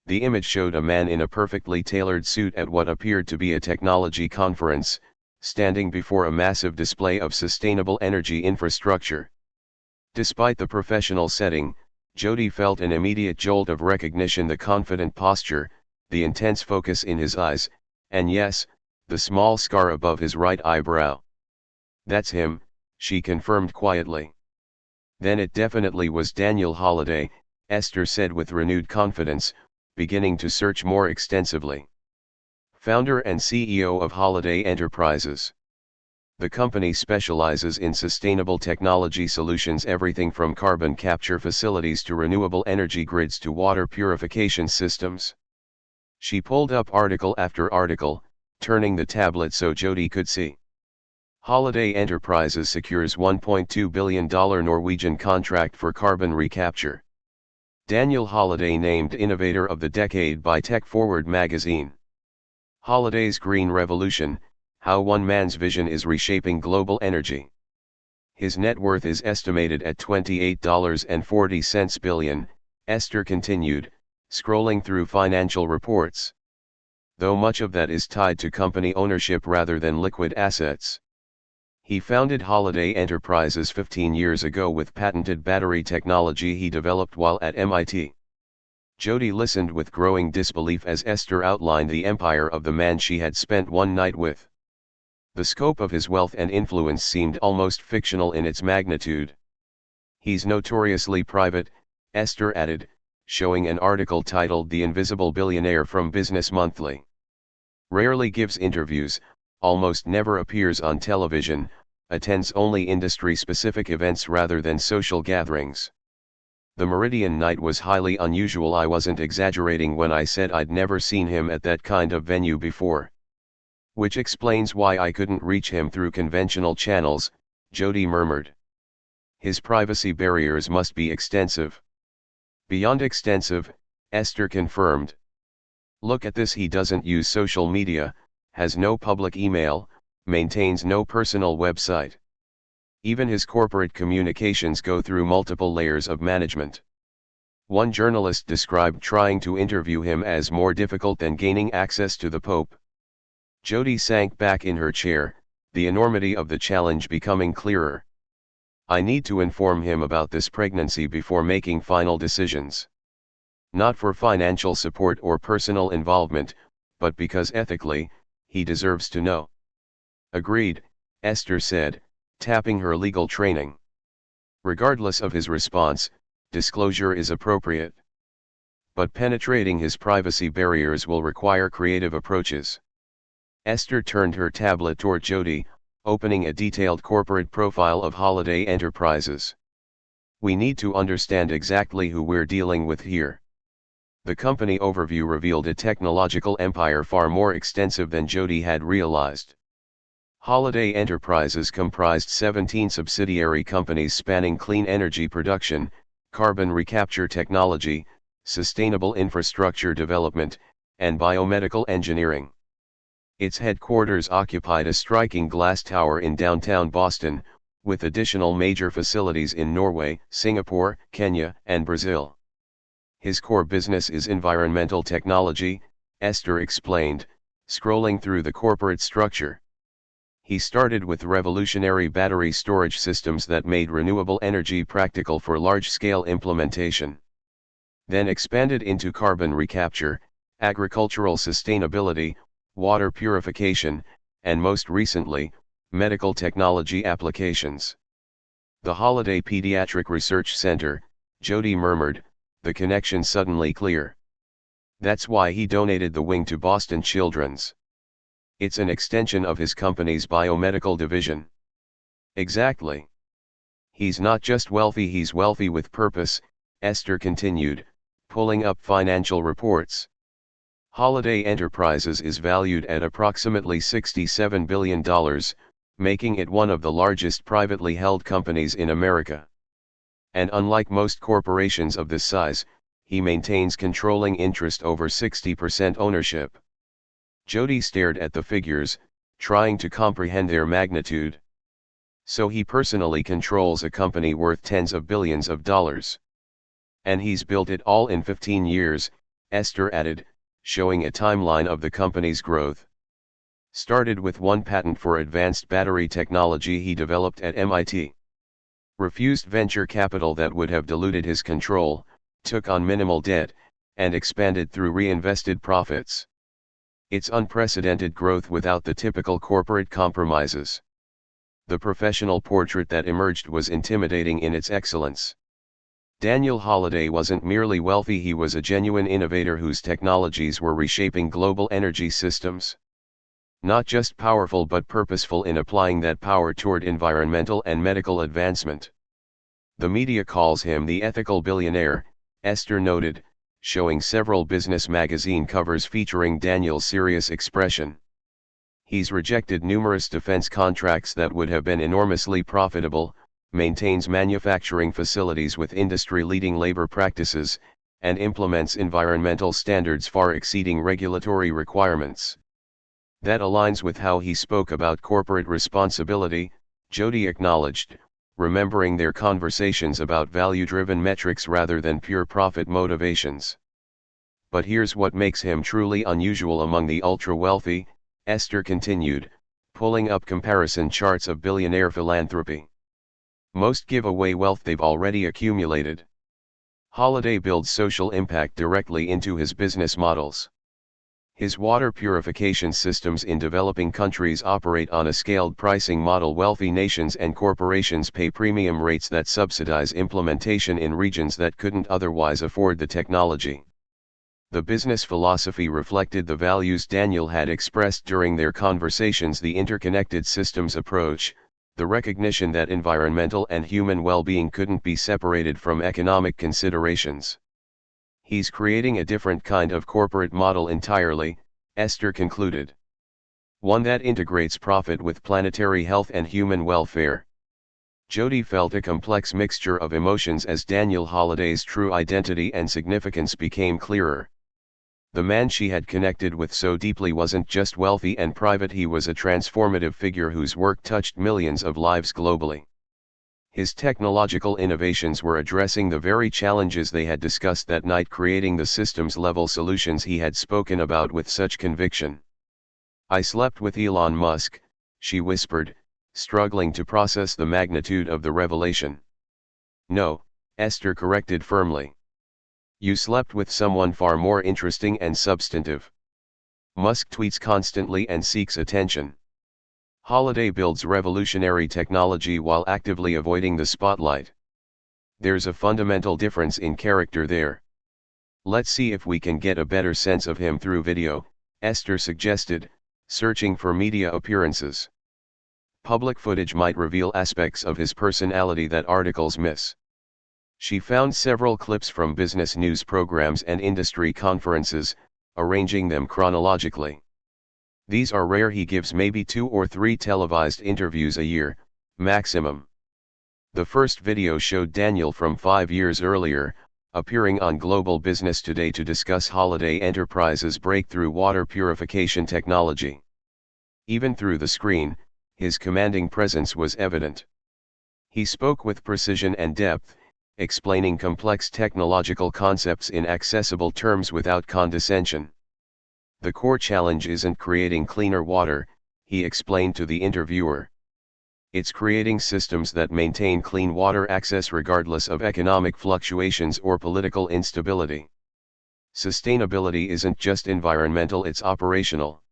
The image showed a man in a perfectly tailored suit at what appeared to be a technology conference, standing before a massive display of sustainable energy infrastructure. Despite the professional setting, Jody felt an immediate jolt of recognition: the confident posture, the intense focus in his eyes, and yes, the small scar above his right eyebrow. "That's him," she confirmed quietly. "Then it definitely was Daniel Holiday," Esther said with renewed confidence, beginning to search more extensively. Founder and CEO of Holiday Enterprises. The company specializes in sustainable technology solutions, everything from carbon capture facilities to renewable energy grids to water purification systems. She pulled up article after article, turning the tablet so Jody could see. Holiday Enterprises secures $1.2 billion Norwegian contract for carbon recapture. Daniel Holiday named Innovator of the Decade by Tech Forward magazine. Holiday's Green Revolution: How One Man's Vision is Reshaping Global Energy. His net worth is estimated at $28.40 billion, Esther continued, scrolling through financial reports. Though much of that is tied to company ownership rather than liquid assets. He founded Holiday Enterprises 15 years ago with patented battery technology he developed while at MIT. Jody listened with growing disbelief as Esther outlined the empire of the man she had spent one night with. The scope of his wealth and influence seemed almost fictional in its magnitude. "He's notoriously private," Esther added, showing an article titled "The Invisible Billionaire" from Business Monthly. "Rarely gives interviews, almost never appears on television, attends only industry-specific events rather than social gatherings. The Meridian night was highly unusual. I wasn't exaggerating when I said I'd never seen him at that kind of venue before. Which explains why I couldn't reach him through conventional channels," Jody murmured. "His privacy barriers must be extensive." "Beyond extensive," Esther confirmed. "Look at this: he doesn't use social media, has no public email, maintains no personal website. Even his corporate communications go through multiple layers of management." One journalist described trying to interview him as more difficult than gaining access to the Pope. Jody sank back in her chair, the enormity of the challenge becoming clearer. "I need to inform him about this pregnancy before making final decisions. Not for financial support or personal involvement, but because ethically, he deserves to know." "Agreed," Esther said, tapping her legal training. "Regardless of his response, disclosure is appropriate. But penetrating his privacy barriers will require creative approaches." Esther turned her tablet toward Jody, opening a detailed corporate profile of Holiday Enterprises. "We need to understand exactly who we're dealing with here." The company overview revealed a technological empire far more extensive than Jody had realized. Holiday Enterprises comprised 17 subsidiary companies spanning clean energy production, carbon recapture technology, sustainable infrastructure development, and biomedical engineering. Its headquarters occupied a striking glass tower in downtown Boston, with additional major facilities in Norway, Singapore, Kenya, and Brazil. "His core business is environmental technology," Esther explained, scrolling through the corporate structure. "He started with revolutionary battery storage systems that made renewable energy practical for large-scale implementation. Then expanded into carbon recapture, agricultural sustainability, water purification, and most recently, medical technology applications." "The Holiday Pediatric Research Center," Jody murmured, the connection suddenly clear. "That's why he donated the wing to Boston Children's. It's an extension of his company's biomedical division." "Exactly. He's not just wealthy, he's wealthy with purpose," Esther continued, pulling up financial reports. Holiday Enterprises is valued at approximately $67 billion, making it one of the largest privately held companies in America. And unlike most corporations of this size, he maintains controlling interest over 60% ownership. Jody stared at the figures, trying to comprehend their magnitude. "So he personally controls a company worth tens of billions of dollars. And he's built it all in 15 years, Esther added, showing a timeline of the company's growth. Started with one patent for advanced battery technology he developed at MIT. Refused venture capital that would have diluted his control, took on minimal debt, and expanded through reinvested profits. It's unprecedented growth without the typical corporate compromises. The professional portrait that emerged was intimidating in its excellence. Daniel Holiday wasn't merely wealthy, he was a genuine innovator whose technologies were reshaping global energy systems. Not just powerful but purposeful in applying that power toward environmental and medical advancement. The media calls him the ethical billionaire, Esther noted, showing several business magazine covers featuring Daniel's serious expression. He's rejected numerous defense contracts that would have been enormously profitable, maintains manufacturing facilities with industry-leading labor practices, and implements environmental standards far exceeding regulatory requirements. That aligns with how he spoke about corporate responsibility, Jody acknowledged, remembering their conversations about value-driven metrics rather than pure profit motivations. But here's what makes him truly unusual among the ultra-wealthy, Esther continued, pulling up comparison charts of billionaire philanthropy. Most give away wealth they've already accumulated. Holiday builds social impact directly into his business models. His water purification systems in developing countries operate on a scaled pricing model. Wealthy nations and corporations pay premium rates that subsidize implementation in regions that couldn't otherwise afford the technology. The business philosophy reflected the values Daniel had expressed during their conversations: the interconnected systems approach, the recognition that environmental and human well-being couldn't be separated from economic considerations. He's creating a different kind of corporate model entirely, Esther concluded. One that integrates profit with planetary health and human welfare. Jody felt a complex mixture of emotions as Daniel Holiday's true identity and significance became clearer. The man she had connected with so deeply wasn't just wealthy and private, he was a transformative figure whose work touched millions of lives globally. His technological innovations were addressing the very challenges they had discussed that night, creating the systems-level solutions he had spoken about with such conviction. "I slept with Elon Musk," she whispered, struggling to process the magnitude of the revelation. "No," Esther corrected firmly. "You slept with someone far more interesting and substantive. Musk tweets constantly and seeks attention. Holiday builds revolutionary technology while actively avoiding the spotlight. There's a fundamental difference in character there. Let's see if we can get a better sense of him through video," Esther suggested, searching for media appearances. Public footage might reveal aspects of his personality that articles miss. She found several clips from business news programs and industry conferences, arranging them chronologically. These are rare. He gives maybe 2 or 3 televised interviews a year, maximum. The first video showed Daniel from 5 years earlier, appearing on Global Business Today to discuss Holiday Enterprises' breakthrough water purification technology. Even through the screen, his commanding presence was evident. He spoke with precision and depth, explaining complex technological concepts in accessible terms without condescension. "The core challenge isn't creating cleaner water," he explained to the interviewer. "It's creating systems that maintain clean water access regardless of economic fluctuations or political instability. Sustainability isn't just environmental, it's operational."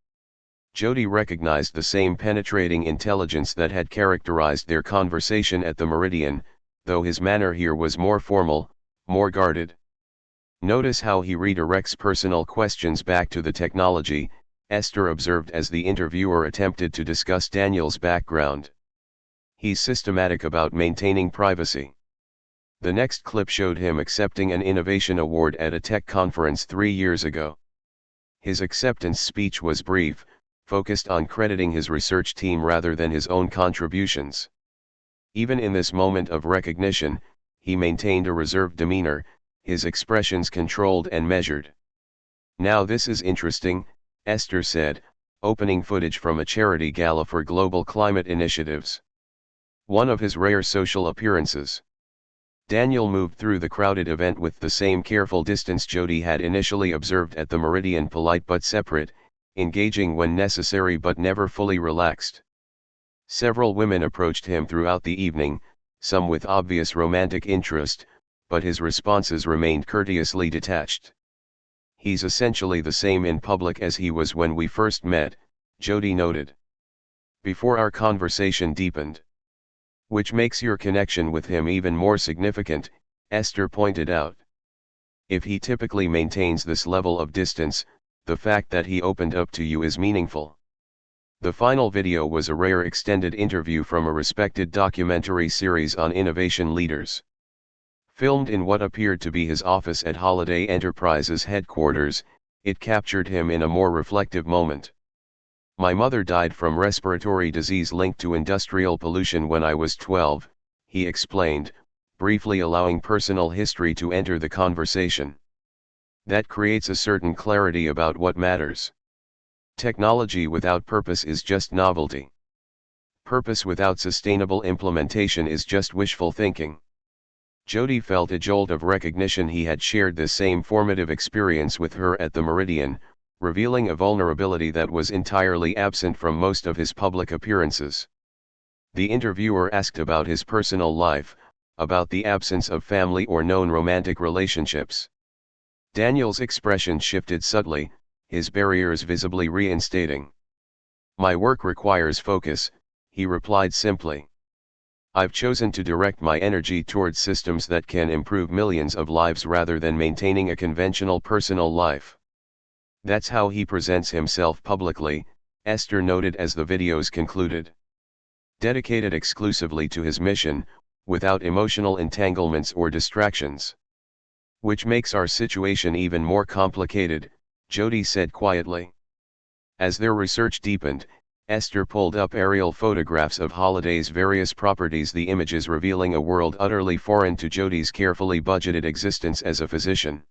Jody recognized the same penetrating intelligence that had characterized their conversation at the Meridian, though his manner here was more formal, more guarded. "Notice how he redirects personal questions back to the technology," Esther observed as the interviewer attempted to discuss Daniel's background. "He's systematic about maintaining privacy." The next clip showed him accepting an innovation award at a tech conference 3 years ago. His acceptance speech was brief, focused on crediting his research team rather than his own contributions. Even in this moment of recognition, he maintained a reserved demeanor, his expressions controlled and measured. "Now this is interesting," Esther said, opening footage from a charity gala for global climate initiatives. One of his rare social appearances. Daniel moved through the crowded event with the same careful distance Jody had initially observed at the Meridian, polite but separate, engaging when necessary but never fully relaxed. Several women approached him throughout the evening, some with obvious romantic interest, but his responses remained courteously detached. "He's essentially the same in public as he was when we first met," Jody noted. "Before our conversation deepened. Which makes your connection with him even more significant," Esther pointed out. "If he typically maintains this level of distance, the fact that he opened up to you is meaningful." The final video was a rare extended interview from a respected documentary series on innovation leaders. Filmed in what appeared to be his office at Holiday Enterprises headquarters, it captured him in a more reflective moment. "My mother died from respiratory disease linked to industrial pollution when I was 12, he explained, briefly allowing personal history to enter the conversation. That creates a certain clarity about what matters. Technology without purpose is just novelty. Purpose without sustainable implementation is just wishful thinking." Jody felt a jolt of recognition. He had shared this same formative experience with her at the Meridian, revealing a vulnerability that was entirely absent from most of his public appearances. The interviewer asked about his personal life, about the absence of family or known romantic relationships. Daniel's expression shifted subtly, his barriers visibly reinstating. "My work requires focus," he replied simply. "I've chosen to direct my energy towards systems that can improve millions of lives rather than maintaining a conventional personal life." That's how he presents himself publicly, Esther noted as the videos concluded. Dedicated exclusively to his mission, without emotional entanglements or distractions. "Which makes our situation even more complicated," Jody said quietly. As their research deepened, Esther pulled up aerial photographs of Holiday's various properties, the images revealing a world utterly foreign to Jody's carefully budgeted existence as a physician.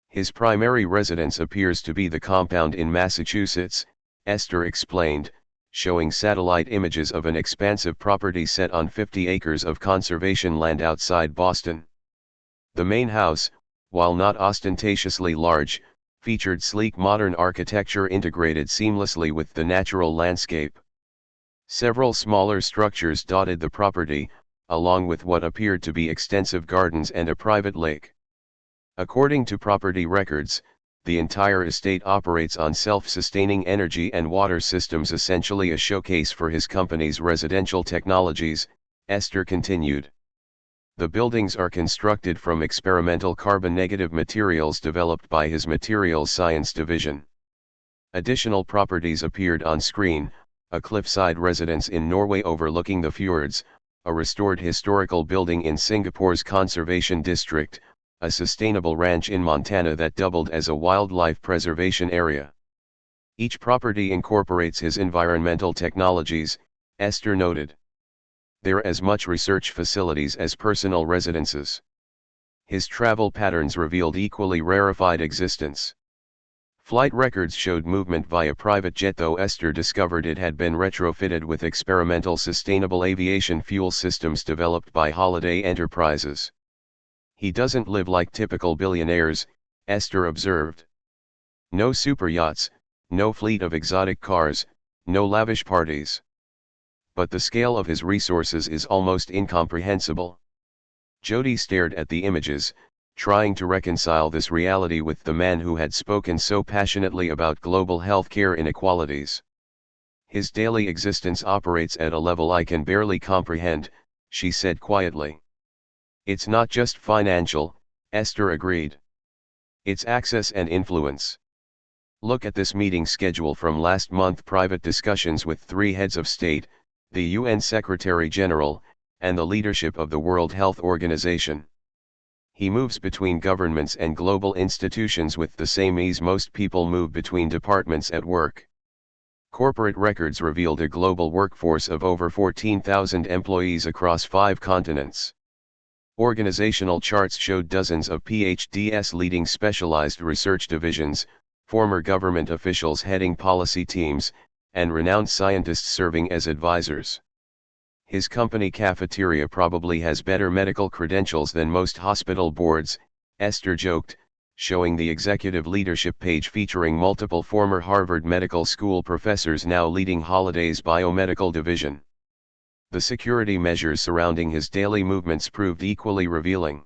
"His primary residence appears to be the compound in Massachusetts," Esther explained, showing satellite images of an expansive property set on 50 acres of conservation land outside Boston. The main house, while not ostentatiously large, featured sleek modern architecture integrated seamlessly with the natural landscape. Several smaller structures dotted the property, along with what appeared to be extensive gardens and a private lake. According to property records, the entire estate operates on self-sustaining energy and water systems, essentially a showcase for his company's residential technologies, Esther continued. "The buildings are constructed from experimental carbon-negative materials developed by his materials science division." Additional properties appeared on screen: a cliffside residence in Norway overlooking the fjords, a restored historical building in Singapore's conservation district, a sustainable ranch in Montana that doubled as a wildlife preservation area. Each property incorporates his environmental technologies, Esther noted. "They're as much research facilities as personal residences." His travel patterns revealed equally rarefied existence. Flight records showed movement via private jet, though Esther discovered it had been retrofitted with experimental sustainable aviation fuel systems developed by Holiday Enterprises. "He doesn't live like typical billionaires," Esther observed. "No super yachts, no fleet of exotic cars, no lavish parties. But the scale of his resources is almost incomprehensible." Jody stared at the images, trying to reconcile this reality with the man who had spoken so passionately about global healthcare inequalities. "His daily existence operates at a level I can barely comprehend," she said quietly. "It's not just financial," Esther agreed. "It's access and influence. Look at this meeting schedule from last month: private discussions with 3 heads of state, the UN Secretary General, and the leadership of the World Health Organization. He moves between governments and global institutions with the same ease most people move between departments at work." Corporate records revealed a global workforce of over 14,000 employees across 5 continents. Organizational charts showed dozens of PhDs leading specialized research divisions, former government officials heading policy teams, and renowned scientists serving as advisors. His company cafeteria probably has better medical credentials than most hospital boards, Esther joked, showing the executive leadership page featuring multiple former Harvard Medical School professors now leading Holiday's biomedical division. The security measures surrounding his daily movements proved equally revealing.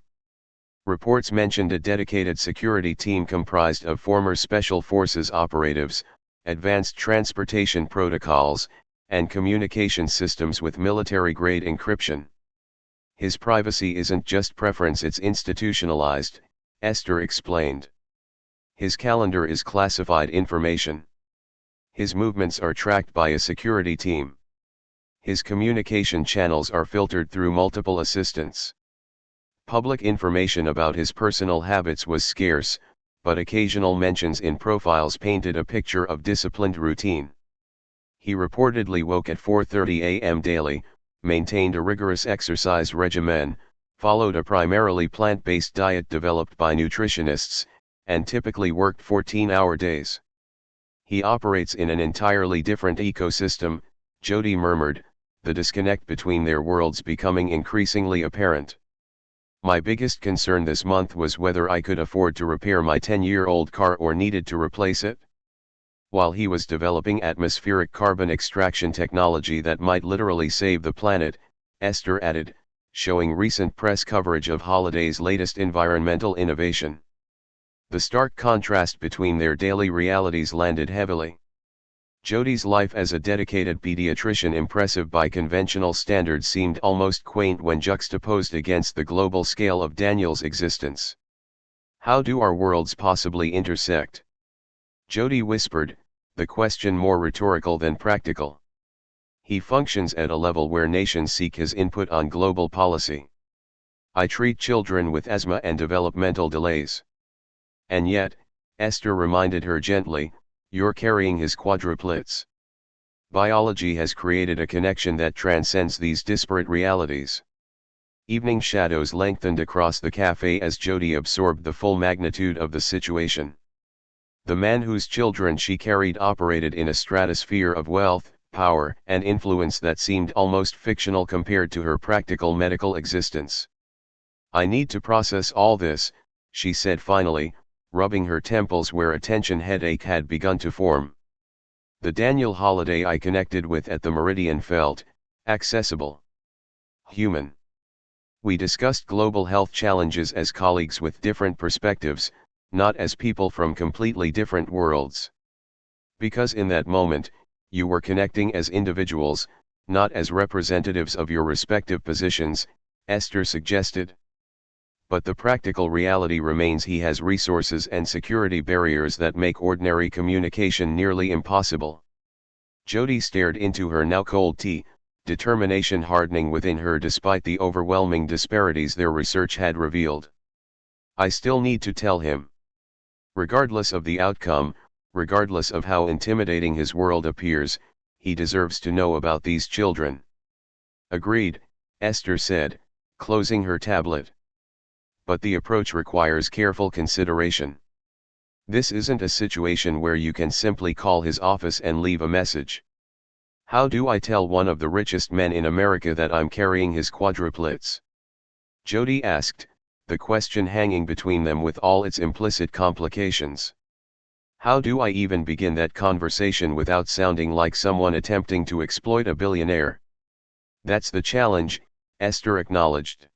Reports mentioned a dedicated security team comprised of former Special Forces operatives, advanced transportation protocols, and communication systems with military-grade encryption. His privacy isn't just preference, it's institutionalized, Esther explained. His calendar is classified information. His movements are tracked by a security team. His communication channels are filtered through multiple assistants. Public information about his personal habits was scarce, but occasional mentions in profiles painted a picture of disciplined routine. He reportedly woke at 4:30 a.m. daily, maintained a rigorous exercise regimen, followed a primarily plant-based diet developed by nutritionists, and typically worked 14-hour days. He operates in an entirely different ecosystem, Jody murmured, the disconnect between their worlds becoming increasingly apparent. My biggest concern this month was whether I could afford to repair my 10-year-old car or needed to replace it. While he was developing atmospheric carbon extraction technology that might literally save the planet, Esther added, showing recent press coverage of Holiday's latest environmental innovation. The stark contrast between their daily realities landed heavily. Jody's life as a dedicated pediatrician, impressive by conventional standards, seemed almost quaint when juxtaposed against the global scale of Daniel's existence. How do our worlds possibly intersect? Jody whispered, the question more rhetorical than practical. He functions at a level where nations seek his input on global policy. I treat children with asthma and developmental delays. And yet, Esther reminded her gently, you're carrying his quadruplets. Biology has created a connection that transcends these disparate realities. Evening shadows lengthened across the cafe as Jody absorbed the full magnitude of the situation. The man whose children she carried operated in a stratosphere of wealth, power, and influence that seemed almost fictional compared to her practical medical existence. I need to process all this, she said finally, rubbing her temples where a tension headache had begun to form. The Daniel Holiday I connected with at the Meridian felt accessible, human. We discussed global health challenges as colleagues with different perspectives, not as people from completely different worlds. Because in that moment, you were connecting as individuals, not as representatives of your respective positions, Esther suggested. But the practical reality remains: he has resources and security barriers that make ordinary communication nearly impossible. Jody stared into her now cold tea, determination hardening within her despite the overwhelming disparities their research had revealed. I still need to tell him. Regardless of the outcome, regardless of how intimidating his world appears, he deserves to know about these children. Agreed, Esther said, closing her tablet. But the approach requires careful consideration. This isn't a situation where you can simply call his office and leave a message. How do I tell one of the richest men in America that I'm carrying his quadruplets? Jody asked, the question hanging between them with all its implicit complications. How do I even begin that conversation without sounding like someone attempting to exploit a billionaire? That's the challenge, Esther acknowledged.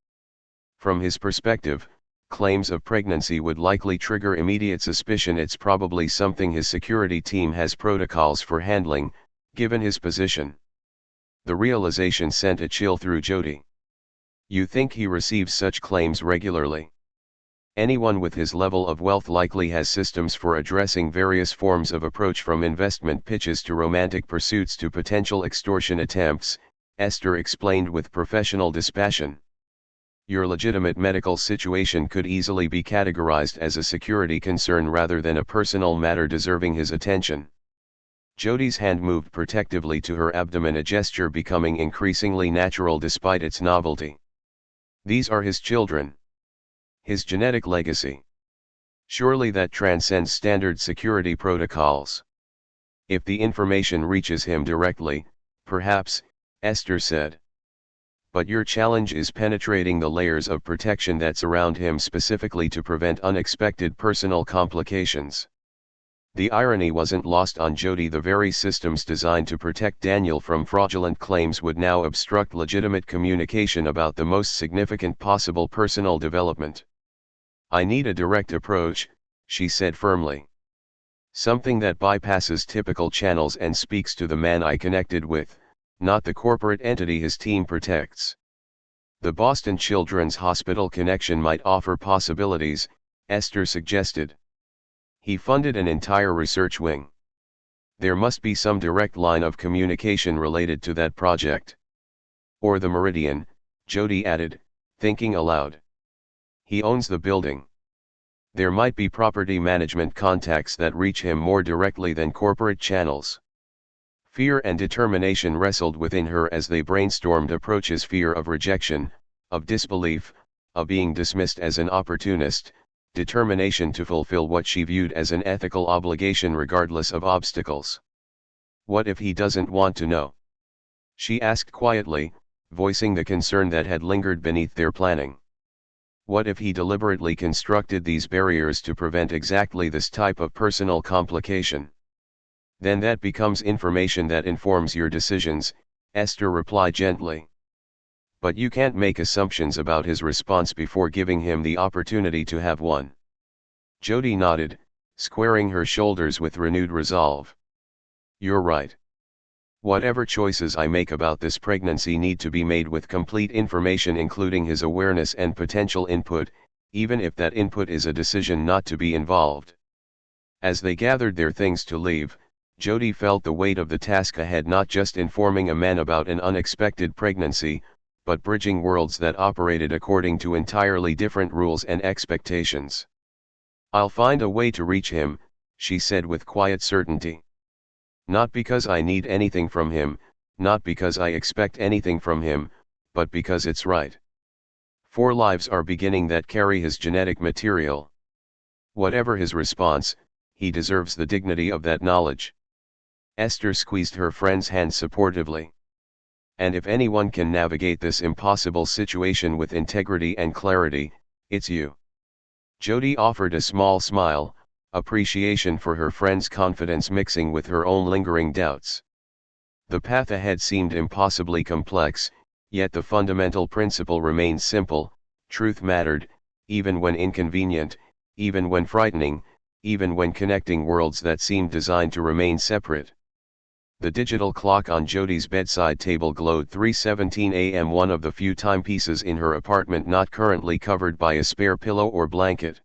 From his perspective, claims of pregnancy would likely trigger immediate suspicion. It's probably something his security team has protocols for handling, given his position. The realization sent a chill through Jody. You think he receives such claims regularly? Anyone with his level of wealth likely has systems for addressing various forms of approach, from investment pitches to romantic pursuits to potential extortion attempts, Esther explained with professional dispassion. Your legitimate medical situation could easily be categorized as a security concern rather than a personal matter deserving his attention. Jody's hand moved protectively to her abdomen, a gesture becoming increasingly natural despite its novelty. These are his children. His genetic legacy. Surely that transcends standard security protocols. If the information reaches him directly, perhaps, Esther said. But your challenge is penetrating the layers of protection that surround him specifically to prevent unexpected personal complications. The irony wasn't lost on Jody. The very systems designed to protect Daniel from fraudulent claims would now obstruct legitimate communication about the most significant possible personal development. "I need a direct approach," she said firmly. "Something that bypasses typical channels and speaks to the man I connected with, not the corporate entity his team protects." The Boston Children's Hospital connection might offer possibilities, Esther suggested. "He funded an entire research wing. There must be some direct line of communication related to that project." "Or the Meridian," Jody added, thinking aloud. "He owns the building. There might be property management contacts that reach him more directly than corporate channels." Fear and determination wrestled within her as they brainstormed approaches: fear of rejection, of disbelief, of being dismissed as an opportunist, determination to fulfill what she viewed as an ethical obligation regardless of obstacles. "What if he doesn't want to know?" she asked quietly, voicing the concern that had lingered beneath their planning. "What if he deliberately constructed these barriers to prevent exactly this type of personal complication?" "Then that becomes information that informs your decisions," Esther replied gently. "But you can't make assumptions about his response before giving him the opportunity to have one." Jody nodded, squaring her shoulders with renewed resolve. "You're right. Whatever choices I make about this pregnancy need to be made with complete information, including his awareness and potential input, even if that input is a decision not to be involved." As they gathered their things to leave, Jody felt the weight of the task ahead: not just informing a man about an unexpected pregnancy, but bridging worlds that operated according to entirely different rules and expectations. "I'll find a way to reach him," she said with quiet certainty. "Not because I need anything from him, not because I expect anything from him, but because it's right. 4 lives are beginning that carry his genetic material. Whatever his response, he deserves the dignity of that knowledge." Esther squeezed her friend's hand supportively. "And if anyone can navigate this impossible situation with integrity and clarity, it's you." Jody offered a small smile, appreciation for her friend's confidence mixing with her own lingering doubts. The path ahead seemed impossibly complex, yet the fundamental principle remained simple: truth mattered, even when inconvenient, even when frightening, even when connecting worlds that seemed designed to remain separate. The digital clock on Jody's bedside table glowed 3:17 a.m., one of the few timepieces in her apartment not currently covered by a spare pillow or blanket.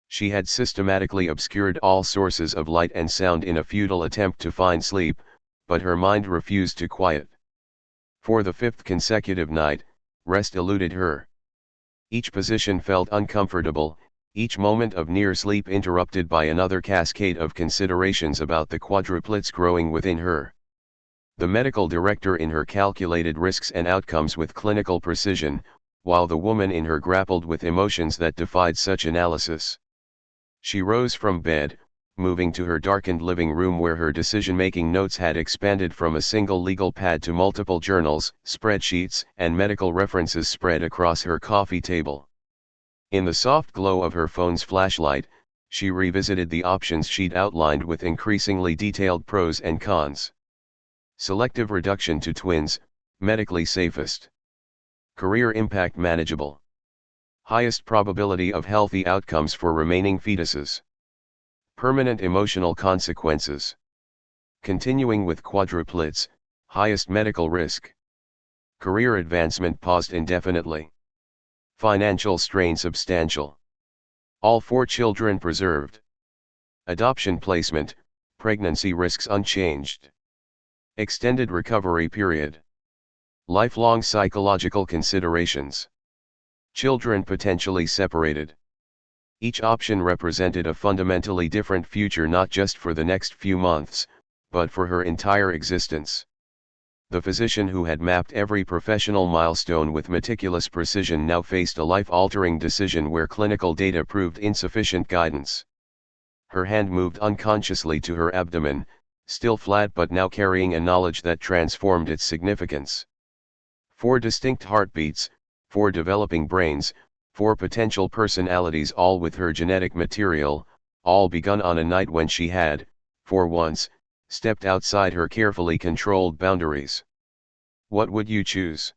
She had systematically obscured all sources of light and sound in a futile attempt to find sleep, but her mind refused to quiet. For the 5th consecutive night, rest eluded her. Each position felt uncomfortable, each moment of near sleep interrupted by another cascade of considerations about the quadruplets growing within her. The medical director in her calculated risks and outcomes with clinical precision, while the woman in her grappled with emotions that defied such analysis. She rose from bed, moving to her darkened living room where her decision-making notes had expanded from a single legal pad to multiple journals, spreadsheets, and medical references spread across her coffee table. In the soft glow of her phone's flashlight, she revisited the options she'd outlined with increasingly detailed pros and cons. Selective reduction to twins, medically safest. Career impact manageable. Highest probability of healthy outcomes for remaining fetuses. Permanent emotional consequences. Continuing with quadruplets, highest medical risk. Career advancement paused indefinitely. Financial strain substantial. All 4 children preserved. Adoption placement, pregnancy risks unchanged. Extended recovery period. Lifelong psychological considerations. Children potentially separated. Each option represented a fundamentally different future, not just for the next few months, but for her entire existence. The physician who had mapped every professional milestone with meticulous precision now faced a life-altering decision where clinical data proved insufficient guidance. Her hand moved unconsciously to her abdomen, still flat but now carrying a knowledge that transformed its significance. 4 distinct heartbeats, 4 developing brains, 4 potential personalities, all with her genetic material, all begun on a night when she had, for once, stepped outside her carefully controlled boundaries. What would you choose?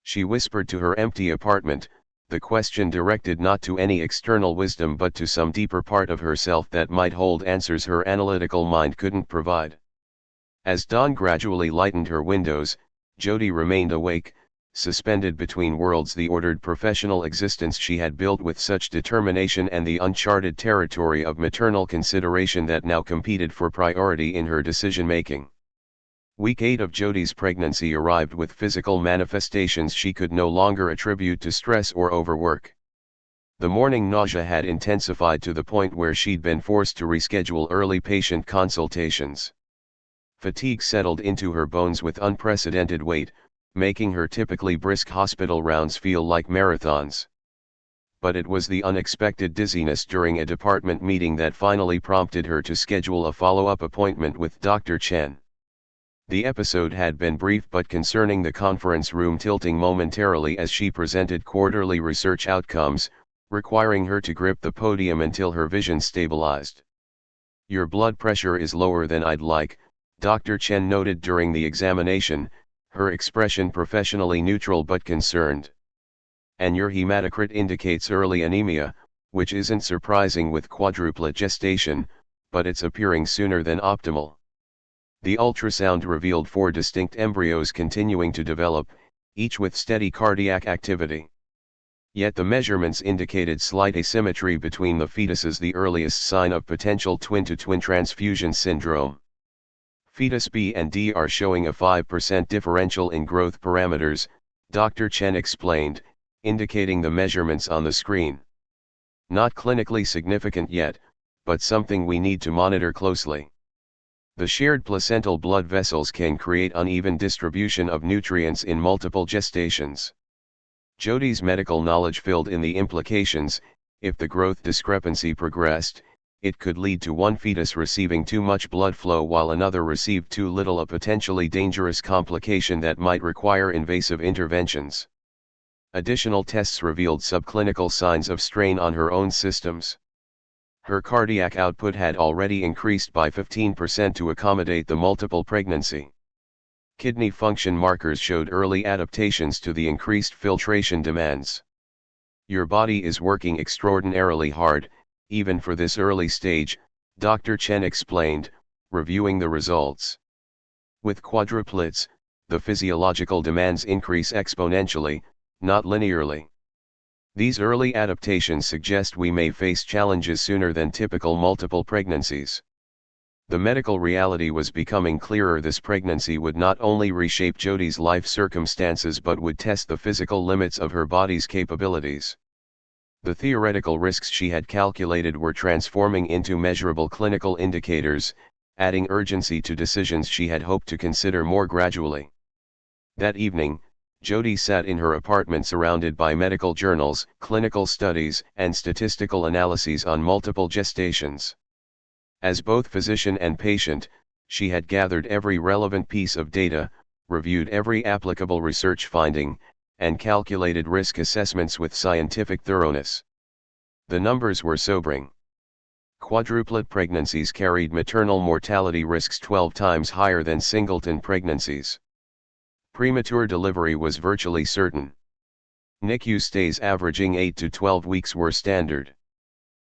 She whispered to her empty apartment, the question directed not to any external wisdom but to some deeper part of herself that might hold answers her analytical mind couldn't provide. As dawn gradually lightened her windows, Jody remained awake, suspended between worlds, the ordered professional existence she had built with such determination and the uncharted territory of maternal consideration that now competed for priority in her decision-making. Week 8 of Jody's pregnancy arrived with physical manifestations she could no longer attribute to stress or overwork. The morning nausea had intensified to the point where she'd been forced to reschedule early patient consultations. Fatigue settled into her bones with unprecedented weight, making her typically brisk hospital rounds feel like marathons. But it was the unexpected dizziness during a department meeting that finally prompted her to schedule a follow-up appointment with Dr. Chen. The episode had been brief but concerning the conference room tilting momentarily as she presented quarterly research outcomes, requiring her to grip the podium until her vision stabilized. "Your blood pressure is lower than I'd like," Dr. Chen noted during the examination, her expression professionally neutral but concerned. "And your hematocrit indicates early anemia, which isn't surprising with quadruplet gestation, but it's appearing sooner than optimal." The ultrasound revealed 4 distinct embryos continuing to develop, each with steady cardiac activity. Yet the measurements indicated slight asymmetry between the fetuses, the earliest sign of potential twin-to-twin transfusion syndrome. Fetus B and D are showing a 5% differential in growth parameters, Dr. Chen explained, indicating the measurements on the screen. "Not clinically significant yet, but something we need to monitor closely. The shared placental blood vessels can create uneven distribution of nutrients in multiple gestations." Jody's medical knowledge filled in the implications. If the growth discrepancy progressed, it could lead to one fetus receiving too much blood flow while another received too little, a potentially dangerous complication that might require invasive interventions. Additional tests revealed subclinical signs of strain on her own systems. Her cardiac output had already increased by 15% to accommodate the multiple pregnancy. Kidney function markers showed early adaptations to the increased filtration demands. "Your body is working extraordinarily hard, even for this early stage," Dr. Chen explained, reviewing the results. "With quadruplets, the physiological demands increase exponentially, not linearly. These early adaptations suggest we may face challenges sooner than typical multiple pregnancies." The medical reality was becoming clearer. This pregnancy would not only reshape Jody's life circumstances but would test the physical limits of her body's capabilities. The theoretical risks she had calculated were transforming into measurable clinical indicators, adding urgency to decisions she had hoped to consider more gradually. That evening, Jody sat in her apartment surrounded by medical journals, clinical studies, and statistical analyses on multiple gestations. As both physician and patient, she had gathered every relevant piece of data, reviewed every applicable research finding, and calculated risk assessments with scientific thoroughness. The numbers were sobering. Quadruplet pregnancies carried maternal mortality risks 12 times higher than singleton pregnancies. Premature delivery was virtually certain. NICU stays averaging 8 to 12 weeks were standard.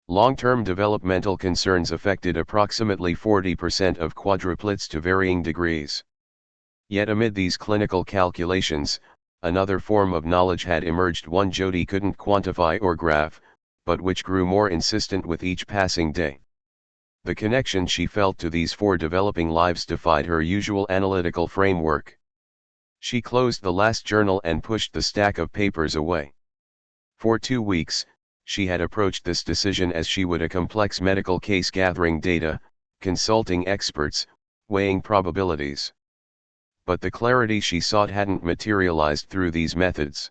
Long-term developmental concerns affected approximately 40% of quadruplets to varying degrees. Yet amid these clinical calculations, another form of knowledge had emerged, one Jody couldn't quantify or graph, but which grew more insistent with each passing day. The connection she felt to these 4 developing lives defied her usual analytical framework. She closed the last journal and pushed the stack of papers away. For 2 weeks, she had approached this decision as she would a complex medical case, gathering data, consulting experts, weighing probabilities. But the clarity she sought hadn't materialized through these methods.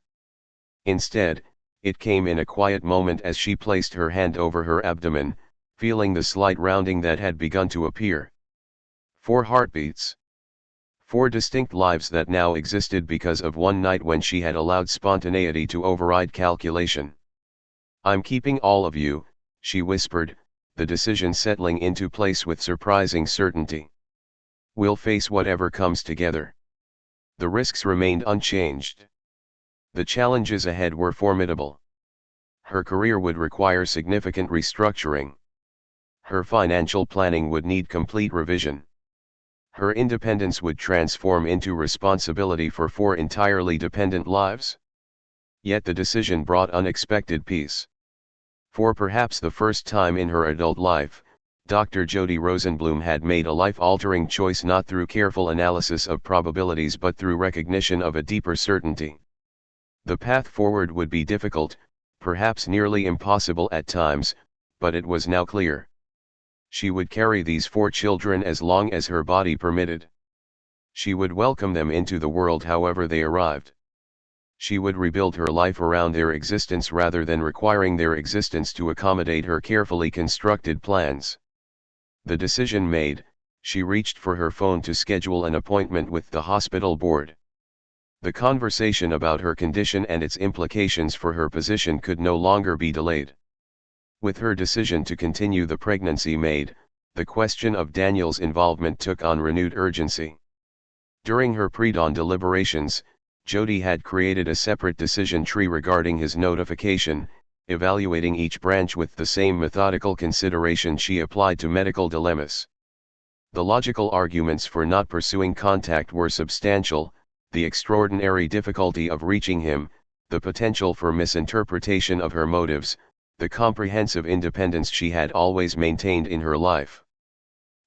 Instead, it came in a quiet moment as she placed her hand over her abdomen, feeling the slight rounding that had begun to appear. 4 heartbeats. 4 distinct lives that now existed because of one night when she had allowed spontaneity to override calculation. "I'm keeping all of you," she whispered, the decision settling into place with surprising certainty. "We'll face whatever comes together." The risks remained unchanged. The challenges ahead were formidable. Her career would require significant restructuring. Her financial planning would need complete revision. Her independence would transform into responsibility for 4 entirely dependent lives. Yet the decision brought unexpected peace. For perhaps the first time in her adult life, Dr. Jody Rosenblum had made a life-altering choice not through careful analysis of probabilities but through recognition of a deeper certainty. The path forward would be difficult, perhaps nearly impossible at times, but it was now clear. She would carry these 4 children as long as her body permitted. She would welcome them into the world however they arrived. She would rebuild her life around their existence rather than requiring their existence to accommodate her carefully constructed plans. The decision made, she reached for her phone to schedule an appointment with the hospital board. The conversation about her condition and its implications for her position could no longer be delayed. With her decision to continue the pregnancy made, the question of Daniel's involvement took on renewed urgency. During her pre-dawn deliberations, Jody had created a separate decision tree regarding his notification, evaluating each branch with the same methodical consideration she applied to medical dilemmas. The logical arguments for not pursuing contact were substantial: the extraordinary difficulty of reaching him, the potential for misinterpretation of her motives, the comprehensive independence she had always maintained in her life.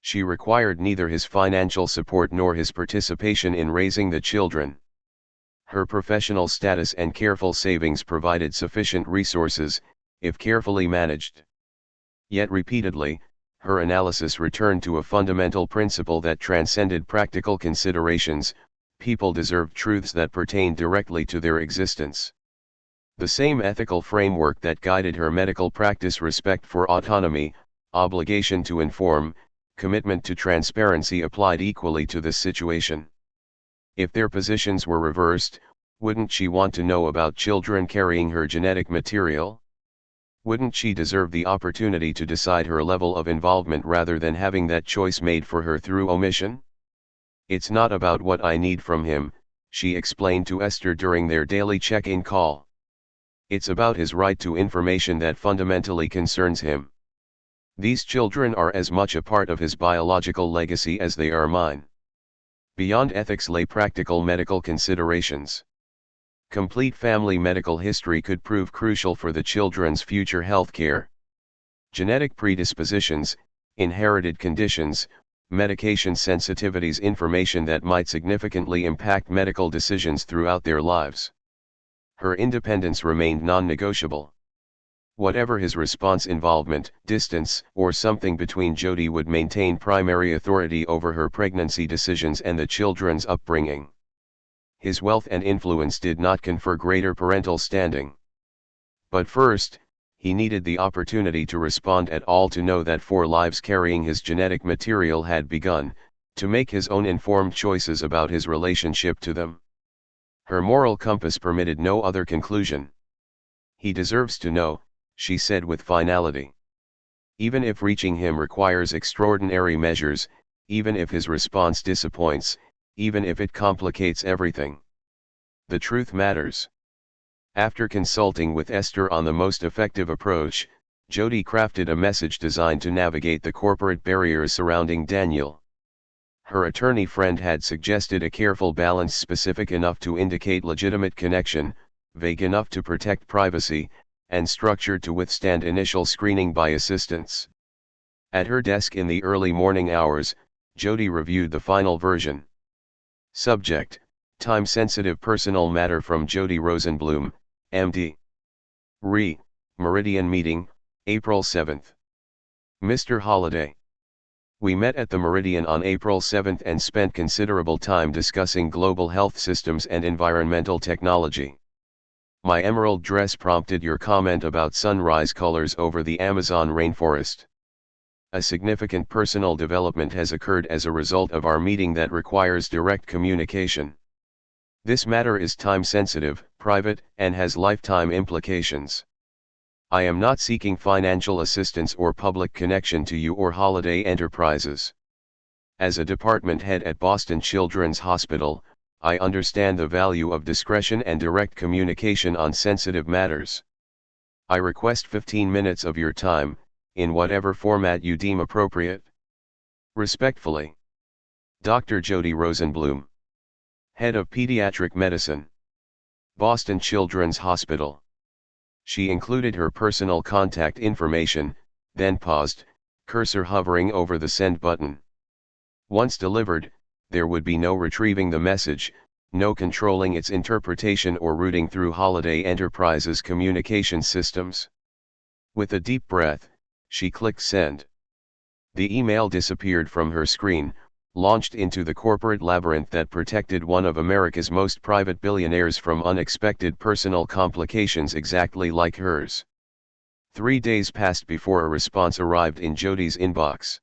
She required neither his financial support nor his participation in raising the children. Her professional status and careful savings provided sufficient resources, if carefully managed. Yet repeatedly, her analysis returned to a fundamental principle that transcended practical considerations: people deserved truths that pertained directly to their existence. The same ethical framework that guided her medical practice, respect for autonomy, obligation to inform, commitment to transparency, applied equally to this situation. If their positions were reversed, wouldn't she want to know about children carrying her genetic material? Wouldn't she deserve the opportunity to decide her level of involvement rather than having that choice made for her through omission? "It's not about what I need from him," she explained to Esther during their daily check-in call. "It's about his right to information that fundamentally concerns him. These children are as much a part of his biological legacy as they are mine." Beyond ethics lay practical medical considerations. Complete family medical history could prove crucial for the children's future health care. Genetic predispositions, inherited conditions, medication sensitivities, information that might significantly impact medical decisions throughout their lives. Her independence remained non-negotiable. Whatever his response, involvement, distance, or something between, Jody would maintain primary authority over her pregnancy decisions and the children's upbringing. His wealth and influence did not confer greater parental standing. But first, he needed the opportunity to respond at all, to know that 4 lives carrying his genetic material had begun, to make his own informed choices about his relationship to them. Her moral compass permitted no other conclusion. "He deserves to know," she said with finality. "Even if reaching him requires extraordinary measures, even if his response disappoints, even if it complicates everything. The truth matters." After consulting with Esther on the most effective approach, Jody crafted a message designed to navigate the corporate barriers surrounding Daniel. Her attorney friend had suggested a careful balance, specific enough to indicate legitimate connection, vague enough to protect privacy, and structured to withstand initial screening by assistants. At her desk in the early morning hours, Jody reviewed the final version. Subject: time-sensitive personal matter from Jody Rosenblum, MD. Meridian meeting, April 7. Mr. Holliday. We met at the Meridian on April 7 and spent considerable time discussing global health systems and environmental technology. My emerald dress prompted your comment about sunrise colors over the Amazon rainforest. A significant personal development has occurred as a result of our meeting that requires direct communication. This matter is time-sensitive, private, and has lifetime implications. I am not seeking financial assistance or public connection to you or Holiday Enterprises. As a department head at Boston Children's Hospital, I understand the value of discretion and direct communication on sensitive matters. I request 15 minutes of your time, in whatever format you deem appropriate. Respectfully, Dr. Jody Rosenblum, Head of Pediatric Medicine, Boston Children's Hospital. She included her personal contact information, then paused, cursor hovering over the send button. Once delivered, there would be no retrieving the message, no controlling its interpretation or routing through Holiday Enterprises communication systems. With a deep breath, she clicked send. The email disappeared from her screen, launched into the corporate labyrinth that protected one of America's most private billionaires from unexpected personal complications exactly like hers. 3 days passed before a response arrived in Jody's inbox.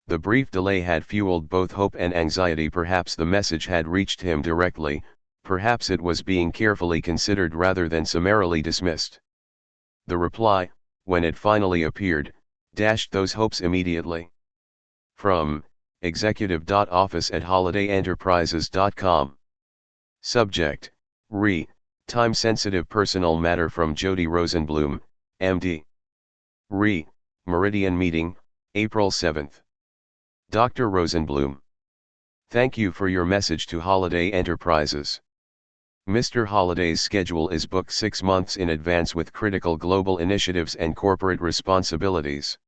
The brief delay had fueled both hope and anxiety. Perhaps the message had reached him directly, perhaps it was being carefully considered rather than summarily dismissed. The reply, when it finally appeared, dashed those hopes immediately. From executive.office@holidayenterprises.com. Subject, Re, time-sensitive personal matter from Jody Rosenblum, MD. Re, Meridian meeting, April 7. Dr. Rosenblum. Thank you for your message to Holiday Enterprises. Mr. Holiday's schedule is booked 6 months in advance with critical global initiatives and corporate responsibilities.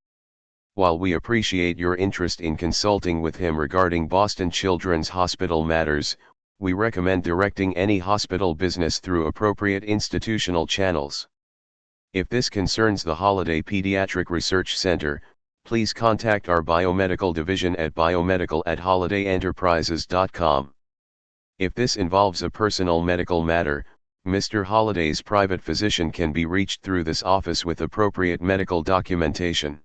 While we appreciate your interest in consulting with him regarding Boston Children's Hospital matters, we recommend directing any hospital business through appropriate institutional channels. If this concerns the Holiday Pediatric Research Center, please contact our biomedical division at biomedical@holidayenterprises.com. If this involves a personal medical matter, Mr. Holiday's private physician can be reached through this office with appropriate medical documentation.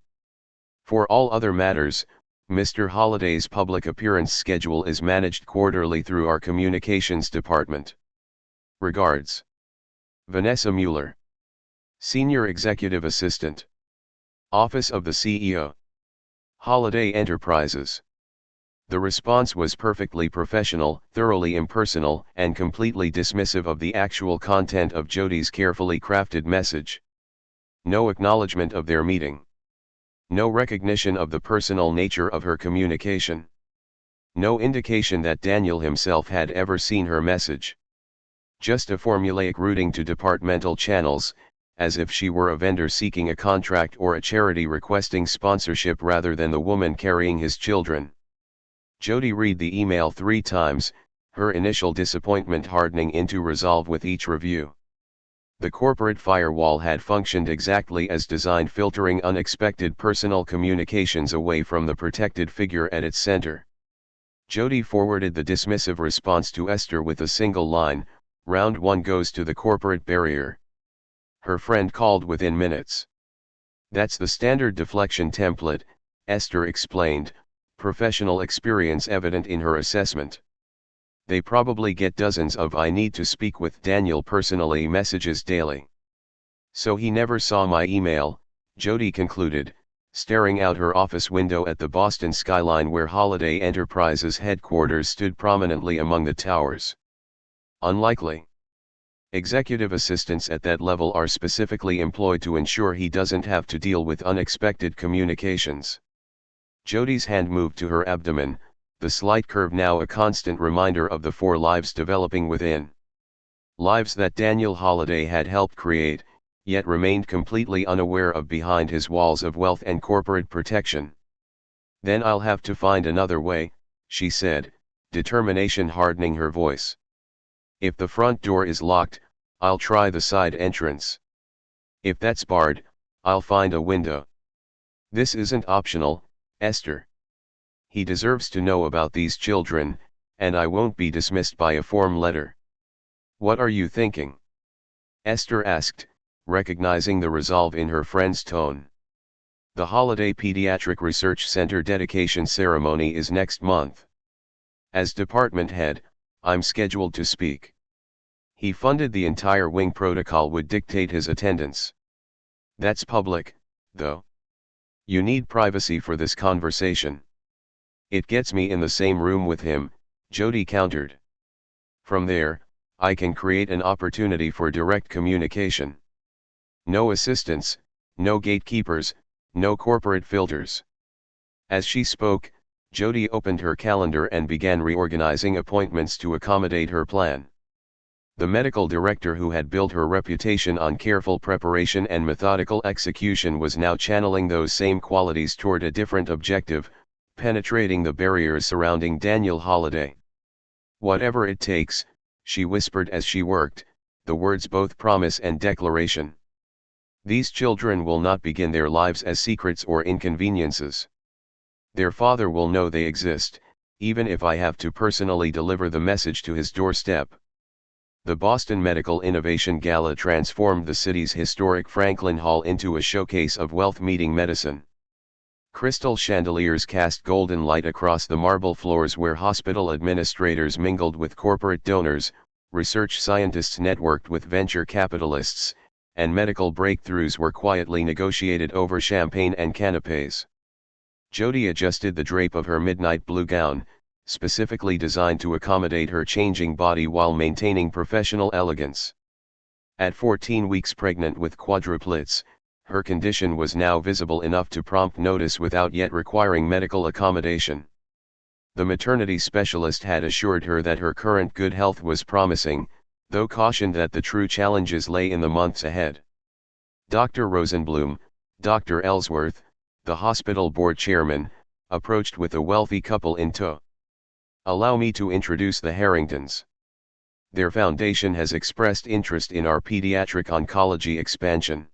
For all other matters, Mr. Holiday's public appearance schedule is managed quarterly through our communications department. Regards. Vanessa Mueller, Senior Executive Assistant, Office of the CEO, Holiday Enterprises. The response was perfectly professional, thoroughly impersonal, and completely dismissive of the actual content of Jody's carefully crafted message. No acknowledgement of their meeting. No recognition of the personal nature of her communication. No indication that Daniel himself had ever seen her message. Just a formulaic routing to departmental channels, as if she were a vendor seeking a contract or a charity requesting sponsorship rather than the woman carrying his children. Jody read the email 3 times, her initial disappointment hardening into resolve with each review. The corporate firewall had functioned exactly as designed, filtering unexpected personal communications away from the protected figure at its center. Jody forwarded the dismissive response to Esther with a single line, "Round 1 goes to the corporate barrier." Her friend called within minutes. "That's the standard deflection template," Esther explained, professional experience evident in her assessment. "They probably get dozens of 'I need to speak with Daniel personally' messages daily." "So he never saw my email," Jody concluded, staring out her office window at the Boston skyline where Holiday Enterprises headquarters stood prominently among the towers. "Unlikely. Executive assistants at that level are specifically employed to ensure he doesn't have to deal with unexpected communications." Jody's hand moved to her abdomen, the slight curve now a constant reminder of the 4 lives developing within. Lives that Daniel Holiday had helped create, yet remained completely unaware of behind his walls of wealth and corporate protection. "Then I'll have to find another way," she said, determination hardening her voice. "If the front door is locked, I'll try the side entrance. If that's barred, I'll find a window. This isn't optional, Esther. He deserves to know about these children, and I won't be dismissed by a form letter." "What are you thinking?" Esther asked, recognizing the resolve in her friend's tone. The Holiday Pediatric Research Center dedication ceremony is next month. As department head, I'm scheduled to speak. He funded the entire wing. Protocol would dictate his attendance. That's public, though. You need privacy for this conversation. It gets me in the same room with him, Jody countered. From there, I can create an opportunity for direct communication. No assistants, no gatekeepers, no corporate filters. As she spoke, Jody opened her calendar and began reorganizing appointments to accommodate her plan. The medical director who had built her reputation on careful preparation and methodical execution was now channeling those same qualities toward a different objective, penetrating the barriers surrounding Daniel Holiday. Whatever it takes, she whispered as she worked, the words both promise and declaration. These children will not begin their lives as secrets or inconveniences. Their father will know they exist, even if I have to personally deliver the message to his doorstep. The Boston Medical Innovation Gala transformed the city's historic Franklin Hall into a showcase of wealth meeting medicine. Crystal chandeliers cast golden light across the marble floors where hospital administrators mingled with corporate donors, research scientists networked with venture capitalists, and medical breakthroughs were quietly negotiated over champagne and canapes. Jody adjusted the drape of her midnight blue gown, specifically designed to accommodate her changing body while maintaining professional elegance. At 14 weeks pregnant with quadruplets, her condition was now visible enough to prompt notice without yet requiring medical accommodation. The maternity specialist had assured her that her current good health was promising, though cautioned that the true challenges lay in the months ahead. Dr. Rosenblum, Dr. Ellsworth, the hospital board chairman, approached with a wealthy couple in tow. Allow me to introduce the Harringtons. Their foundation has expressed interest in our pediatric oncology expansion.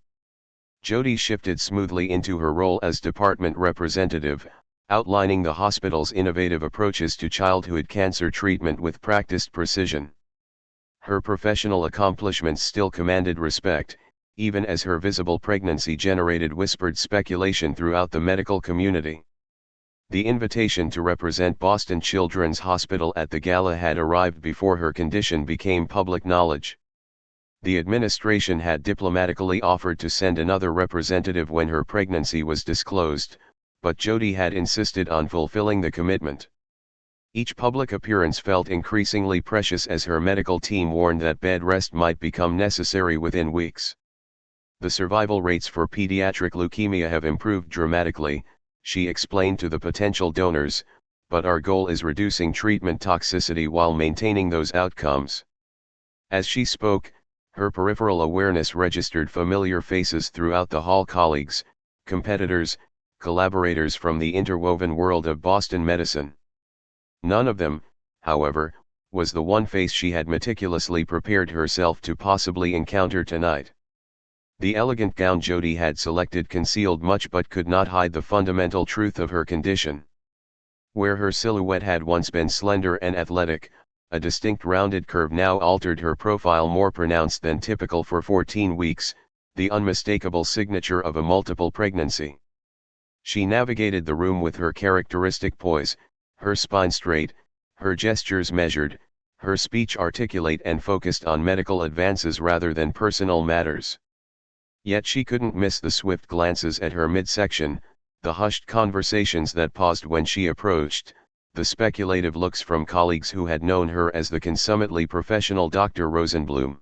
Jody shifted smoothly into her role as department representative, outlining the hospital's innovative approaches to childhood cancer treatment with practiced precision. Her professional accomplishments still commanded respect, even as her visible pregnancy generated whispered speculation throughout the medical community. The invitation to represent Boston Children's Hospital at the gala had arrived before her condition became public knowledge. The administration had diplomatically offered to send another representative when her pregnancy was disclosed, but Jody had insisted on fulfilling the commitment. Each public appearance felt increasingly precious as her medical team warned that bed rest might become necessary within weeks. The survival rates for pediatric leukemia have improved dramatically, she explained to the potential donors, but our goal is reducing treatment toxicity while maintaining those outcomes. As she spoke, her peripheral awareness registered familiar faces throughout the hall: colleagues, competitors, collaborators from the interwoven world of Boston medicine. None of them, however, was the one face she had meticulously prepared herself to possibly encounter tonight. The elegant gown Jody had selected concealed much but could not hide the fundamental truth of her condition. Where her silhouette had once been slender and athletic, a distinct rounded curve now altered her profile, more pronounced than typical for 14 weeks, the unmistakable signature of a multiple pregnancy. She navigated the room with her characteristic poise, her spine straight, her gestures measured, her speech articulate and focused on medical advances rather than personal matters. Yet she couldn't miss the swift glances at her midsection, the hushed conversations that paused when she approached, the speculative looks from colleagues who had known her as the consummately professional Dr. Rosenblum.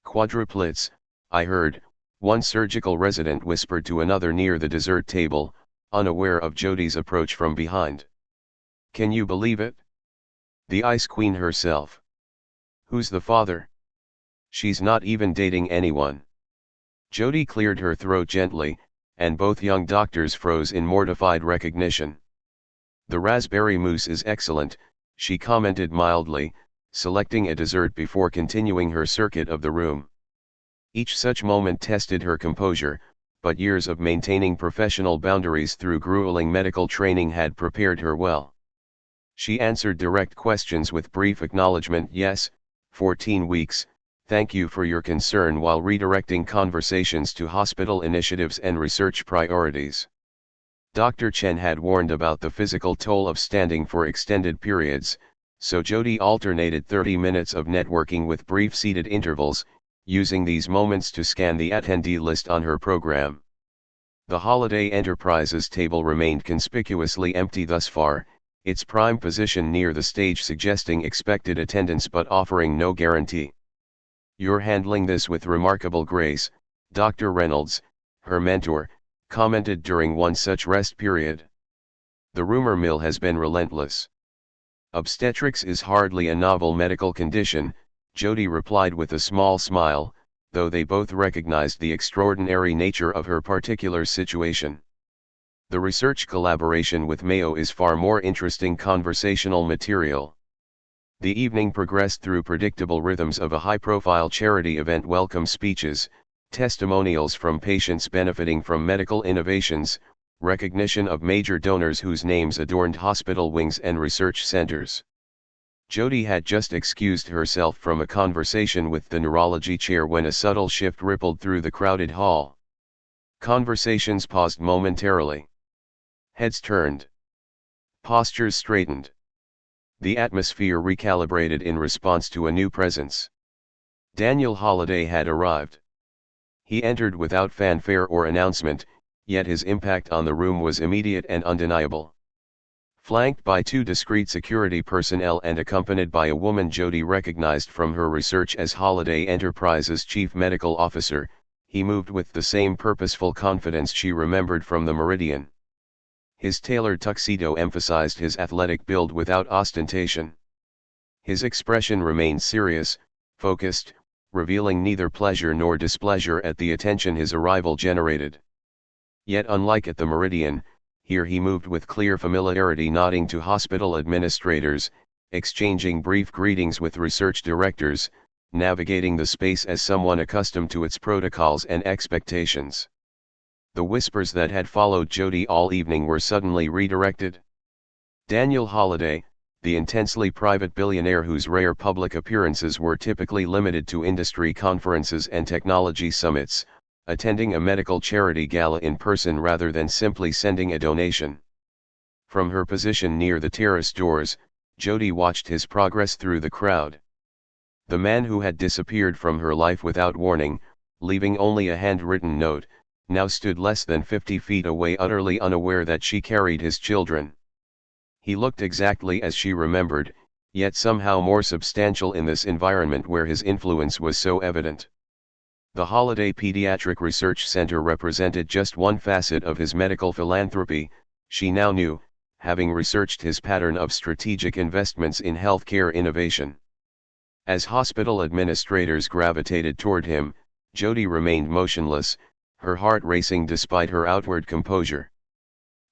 "Quadruplets, I heard," one surgical resident whispered to another near the dessert table, unaware of Jody's approach from behind. "Can you believe it? The Ice Queen herself. Who's the father? She's not even dating anyone." Jody cleared her throat gently, and both young doctors froze in mortified recognition. "The raspberry mousse is excellent," she commented mildly, selecting a dessert before continuing her circuit of the room. Each such moment tested her composure, but years of maintaining professional boundaries through grueling medical training had prepared her well. She answered direct questions with brief acknowledgement: "Yes, 14 weeks, Thank you for your concern while redirecting conversations to hospital initiatives and research priorities. Dr. Chen had warned about the physical toll of standing for extended periods, so Jody alternated 30 minutes of networking with brief seated intervals, using these moments to scan the attendee list on her program. The Holiday Enterprises table remained conspicuously empty thus far, its prime position near the stage suggesting expected attendance but offering no guarantee. "You're handling this with remarkable grace," Dr. Reynolds, her mentor, commented during one such rest period. "The rumor mill has been relentless." "Obstetrics is hardly a novel medical condition," Jody replied with a small smile, though they both recognized the extraordinary nature of her particular situation. "The research collaboration with Mayo is far more interesting conversational material." The evening progressed through predictable rhythms of a high-profile charity event, welcome speeches, testimonials from patients benefiting from medical innovations, recognition of major donors whose names adorned hospital wings and research centers. Jody had just excused herself from a conversation with the neurology chair when a subtle shift rippled through the crowded hall. Conversations paused momentarily. Heads turned. Postures straightened. The atmosphere recalibrated in response to a new presence. Daniel Holliday had arrived. He entered without fanfare or announcement, yet his impact on the room was immediate and undeniable. Flanked by two discreet security personnel and accompanied by a woman Jody recognized from her research as Holiday Enterprises' chief medical officer, he moved with the same purposeful confidence she remembered from the Meridian. His tailored tuxedo emphasized his athletic build without ostentation. His expression remained serious, focused, revealing neither pleasure nor displeasure at the attention his arrival generated. Yet unlike at the Meridian, here he moved with clear familiarity, nodding to hospital administrators, exchanging brief greetings with research directors, navigating the space as someone accustomed to its protocols and expectations. The whispers that had followed Jody all evening were suddenly redirected. Daniel Holliday, the intensely private billionaire whose rare public appearances were typically limited to industry conferences and technology summits, attending a medical charity gala in person rather than simply sending a donation. From her position near the terrace doors, Jody watched his progress through the crowd. The man who had disappeared from her life without warning, leaving only a handwritten note, now stood less than 50 feet away, utterly unaware that she carried his children. He looked exactly as she remembered, yet somehow more substantial in this environment where his influence was so evident. The Holiday Pediatric Research Center represented just one facet of his medical philanthropy, she now knew, having researched his pattern of strategic investments in healthcare innovation. As hospital administrators gravitated toward him, Jody remained motionless, her heart racing despite her outward composure.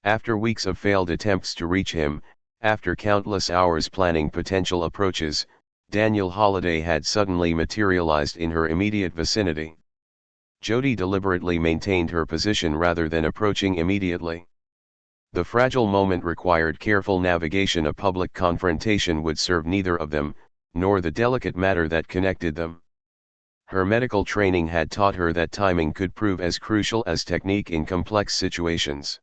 After weeks of failed attempts to reach him, after countless hours planning potential approaches, Daniel Holliday had suddenly materialized in her immediate vicinity. Jody deliberately maintained her position rather than approaching immediately. The fragile moment required careful navigation. A public confrontation would serve neither of them, nor the delicate matter that connected them. Her medical training had taught her that timing could prove as crucial as technique in complex situations.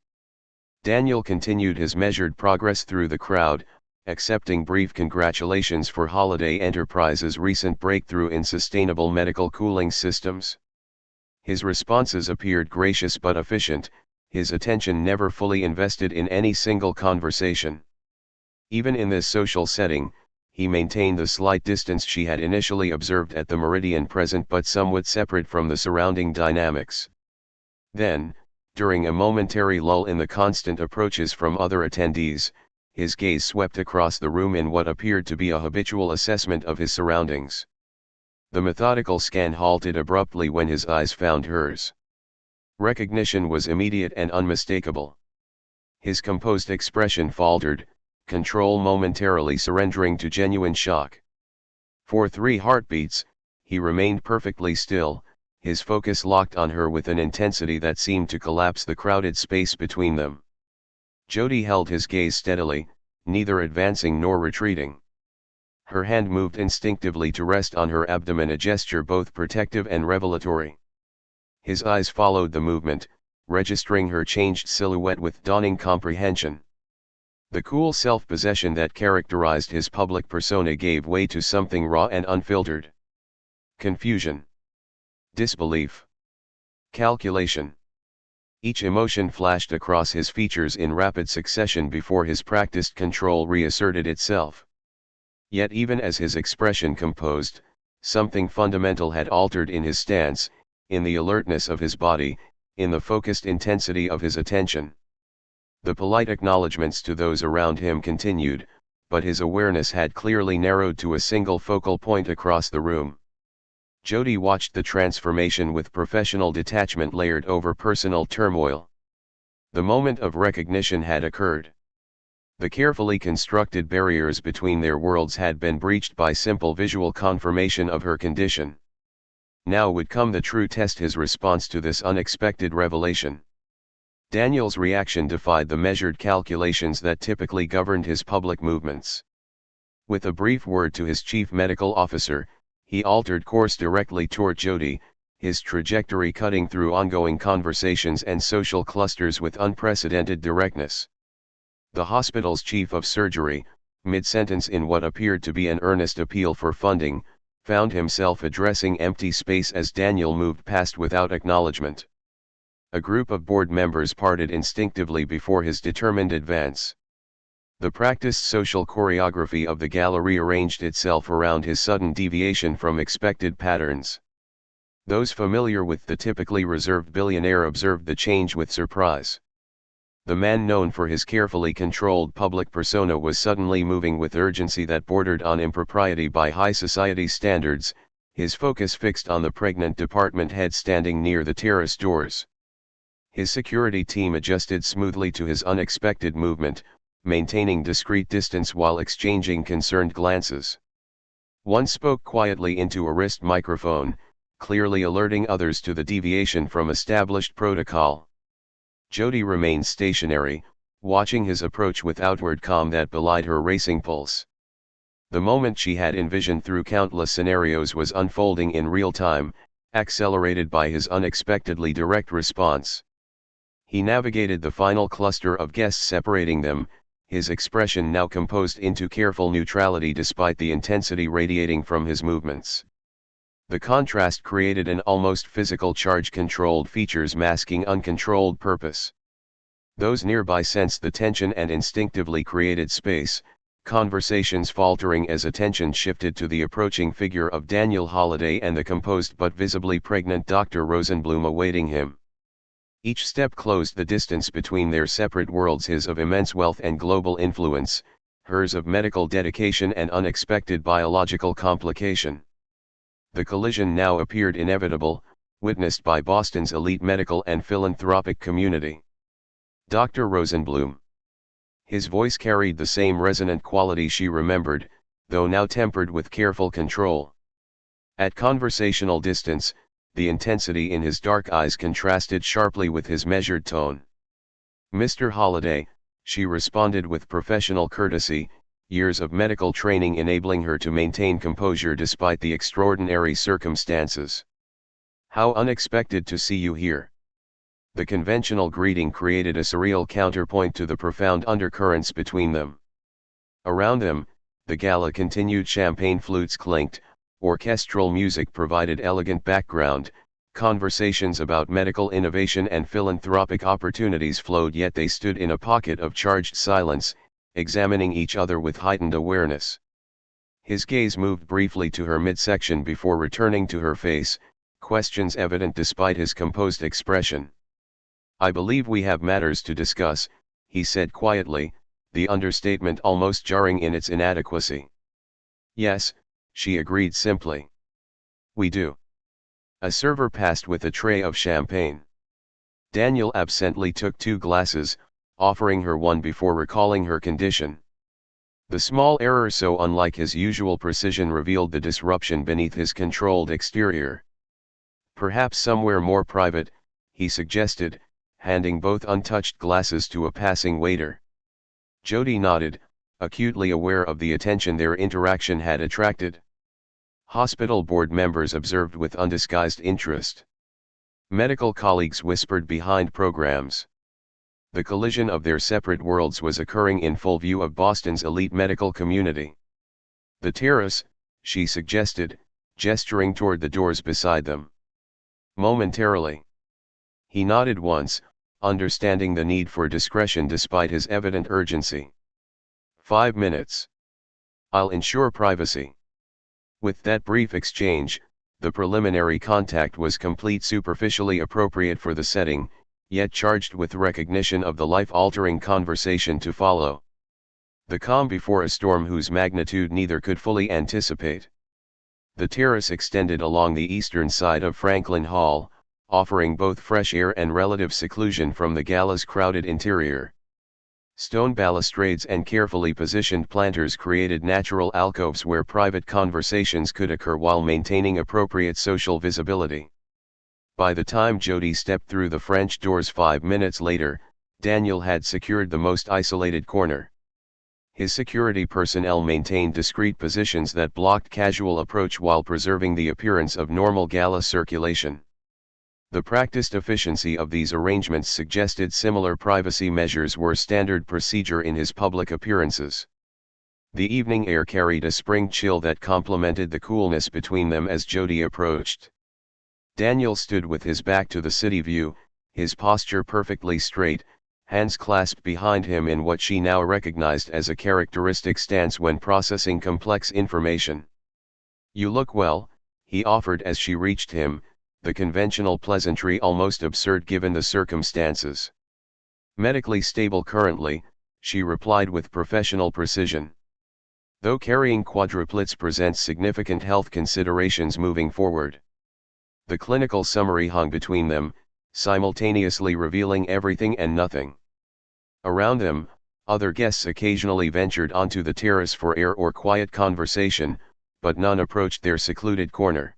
Daniel continued his measured progress through the crowd, accepting brief congratulations for Holiday Enterprises' recent breakthrough in sustainable medical cooling systems. His responses appeared gracious but efficient, his attention never fully invested in any single conversation. Even in this social setting, he maintained the slight distance she had initially observed at the Meridian, present but somewhat separate from the surrounding dynamics. Then, during a momentary lull in the constant approaches from other attendees, his gaze swept across the room in what appeared to be a habitual assessment of his surroundings. The methodical scan halted abruptly when his eyes found hers. Recognition was immediate and unmistakable. His composed expression faltered, control momentarily surrendering to genuine shock. For 3 heartbeats, he remained perfectly still, his focus locked on her with an intensity that seemed to collapse the crowded space between them. Jody held his gaze steadily, neither advancing nor retreating. Her hand moved instinctively to rest on her abdomen, a gesture both protective and revelatory. His eyes followed the movement, registering her changed silhouette with dawning comprehension. The cool self-possession that characterized his public persona gave way to something raw and unfiltered. Confusion. Disbelief. Calculation. Each emotion flashed across his features in rapid succession before his practiced control reasserted itself. Yet even as his expression composed, something fundamental had altered in his stance, in the alertness of his body, in the focused intensity of his attention. The polite acknowledgments to those around him continued, but his awareness had clearly narrowed to a single focal point across the room. Jody watched the transformation with professional detachment layered over personal turmoil. The moment of recognition had occurred. The carefully constructed barriers between their worlds had been breached by simple visual confirmation of her condition. Now would come the true test, his response to this unexpected revelation. Daniel's reaction defied the measured calculations that typically governed his public movements. With a brief word to his chief medical officer, he altered course directly toward Jody, his trajectory cutting through ongoing conversations and social clusters with unprecedented directness. The hospital's chief of surgery, mid-sentence in what appeared to be an earnest appeal for funding, found himself addressing empty space as Daniel moved past without acknowledgement. A group of board members parted instinctively before his determined advance. The practiced social choreography of the gala rearranged itself around his sudden deviation from expected patterns. Those familiar with the typically reserved billionaire observed the change with surprise. The man known for his carefully controlled public persona was suddenly moving with urgency that bordered on impropriety by high society standards, his focus fixed on the pregnant department head standing near the terrace doors. His security team adjusted smoothly to his unexpected movement, maintaining discreet distance while exchanging concerned glances. One spoke quietly into a wrist microphone, clearly alerting others to the deviation from established protocol. Jody remained stationary, watching his approach with outward calm that belied her racing pulse. The moment she had envisioned through countless scenarios was unfolding in real time, accelerated by his unexpectedly direct response. He navigated the final cluster of guests separating them, his expression now composed into careful neutrality despite the intensity radiating from his movements. The contrast created an almost physical charge, controlled features masking uncontrolled purpose. Those nearby sensed the tension and instinctively created space, conversations faltering as attention shifted to the approaching figure of Daniel Holliday and the composed but visibly pregnant Dr. Rosenblum awaiting him. Each step closed the distance between their separate worlds, his of immense wealth and global influence, hers of medical dedication and unexpected biological complication. The collision now appeared inevitable, witnessed by Boston's elite medical and philanthropic community. Dr. Rosenblum. His voice carried the same resonant quality she remembered, though now tempered with careful control. At conversational distance, the intensity in his dark eyes contrasted sharply with his measured tone. "Mr. Holliday," she responded with professional courtesy, years of medical training enabling her to maintain composure despite the extraordinary circumstances. "How unexpected to see you here." The conventional greeting created a surreal counterpoint to the profound undercurrents between them. Around them, the gala continued. Champagne flutes clinked, orchestral music provided elegant background, conversations about medical innovation and philanthropic opportunities flowed, yet they stood in a pocket of charged silence, examining each other with heightened awareness. His gaze moved briefly to her midsection before returning to her face, questions evident despite his composed expression. "I believe we have matters to discuss," he said quietly, the understatement almost jarring in its inadequacy. "Yes," she agreed simply. "We do." A server passed with a tray of champagne. Daniel absently took 2 glasses, offering her one before recalling her condition. The small error, so unlike his usual precision, revealed the disruption beneath his controlled exterior. "Perhaps somewhere more private," he suggested, handing both untouched glasses to a passing waiter. Jody nodded, acutely aware of the attention their interaction had attracted. Hospital board members observed with undisguised interest. Medical colleagues whispered behind programs. The collision of their separate worlds was occurring in full view of Boston's elite medical community. "The terrace," she suggested, gesturing toward the doors beside them. Momentarily. He nodded once, understanding the need for discretion despite his evident urgency. 5 minutes. I'll ensure privacy. With that brief exchange, the preliminary contact was complete, superficially appropriate for the setting, yet charged with recognition of the life-altering conversation to follow. The calm before a storm whose magnitude neither could fully anticipate. The terrace extended along the eastern side of Franklin Hall, offering both fresh air and relative seclusion from the gala's crowded interior. Stone balustrades and carefully positioned planters created natural alcoves where private conversations could occur while maintaining appropriate social visibility. By the time Jody stepped through the French doors 5 minutes later, Daniel had secured the most isolated corner. His security personnel maintained discreet positions that blocked casual approach while preserving the appearance of normal gala circulation. The practiced efficiency of these arrangements suggested similar privacy measures were standard procedure in his public appearances. The evening air carried a spring chill that complemented the coolness between them as Jody approached. Daniel stood with his back to the city view, his posture perfectly straight, hands clasped behind him in what she now recognized as a characteristic stance when processing complex information. "You look well," he offered as she reached him, the conventional pleasantry almost absurd given the circumstances. "Medically stable currently," she replied with professional precision. "Though carrying quadruplets presents significant health considerations moving forward." The clinical summary hung between them, simultaneously revealing everything and nothing. Around them, other guests occasionally ventured onto the terrace for air or quiet conversation, but none approached their secluded corner.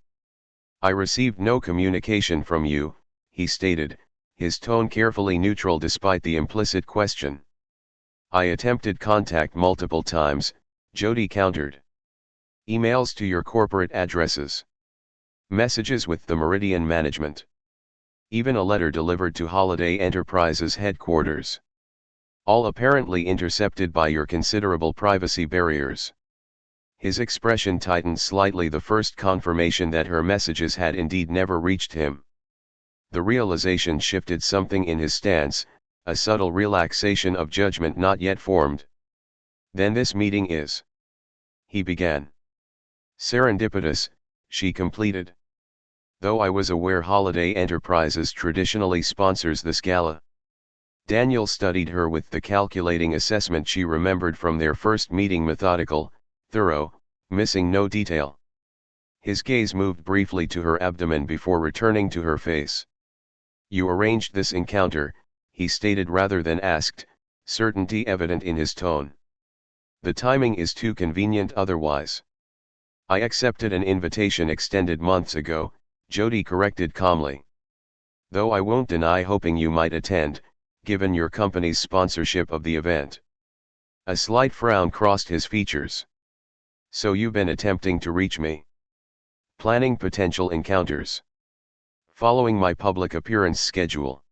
"I received no communication from you," he stated, his tone carefully neutral despite the implicit question. "I attempted contact multiple times," Jody countered. "Emails to your corporate addresses. Messages with the Meridian management. Even a letter delivered to Holiday Enterprises headquarters. All apparently intercepted by your considerable privacy barriers." His expression tightened slightly, the first confirmation that her messages had indeed never reached him. The realization shifted something in his stance, a subtle relaxation of judgment not yet formed. "Then this meeting is," he began. "Serendipitous," she completed. "Though I was aware Holiday Enterprises traditionally sponsors this gala." Daniel studied her with the calculating assessment she remembered from their first meeting, methodical, thorough, missing no detail. His gaze moved briefly to her abdomen before returning to her face. "You arranged this encounter," he stated rather than asked, certainty evident in his tone. "The timing is too convenient otherwise." "I accepted an invitation extended months ago," Jody corrected calmly. "Though I won't deny hoping you might attend, given your company's sponsorship of the event." A slight frown crossed his features. "So you've been attempting to reach me? Planning potential encounters? Following my public appearance schedule?"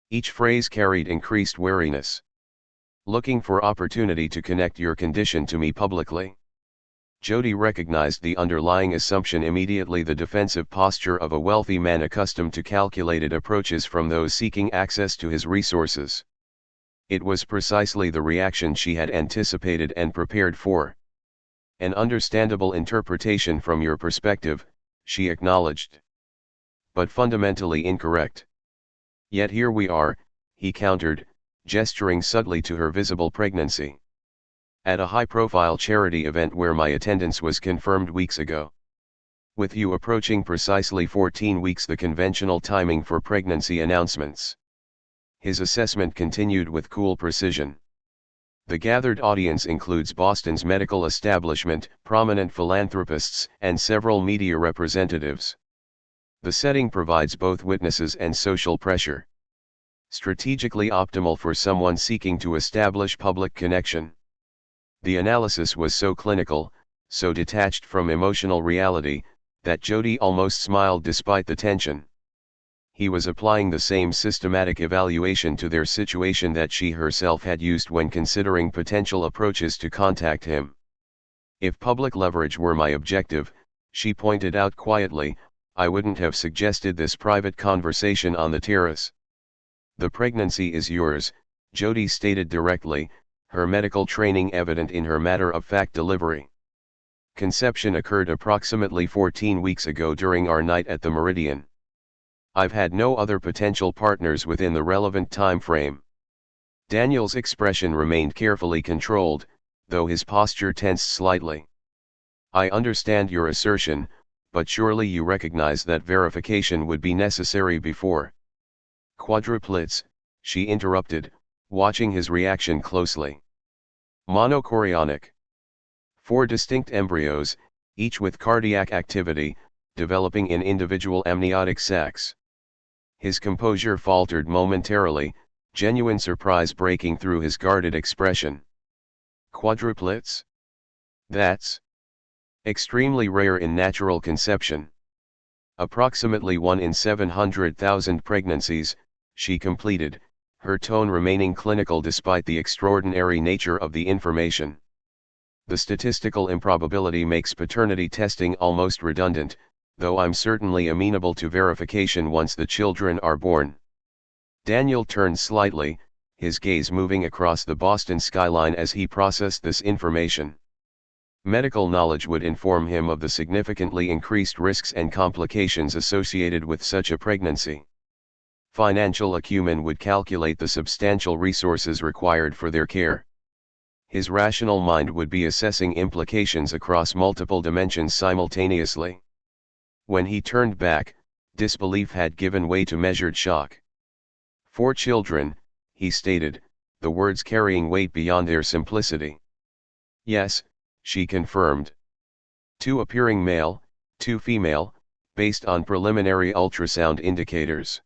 Each phrase carried increased wariness. "Looking for opportunity to connect your condition to me publicly?" Jody recognized the underlying assumption immediately, the defensive posture of a wealthy man accustomed to calculated approaches from those seeking access to his resources. It was precisely the reaction she had anticipated and prepared for. "An understandable interpretation from your perspective," she acknowledged. "But fundamentally incorrect." "Yet here we are," he countered, gesturing subtly to her visible pregnancy. "At a high-profile charity event where my attendance was confirmed weeks ago. With you approaching precisely 14 weeks, the conventional timing for pregnancy announcements." His assessment continued with cool precision. "The gathered audience includes Boston's medical establishment, prominent philanthropists, and several media representatives. The setting provides both witnesses and social pressure. Strategically optimal for someone seeking to establish public connection." The analysis was so clinical, so detached from emotional reality, that Jody almost smiled despite the tension. He was applying the same systematic evaluation to their situation that she herself had used when considering potential approaches to contact him. If public leverage were my objective, she pointed out quietly, I wouldn't have suggested this private conversation on the terrace. The pregnancy is yours, Jody stated directly, her medical training evident in her matter-of-fact delivery. Conception occurred approximately 14 weeks ago during our night at the Meridian. I've had no other potential partners within the relevant time frame. Daniel's expression remained carefully controlled, though his posture tensed slightly. I understand your assertion, but surely you recognize that verification would be necessary before. Quadruplets, she interrupted, watching his reaction closely. Monochorionic. 4 distinct embryos, each with cardiac activity, developing in individual amniotic sacs. His composure faltered momentarily, genuine surprise breaking through his guarded expression. Quadruplets? That's extremely rare in natural conception. Approximately 1 in 700,000 pregnancies, she completed, her tone remaining clinical despite the extraordinary nature of the information. The statistical improbability makes paternity testing almost redundant, though I'm certainly amenable to verification once the children are born. Daniel turned slightly, his gaze moving across the Boston skyline as he processed this information. Medical knowledge would inform him of the significantly increased risks and complications associated with such a pregnancy. Financial acumen would calculate the substantial resources required for their care. His rational mind would be assessing implications across multiple dimensions simultaneously. When he turned back, disbelief had given way to measured shock. 4 children, he stated, the words carrying weight beyond their simplicity. Yes, she confirmed. 2 appearing male, 2 female, based on preliminary ultrasound indicators.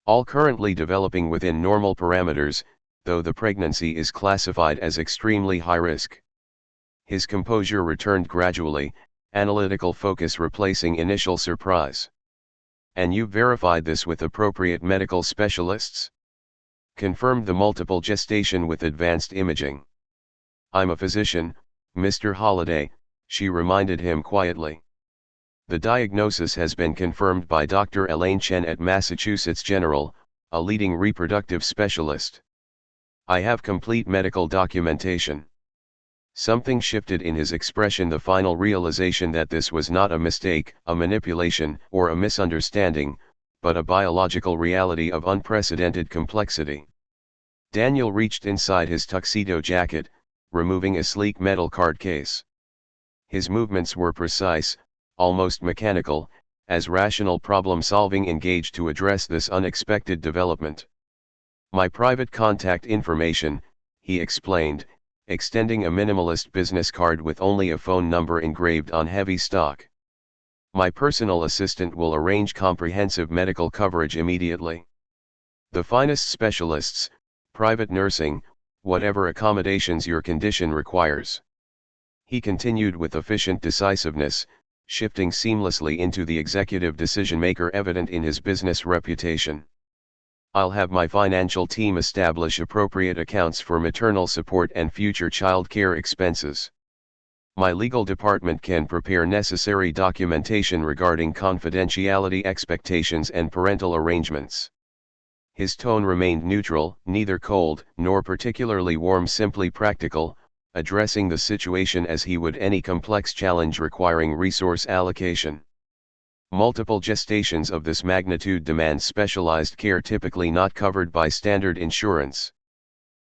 All currently developing within normal parameters, though the pregnancy is classified as extremely high risk. His composure returned gradually, analytical focus replacing initial surprise. And you verified this with appropriate medical specialists? Confirmed the multiple gestation with advanced imaging. I'm a physician, Mr. Holliday, she reminded him quietly. The diagnosis has been confirmed by Dr. Elaine Chen at Massachusetts General, a leading reproductive specialist. I have complete medical documentation. Something shifted in his expression, the final realization that this was not a mistake, a manipulation, or a misunderstanding, but a biological reality of unprecedented complexity. Daniel reached inside his tuxedo jacket, removing a sleek metal card case. His movements were precise, almost mechanical, as rational problem-solving engaged to address this unexpected development. My private contact information, he explained, extending a minimalist business card with only a phone number engraved on heavy stock. My personal assistant will arrange comprehensive medical coverage immediately. The finest specialists, private nursing, whatever accommodations your condition requires. He continued with efficient decisiveness, shifting seamlessly into the executive decision-maker evident in his business reputation. I'll have my financial team establish appropriate accounts for maternal support and future child care expenses. My legal department can prepare necessary documentation regarding confidentiality expectations and parental arrangements. His tone remained neutral, neither cold nor particularly warm, simply practical, addressing the situation as he would any complex challenge requiring resource allocation. Multiple gestations of this magnitude demand specialized care typically not covered by standard insurance.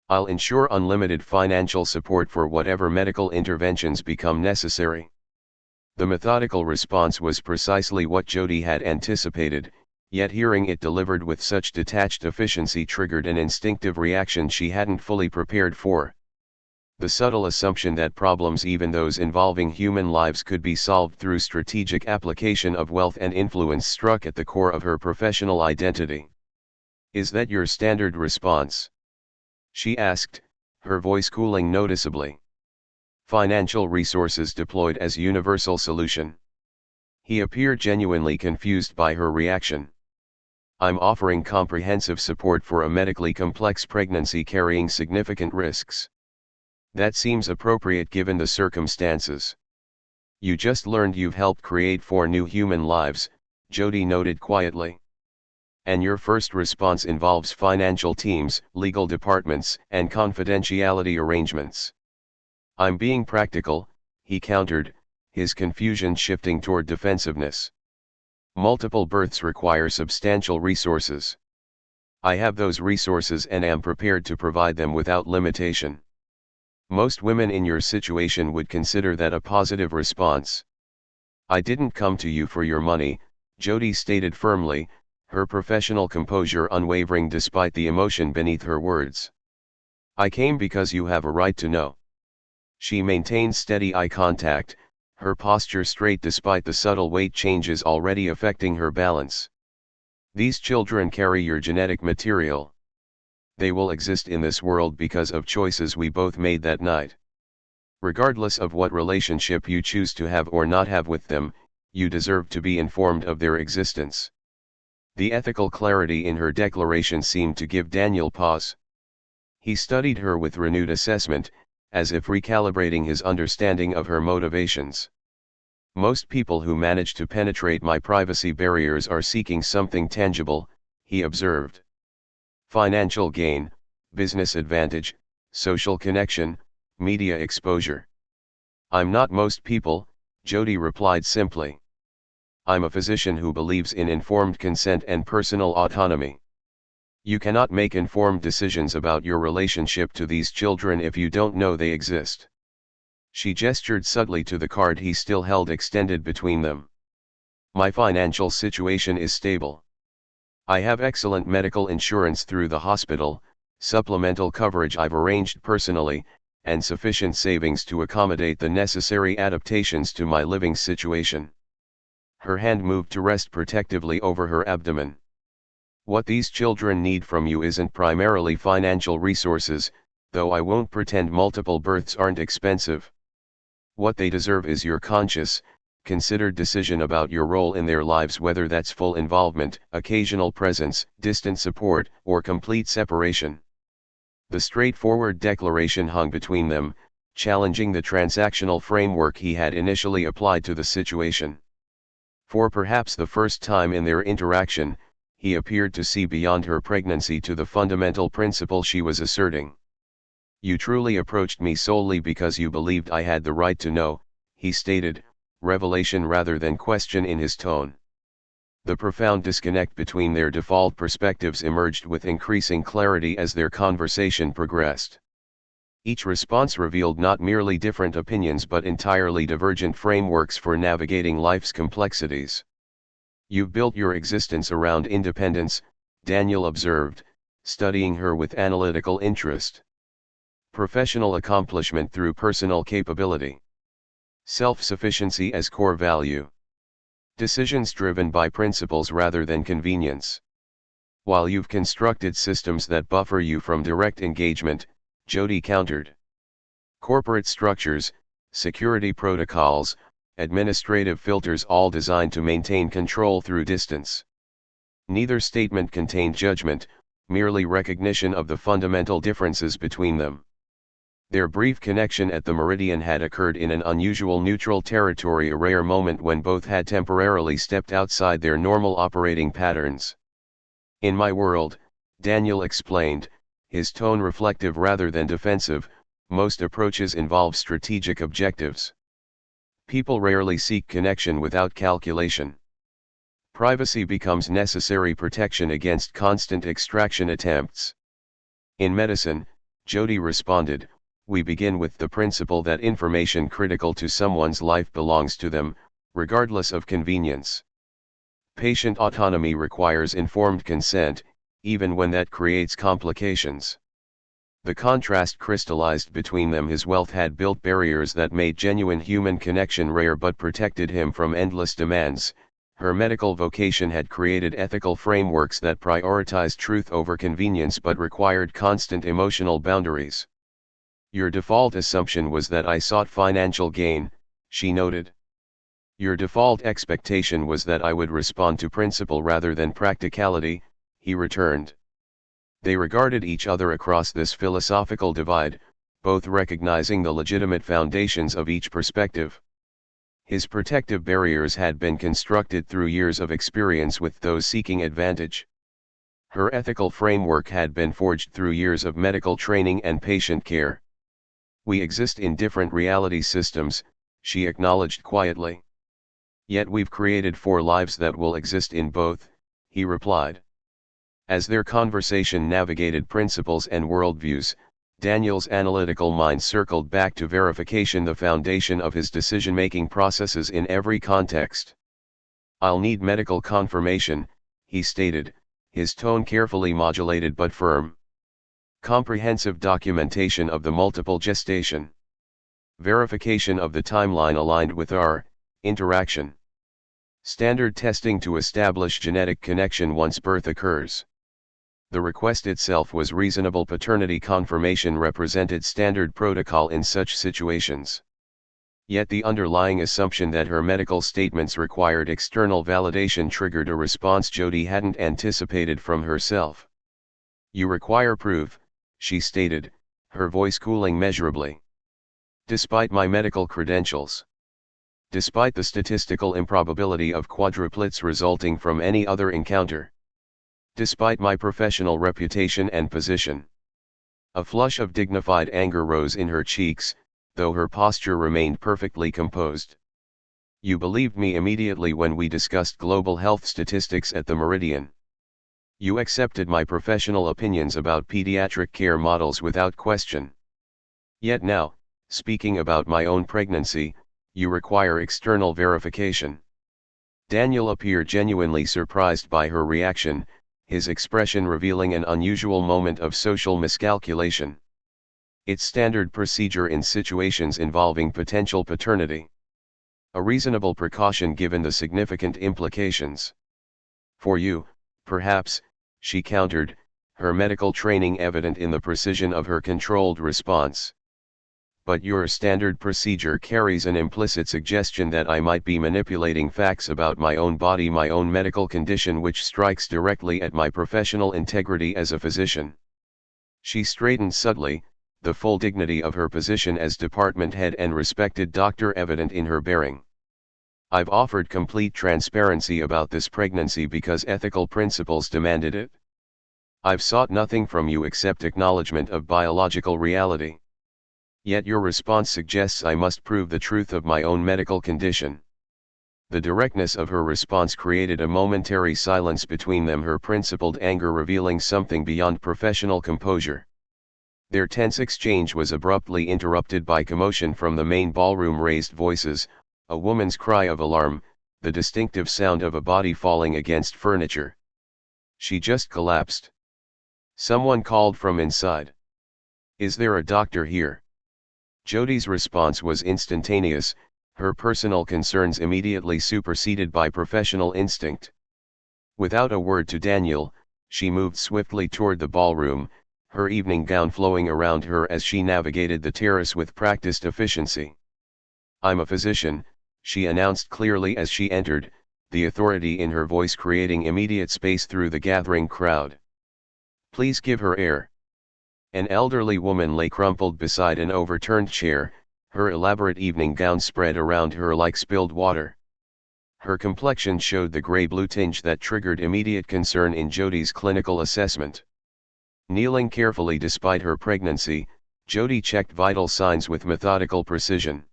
I'll ensure unlimited financial support for whatever medical interventions become necessary. The methodical response was precisely what Jody had anticipated, yet hearing it delivered with such detached efficiency triggered an instinctive reaction she hadn't fully prepared for. The subtle assumption that problems, even those involving human lives, could be solved through strategic application of wealth and influence struck at the core of her professional identity. Is that your standard response? She asked, her voice cooling noticeably. Financial resources deployed as universal solution. He appeared genuinely confused by her reaction. I'm offering comprehensive support for a medically complex pregnancy carrying significant risks. That seems appropriate given the circumstances. You just learned you've helped create 4 new human lives, Jody noted quietly. And your first response involves financial teams, legal departments, and confidentiality arrangements. I'm being practical, he countered, his confusion shifting toward defensiveness. Multiple births require substantial resources. I have those resources and am prepared to provide them without limitation. Most women in your situation would consider that a positive response. I didn't come to you for your money, Jody stated firmly, her professional composure unwavering despite the emotion beneath her words. I came because you have a right to know. She maintained steady eye contact, her posture straight despite the subtle weight changes already affecting her balance. These children carry your genetic material. They will exist in this world because of choices we both made that night. Regardless of what relationship you choose to have or not have with them, you deserve to be informed of their existence. The ethical clarity in her declaration seemed to give Daniel pause. He studied her with renewed assessment, as if recalibrating his understanding of her motivations. Most people who manage to penetrate my privacy barriers are seeking something tangible, he observed. Financial gain, business advantage, social connection, media exposure. I'm not most people, Jody replied simply. I'm a physician who believes in informed consent and personal autonomy. You cannot make informed decisions about your relationship to these children if you don't know they exist. She gestured subtly to the card he still held extended between them. My financial situation is stable. I have excellent medical insurance through the hospital, supplemental coverage I've arranged personally, and sufficient savings to accommodate the necessary adaptations to my living situation. Her hand moved to rest protectively over her abdomen. What these children need from you isn't primarily financial resources, though I won't pretend multiple births aren't expensive. What they deserve is your conscious, considered decision about your role in their lives, whether that's full involvement, occasional presence, distant support, or complete separation. The straightforward declaration hung between them, challenging the transactional framework he had initially applied to the situation. For perhaps the first time in their interaction, he appeared to see beyond her pregnancy to the fundamental principle she was asserting. You truly approached me solely because you believed I had the right to know, he stated, revelation rather than question in his tone. The profound disconnect between their default perspectives emerged with increasing clarity as their conversation progressed. Each response revealed not merely different opinions but entirely divergent frameworks for navigating life's complexities. You've built your existence around independence, Daniel observed, studying her with analytical interest. Professional accomplishment through personal capability. Self-sufficiency as core value. Decisions driven by principles rather than convenience. While you've constructed systems that buffer you from direct engagement, Jody countered. Corporate structures, security protocols, administrative filters all designed to maintain control through distance. Neither statement contained judgment, merely recognition of the fundamental differences between them. Their brief connection at the meridian had occurred in an unusual neutral territory, a rare moment when both had temporarily stepped outside their normal operating patterns. In my world, Daniel explained, his tone reflective rather than defensive, most approaches involve strategic objectives. People rarely seek connection without calculation. Privacy becomes necessary protection against constant extraction attempts. In medicine, Jody responded, we begin with the principle that information critical to someone's life belongs to them, regardless of convenience. Patient autonomy requires informed consent, even when that creates complications. The contrast crystallized between them. His wealth had built barriers that made genuine human connection rare but protected him from endless demands. Her medical vocation had created ethical frameworks that prioritized truth over convenience but required constant emotional boundaries. Your default assumption was that I sought financial gain, she noted. Your default expectation was that I would respond to principle rather than practicality, he returned. They regarded each other across this philosophical divide, both recognizing the legitimate foundations of each perspective. His protective barriers had been constructed through years of experience with those seeking advantage. Her ethical framework had been forged through years of medical training and patient care. We exist in different reality systems, she acknowledged quietly. Yet we've created 4 lives that will exist in both, he replied. As their conversation navigated principles and worldviews, Daniel's analytical mind circled back to verification, the foundation of his decision-making processes in every context. I'll need medical confirmation, he stated, his tone carefully modulated but firm. Comprehensive documentation of the multiple gestation. Verification of the timeline aligned with our interaction. Standard testing to establish genetic connection once birth occurs. The request itself was reasonable. Paternity confirmation represented standard protocol in such situations. Yet the underlying assumption that her medical statements required external validation triggered a response Jody hadn't anticipated from herself. You require proof, she stated, her voice cooling measurably. Despite my medical credentials. Despite the statistical improbability of quadruplets resulting from any other encounter. Despite my professional reputation and position. A flush of dignified anger rose in her cheeks, though her posture remained perfectly composed. You believed me immediately when we discussed global health statistics at the Meridian. You accepted my professional opinions about pediatric care models without question. Yet now, speaking about my own pregnancy, you require external verification. Daniel appeared genuinely surprised by her reaction, his expression revealing an unusual moment of social miscalculation. It's standard procedure in situations involving potential paternity. A reasonable precaution given the significant implications. For you, perhaps, she countered, her medical training evident in the precision of her controlled response. But your standard procedure carries an implicit suggestion that I might be manipulating facts about my own body, my own medical condition, which strikes directly at my professional integrity as a physician. She straightened subtly, the full dignity of her position as department head and respected doctor evident in her bearing. I've offered complete transparency about this pregnancy because ethical principles demanded it. I've sought nothing from you except acknowledgement of biological reality. Yet your response suggests I must prove the truth of my own medical condition. The directness of her response created a momentary silence between them, her principled anger revealing something beyond professional composure. Their tense exchange was abruptly interrupted by commotion from the main ballroom. Raised voices, a woman's cry of alarm, the distinctive sound of a body falling against furniture. She just collapsed. Someone called from inside. Is there a doctor here? Jody's response was instantaneous, her personal concerns immediately superseded by professional instinct. Without a word to Daniel, she moved swiftly toward the ballroom, her evening gown flowing around her as she navigated the terrace with practiced efficiency. I'm a physician, she announced clearly as she entered, the authority in her voice creating immediate space through the gathering crowd. Please give her air. An elderly woman lay crumpled beside an overturned chair, her elaborate evening gown spread around her like spilled water. Her complexion showed the gray-blue tinge that triggered immediate concern in Jody's clinical assessment. Kneeling carefully despite her pregnancy, Jody checked vital signs with methodical precision.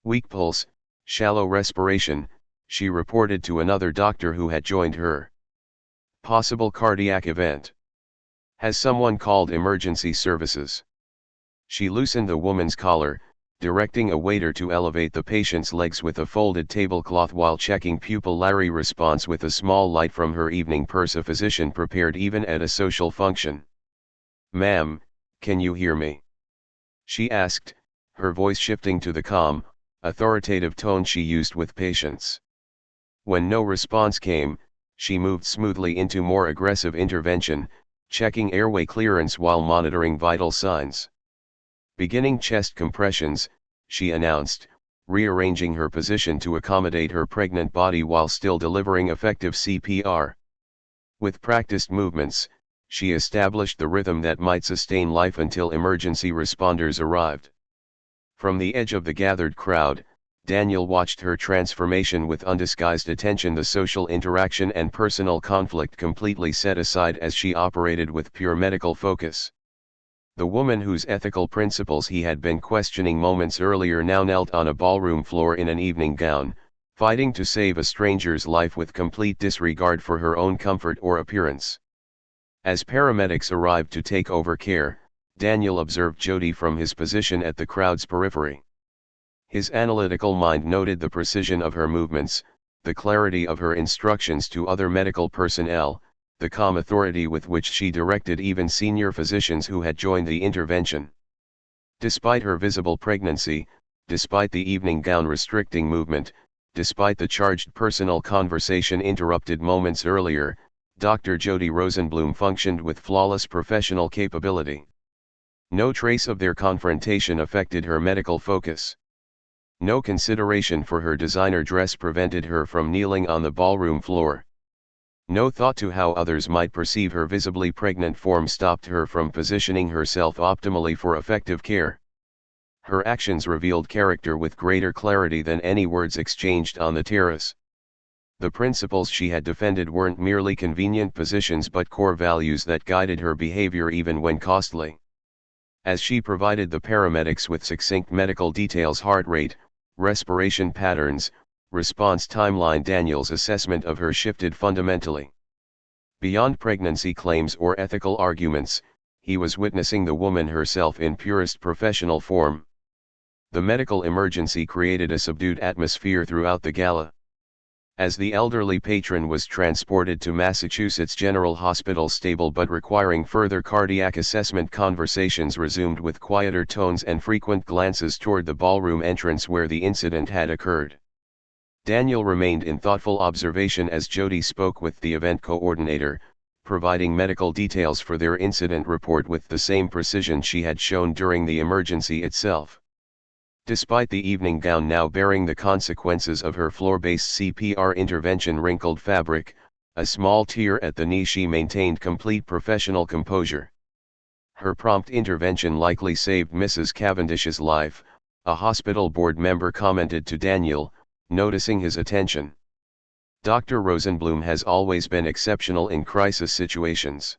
Weak pulse, shallow respiration, she reported to another doctor who had joined her. Possible cardiac event. Has someone called emergency services? She loosened the woman's collar, directing a waiter to elevate the patient's legs with a folded tablecloth while checking pupillary response with a small light from her evening purse, a physician prepared even at a social function. Ma'am, can you hear me? She asked, her voice shifting to the calm, authoritative tone she used with patients. When no response came, she moved smoothly into more aggressive intervention, checking airway clearance while monitoring vital signs. Beginning chest compressions, she announced, rearranging her position to accommodate her pregnant body while still delivering effective CPR. With practiced movements, she established the rhythm that might sustain life until emergency responders arrived. From the edge of the gathered crowd, Daniel watched her transformation with undisguised attention, the social interaction and personal conflict completely set aside as she operated with pure medical focus. The woman whose ethical principles he had been questioning moments earlier now knelt on a ballroom floor in an evening gown, fighting to save a stranger's life with complete disregard for her own comfort or appearance. As paramedics arrived to take over care, Daniel observed Jody from his position at the crowd's periphery. His analytical mind noted the precision of her movements, the clarity of her instructions to other medical personnel, the calm authority with which she directed even senior physicians who had joined the intervention. Despite her visible pregnancy, despite the evening gown restricting movement, despite the charged personal conversation interrupted moments earlier, Dr. Jody Rosenblum functioned with flawless professional capability. No trace of their confrontation affected her medical focus. No consideration for her designer dress prevented her from kneeling on the ballroom floor. No thought to how others might perceive her visibly pregnant form stopped her from positioning herself optimally for effective care. Her actions revealed character with greater clarity than any words exchanged on the terrace. The principles she had defended weren't merely convenient positions but core values that guided her behavior even when costly. As she provided the paramedics with succinct medical details, heart rate, respiration patterns, response timeline, Daniel's assessment of her shifted fundamentally. Beyond pregnancy claims or ethical arguments, he was witnessing the woman herself in purest professional form. The medical emergency created a subdued atmosphere throughout the gala. As the elderly patron was transported to Massachusetts General Hospital, stable but requiring further cardiac assessment, conversations resumed with quieter tones and frequent glances toward the ballroom entrance where the incident had occurred. Daniel remained in thoughtful observation as Jody spoke with the event coordinator, providing medical details for their incident report with the same precision she had shown during the emergency itself. Despite the evening gown now bearing the consequences of her floor-based CPR intervention, wrinkled fabric, a small tear at the knee, she maintained complete professional composure. Her prompt intervention likely saved Mrs. Cavendish's life, a hospital board member commented to Daniel, noticing his attention. Dr. Rosenblum has always been exceptional in crisis situations.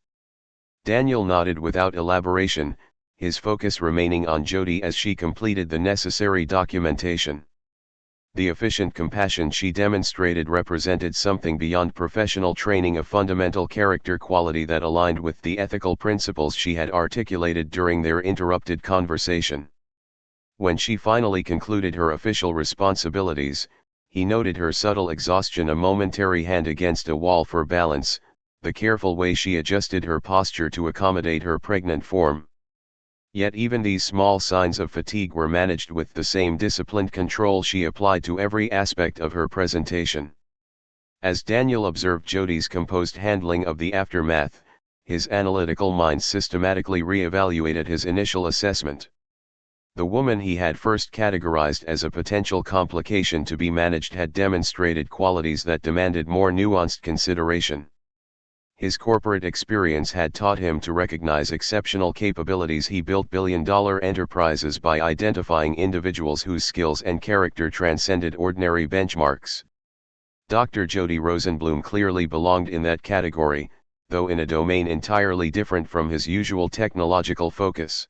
Daniel nodded without elaboration, his focus remaining on Jody as she completed the necessary documentation. The efficient compassion she demonstrated represented something beyond professional training, a fundamental character quality that aligned with the ethical principles she had articulated during their interrupted conversation. When she finally concluded her official responsibilities, he noted her subtle exhaustion, a momentary hand against a wall for balance, the careful way she adjusted her posture to accommodate her pregnant form. Yet even these small signs of fatigue were managed with the same disciplined control she applied to every aspect of her presentation. As Daniel observed Jody's composed handling of the aftermath, his analytical mind systematically re-evaluated his initial assessment. The woman he had first categorized as a potential complication to be managed had demonstrated qualities that demanded more nuanced consideration. His corporate experience had taught him to recognize exceptional capabilities. He built billion-dollar enterprises by identifying individuals whose skills and character transcended ordinary benchmarks. Dr. Jody Rosenblum clearly belonged in that category, though in a domain entirely different from his usual technological focus.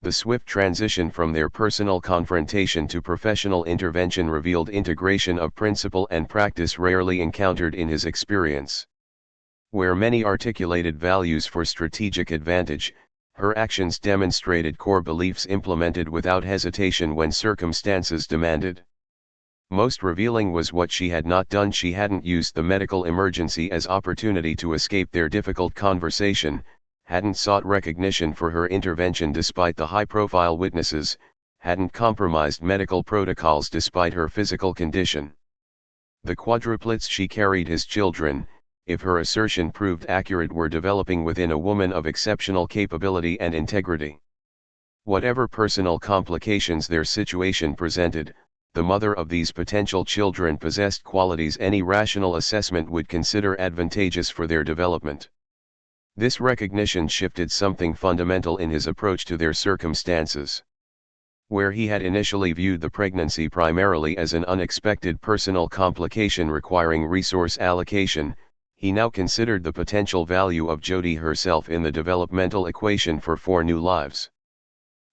The swift transition from their personal confrontation to professional intervention revealed integration of principle and practice rarely encountered in his experience. Where many articulated values for strategic advantage, her actions demonstrated core beliefs implemented without hesitation when circumstances demanded. Most revealing was what she had not done. She hadn't used the medical emergency as opportunity to escape their difficult conversation, hadn't sought recognition for her intervention despite the high-profile witnesses, hadn't compromised medical protocols despite her physical condition. The quadruplets she carried, his children, if her assertion proved accurate, were developing within a woman of exceptional capability and integrity. Whatever personal complications their situation presented, the mother of these potential children possessed qualities any rational assessment would consider advantageous for their development. This recognition shifted something fundamental in his approach to their circumstances. Where he had initially viewed the pregnancy primarily as an unexpected personal complication requiring resource allocation, he now considered the potential value of Jody herself in the developmental equation for 4 new lives.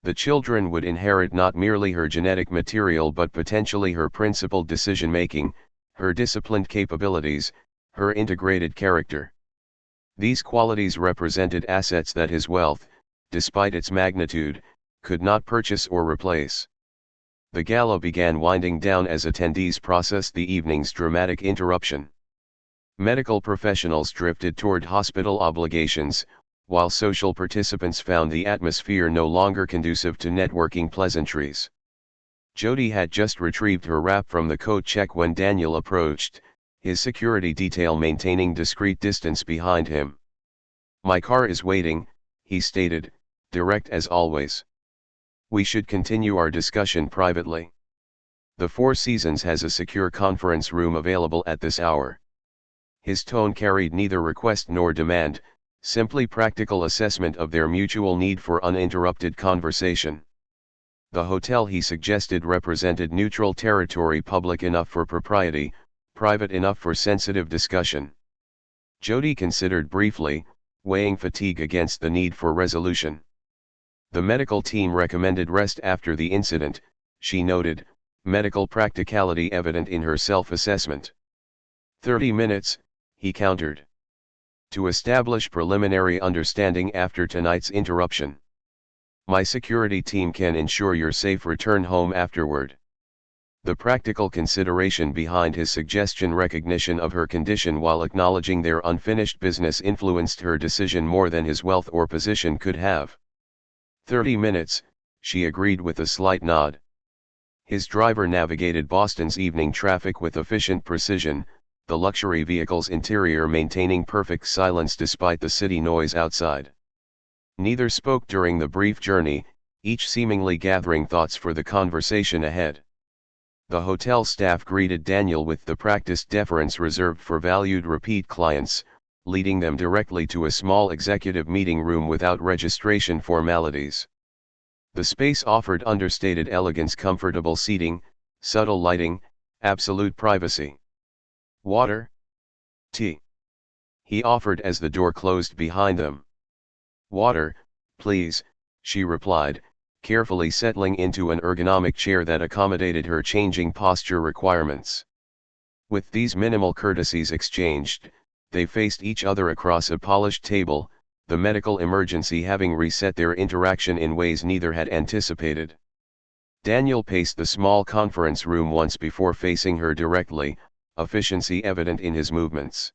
The children would inherit not merely her genetic material but potentially her principled decision-making, her disciplined capabilities, her integrated character. These qualities represented assets that his wealth, despite its magnitude, could not purchase or replace. The gala began winding down as attendees processed the evening's dramatic interruption. Medical professionals drifted toward hospital obligations, while social participants found the atmosphere no longer conducive to networking pleasantries. Jody had just retrieved her wrap from the coat check when Daniel approached, his security detail maintaining discreet distance behind him. "My car is waiting," he stated, direct as always. "We should continue our discussion privately. The Four Seasons has a secure conference room available at this hour." His tone carried neither request nor demand, simply practical assessment of their mutual need for uninterrupted conversation. The hotel he suggested represented neutral territory, public enough for propriety, private enough for sensitive discussion. Jody considered briefly, weighing fatigue against the need for resolution. The medical team recommended rest after the incident, she noted, medical practicality evident in her self-assessment. 30 minutes, he countered. To establish preliminary understanding after tonight's interruption. My security team can ensure your safe return home afterward. The practical consideration behind his suggestion, recognition of her condition while acknowledging their unfinished business, influenced her decision more than his wealth or position could have. 30 minutes, she agreed with a slight nod. His driver navigated Boston's evening traffic with efficient precision, the luxury vehicle's interior maintaining perfect silence despite the city noise outside. Neither spoke during the brief journey, each seemingly gathering thoughts for the conversation ahead. The hotel staff greeted Daniel with the practiced deference reserved for valued repeat clients, leading them directly to a small executive meeting room without registration formalities. The space offered understated elegance, comfortable seating, subtle lighting, absolute privacy. "Water? Tea?" he offered as the door closed behind them. "Water, please," she replied, carefully settling into an ergonomic chair that accommodated her changing posture requirements. With these minimal courtesies exchanged, they faced each other across a polished table, the medical emergency having reset their interaction in ways neither had anticipated. Daniel paced the small conference room once before facing her directly, efficiency evident in his movements.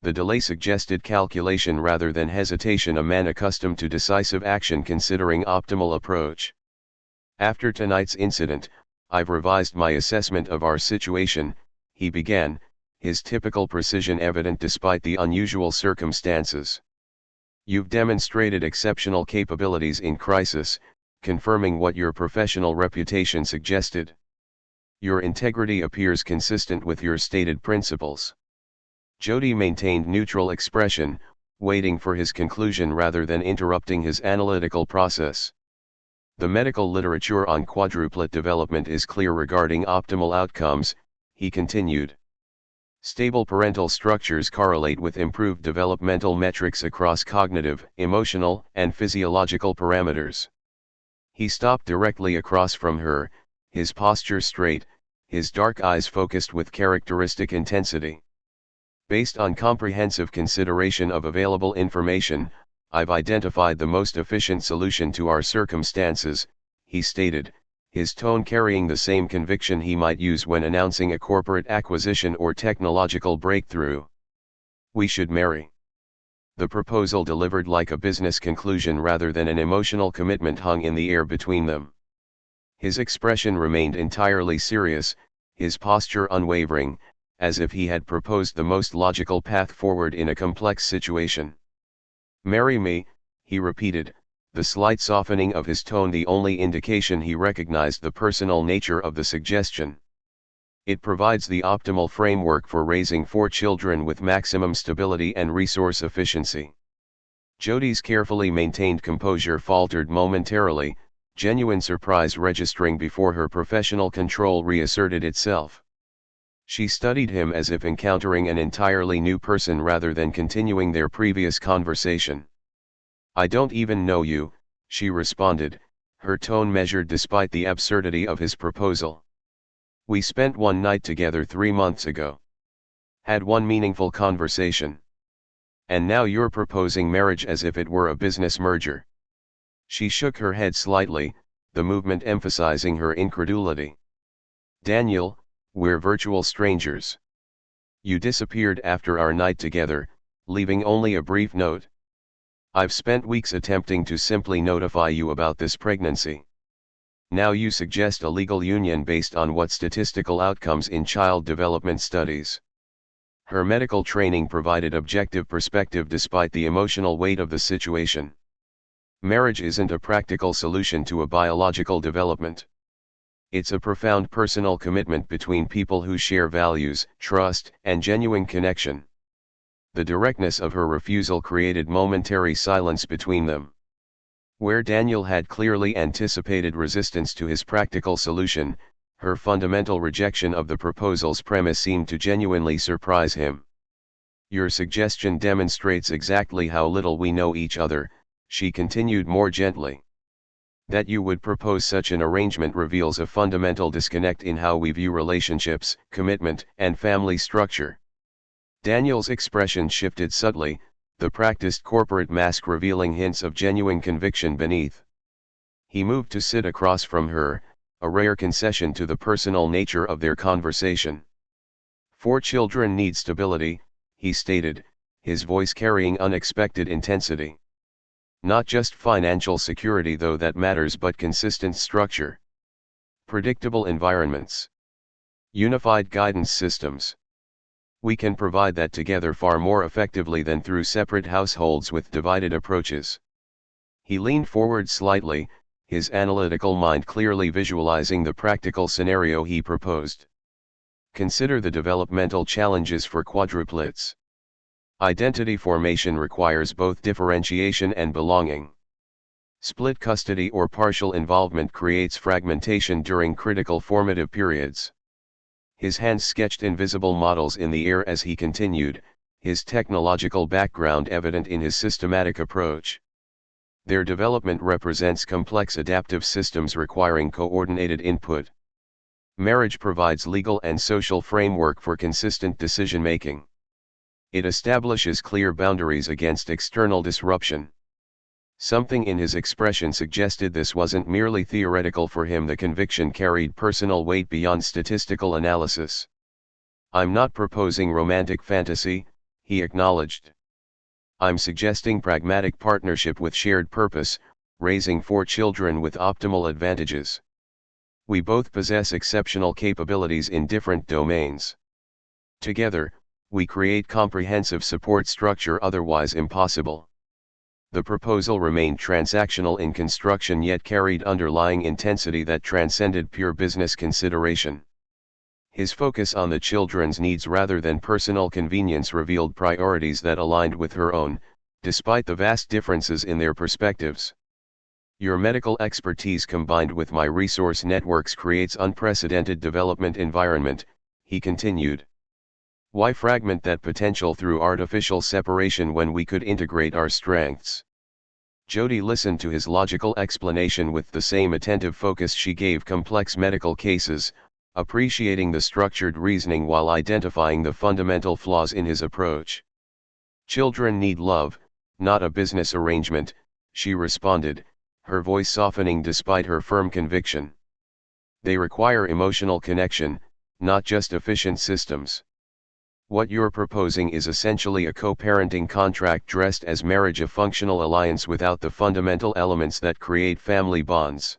The delay suggested calculation rather than hesitation, a man accustomed to decisive action considering optimal approach. "After tonight's incident, I've revised my assessment of our situation," he began, his typical precision evident despite the unusual circumstances. "You've demonstrated exceptional capabilities in crisis, confirming what your professional reputation suggested. Your integrity appears consistent with your stated principles." Jody maintained neutral expression, waiting for his conclusion rather than interrupting his analytical process. "The medical literature on quadruplet development is clear regarding optimal outcomes," he continued. "Stable parental structures correlate with improved developmental metrics across cognitive, emotional, and physiological parameters." He stopped directly across from her, his posture straight, his dark eyes focused with characteristic intensity. "Based on comprehensive consideration of available information, I've identified the most efficient solution to our circumstances," he stated, his tone carrying the same conviction he might use when announcing a corporate acquisition or technological breakthrough. "We should marry." The proposal delivered like a business conclusion rather than an emotional commitment hung in the air between them. His expression remained entirely serious, his posture unwavering, as if he had proposed the most logical path forward in a complex situation. "Marry me," he repeated, the slight softening of his tone the only indication he recognized the personal nature of the suggestion. It provides the optimal framework for raising 4 children with maximum stability and resource efficiency. Jodi's carefully maintained composure faltered momentarily, genuine surprise registering before her professional control reasserted itself. She studied him as if encountering an entirely new person rather than continuing their previous conversation. "I don't even know you," she responded, her tone measured despite the absurdity of his proposal. "We spent one night together 3 months ago. Had one meaningful conversation. And now you're proposing marriage as if it were a business merger." She shook her head slightly, the movement emphasizing her incredulity. "Daniel, we're virtual strangers. You disappeared after our night together, leaving only a brief note. I've spent weeks attempting to simply notify you about this pregnancy. Now you suggest a legal union based on what statistical outcomes in child development studies?" Her medical training provided objective perspective despite the emotional weight of the situation. Marriage isn't a practical solution to a biological development. It's a profound personal commitment between people who share values, trust, and genuine connection. The directness of her refusal created momentary silence between them. Where Daniel had clearly anticipated resistance to his practical solution, her fundamental rejection of the proposal's premise seemed to genuinely surprise him. "Your suggestion demonstrates exactly how little we know each other," she continued more gently. "That you would propose such an arrangement reveals a fundamental disconnect in how we view relationships, commitment, and family structure." Daniel's expression shifted subtly, the practiced corporate mask revealing hints of genuine conviction beneath. He moved to sit across from her, a rare concession to the personal nature of their conversation. "4 children need stability," he stated, his voice carrying unexpected intensity. "Not just financial security though that matters, but consistent structure. Predictable environments. Unified guidance systems. We can provide that together far more effectively than through separate households with divided approaches." He leaned forward slightly, his analytical mind clearly visualizing the practical scenario he proposed. "Consider the developmental challenges for quadruplets. Identity formation requires both differentiation and belonging. Split custody or partial involvement creates fragmentation during critical formative periods." His hands sketched invisible models in the air as he continued, his technological background evident in his systematic approach. "Their development represents complex adaptive systems requiring coordinated input. Marriage provides legal and social framework for consistent decision-making. It establishes clear boundaries against external disruption." Something in his expression suggested this wasn't merely theoretical for him. The conviction carried personal weight beyond statistical analysis. "I'm not proposing romantic fantasy," he acknowledged. "I'm suggesting pragmatic partnership with shared purpose, raising 4 children with optimal advantages. We both possess exceptional capabilities in different domains. Together, we create comprehensive support structure otherwise impossible." The proposal remained transactional in construction yet carried underlying intensity that transcended pure business consideration. His focus on the children's needs rather than personal convenience revealed priorities that aligned with her own, despite the vast differences in their perspectives. "Your medical expertise combined with my resource networks creates unprecedented development environment," he continued. "Why fragment that potential through artificial separation when we could integrate our strengths?" Jodi listened to his logical explanation with the same attentive focus she gave complex medical cases, appreciating the structured reasoning while identifying the fundamental flaws in his approach. "Children need love, not a business arrangement," she responded, her voice softening despite her firm conviction. "They require emotional connection, not just efficient systems. What you're proposing is essentially a co-parenting contract dressed as marriage, a functional alliance without the fundamental elements that create family bonds."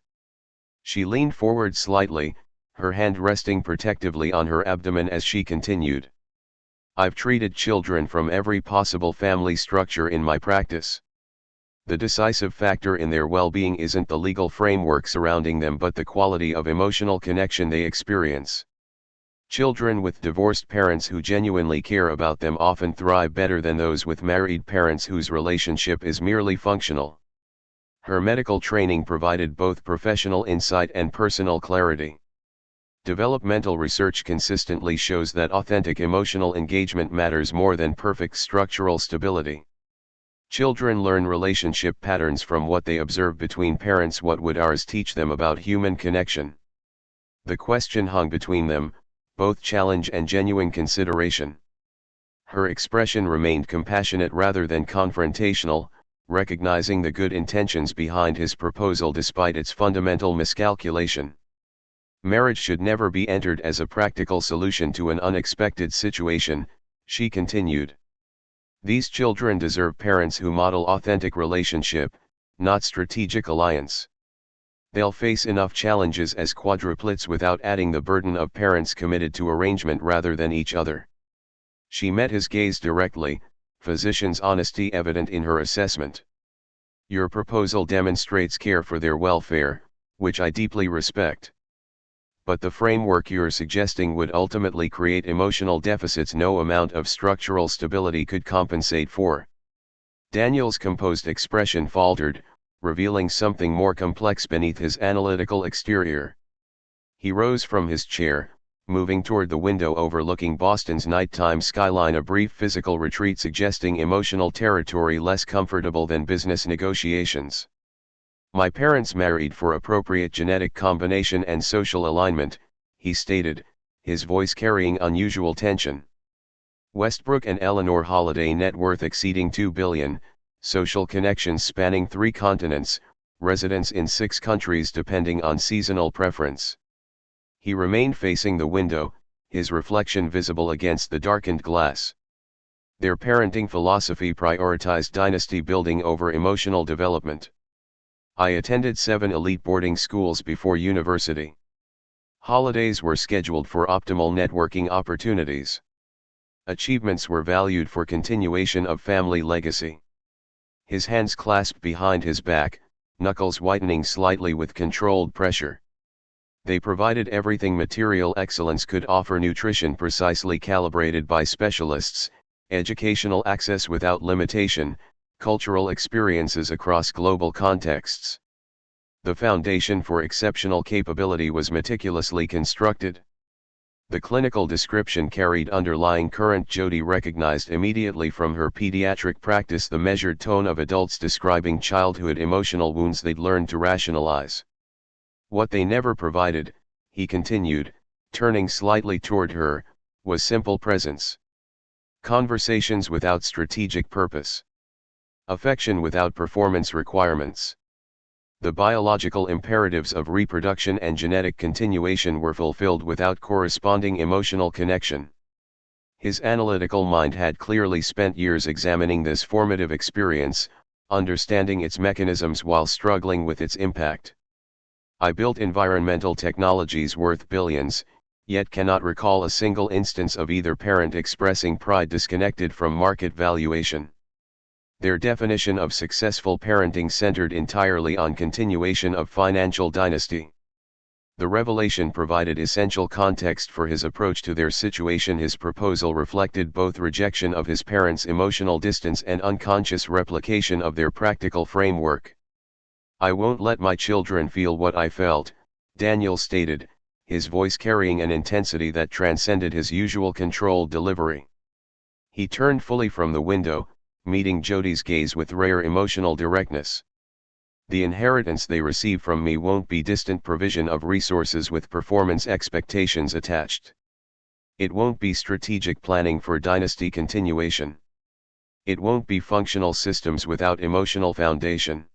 She leaned forward slightly, her hand resting protectively on her abdomen as she continued. "I've treated children from every possible family structure in my practice. The decisive factor in their well-being isn't the legal framework surrounding them but the quality of emotional connection they experience. Children with divorced parents who genuinely care about them often thrive better than those with married parents whose relationship is merely functional. Her medical training provided both professional insight and personal clarity. Developmental research consistently shows that authentic emotional engagement matters more than perfect structural stability. Children learn relationship patterns from what they observe between parents. What would ours teach them about human connection? The question hung between them, both challenge and genuine consideration. Her expression remained compassionate rather than confrontational, recognizing the good intentions behind his proposal despite its fundamental miscalculation. Marriage should never be entered as a practical solution to an unexpected situation, she continued. These children deserve parents who model authentic relationship, not strategic alliance. They'll face enough challenges as quadruplets without adding the burden of parents committed to arrangement rather than each other. She met his gaze directly, physician's honesty evident in her assessment. Your proposal demonstrates care for their welfare, which I deeply respect. But the framework you're suggesting would ultimately create emotional deficits no amount of structural stability could compensate for. Daniel's composed expression faltered, revealing something more complex beneath his analytical exterior. He rose from his chair, moving toward the window overlooking Boston's nighttime skyline, a brief physical retreat suggesting emotional territory less comfortable than business negotiations. My parents married for appropriate genetic combination and social alignment, he stated, his voice carrying unusual tension. Westbrook and Eleanor Holliday net worth exceeding $2 billion, social connections spanning 3 continents, residence in 6 countries depending on seasonal preference. He remained facing the window, his reflection visible against the darkened glass. Their parenting philosophy prioritized dynasty building over emotional development. I attended 7 elite boarding schools before university. Holidays were scheduled for optimal networking opportunities. Achievements were valued for continuation of family legacy. His hands clasped behind his back, knuckles whitening slightly with controlled pressure. They provided everything material excellence could offer: nutrition precisely calibrated by specialists, educational access without limitation, cultural experiences across global contexts. The foundation for exceptional capability was meticulously constructed. The clinical description carried underlying current. Jody recognized immediately from her pediatric practice the measured tone of adults describing childhood emotional wounds they'd learned to rationalize. What they never provided, he continued, turning slightly toward her, was simple presence. Conversations without strategic purpose. Affection without performance requirements. The biological imperatives of reproduction and genetic continuation were fulfilled without corresponding emotional connection. His analytical mind had clearly spent years examining this formative experience, understanding its mechanisms while struggling with its impact. I built environmental technologies worth billions, yet cannot recall a single instance of either parent expressing pride disconnected from market valuation. Their definition of successful parenting centered entirely on continuation of financial dynasty. The revelation provided essential context for his approach to their situation. His proposal reflected both rejection of his parents' emotional distance and unconscious replication of their practical framework. I won't let my children feel what I felt, Daniel stated, his voice carrying an intensity that transcended his usual controlled delivery. He turned fully from the window, meeting Jody's gaze with rare emotional directness. The inheritance they receive from me won't be distant provision of resources with performance expectations attached. It won't be strategic planning for dynasty continuation. It won't be functional systems without emotional foundation.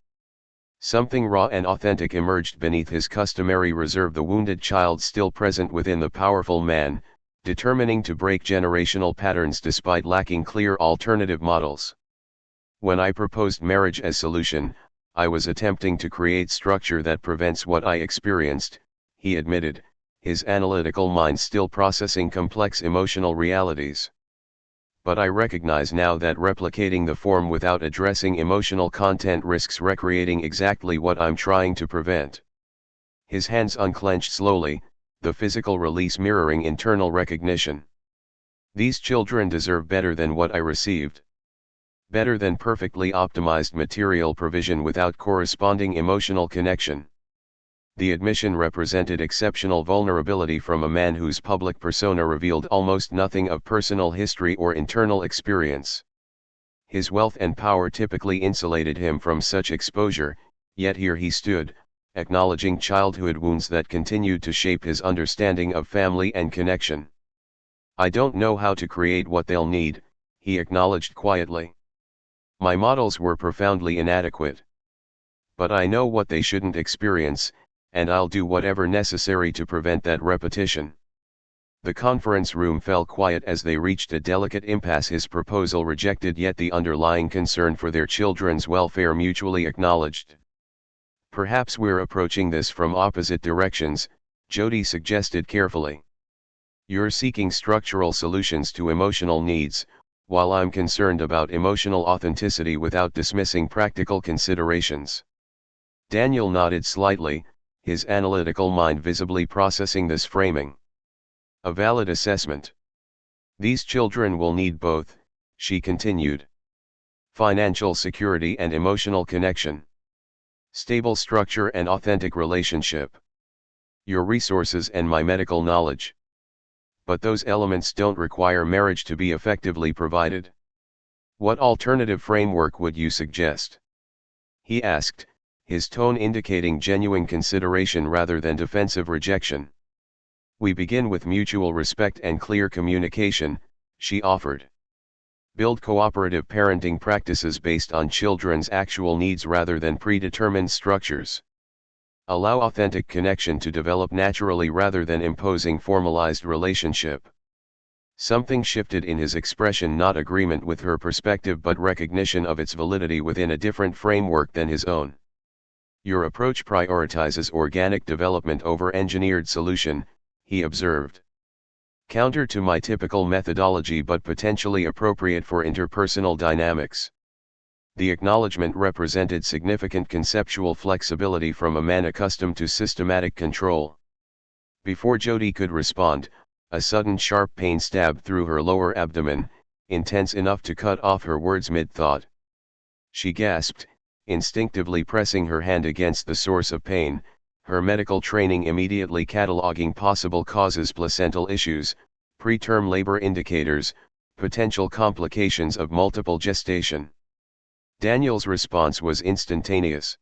Something raw and authentic emerged beneath his customary reserve, the wounded child still present within the powerful man, determining to break generational patterns despite lacking clear alternative models. When I proposed marriage as solution, I was attempting to create structure that prevents what I experienced, he admitted, his analytical mind still processing complex emotional realities. but I recognize now that replicating the form without addressing emotional content risks recreating exactly what I'm trying to prevent. His hands unclenched slowly, the physical release mirroring internal recognition. These children deserve better than what I received. Better than perfectly optimized material provision without corresponding emotional connection. The admission represented exceptional vulnerability from a man whose public persona revealed almost nothing of personal history or internal experience. His wealth and power typically insulated him from such exposure, yet here he stood, acknowledging childhood wounds that continued to shape his understanding of family and connection. I don't know how to create what they'll need, he acknowledged quietly. My models were profoundly inadequate. But I know what they shouldn't experience, and I'll do whatever necessary to prevent that repetition. The conference room fell quiet as they reached a delicate impasse. His proposal rejected, yet the underlying concern for their children's welfare mutually acknowledged. Perhaps we're approaching this from opposite directions, Jody suggested carefully. You're seeking structural solutions to emotional needs, while I'm concerned about emotional authenticity without dismissing practical considerations. Daniel nodded slightly, his analytical mind visibly processing this framing. A valid assessment. These children will need both, she continued. Financial security and emotional connection. Stable structure and authentic relationship. Your resources and my medical knowledge. But those elements don't require marriage to be effectively provided. What alternative framework would you suggest? He asked, his tone indicating genuine consideration rather than defensive rejection. We begin with mutual respect and clear communication, she offered. Build cooperative parenting practices based on children's actual needs rather than predetermined structures. Allow authentic connection to develop naturally rather than imposing formalized relationship. Something shifted in his expression, not agreement with her perspective but recognition of its validity within a different framework than his own. Your approach prioritizes organic development over engineered solution, he observed. Counter to my typical methodology but potentially appropriate for interpersonal dynamics. The acknowledgement represented significant conceptual flexibility from a man accustomed to systematic control. Before Jody could respond, a sudden sharp pain stabbed through her lower abdomen, intense enough to cut off her words mid-thought. She gasped, instinctively pressing her hand against the source of pain, her medical training immediately cataloging possible causes: placental issues, preterm labor indicators, potential complications of multiple gestation. Daniel's response was instantaneous.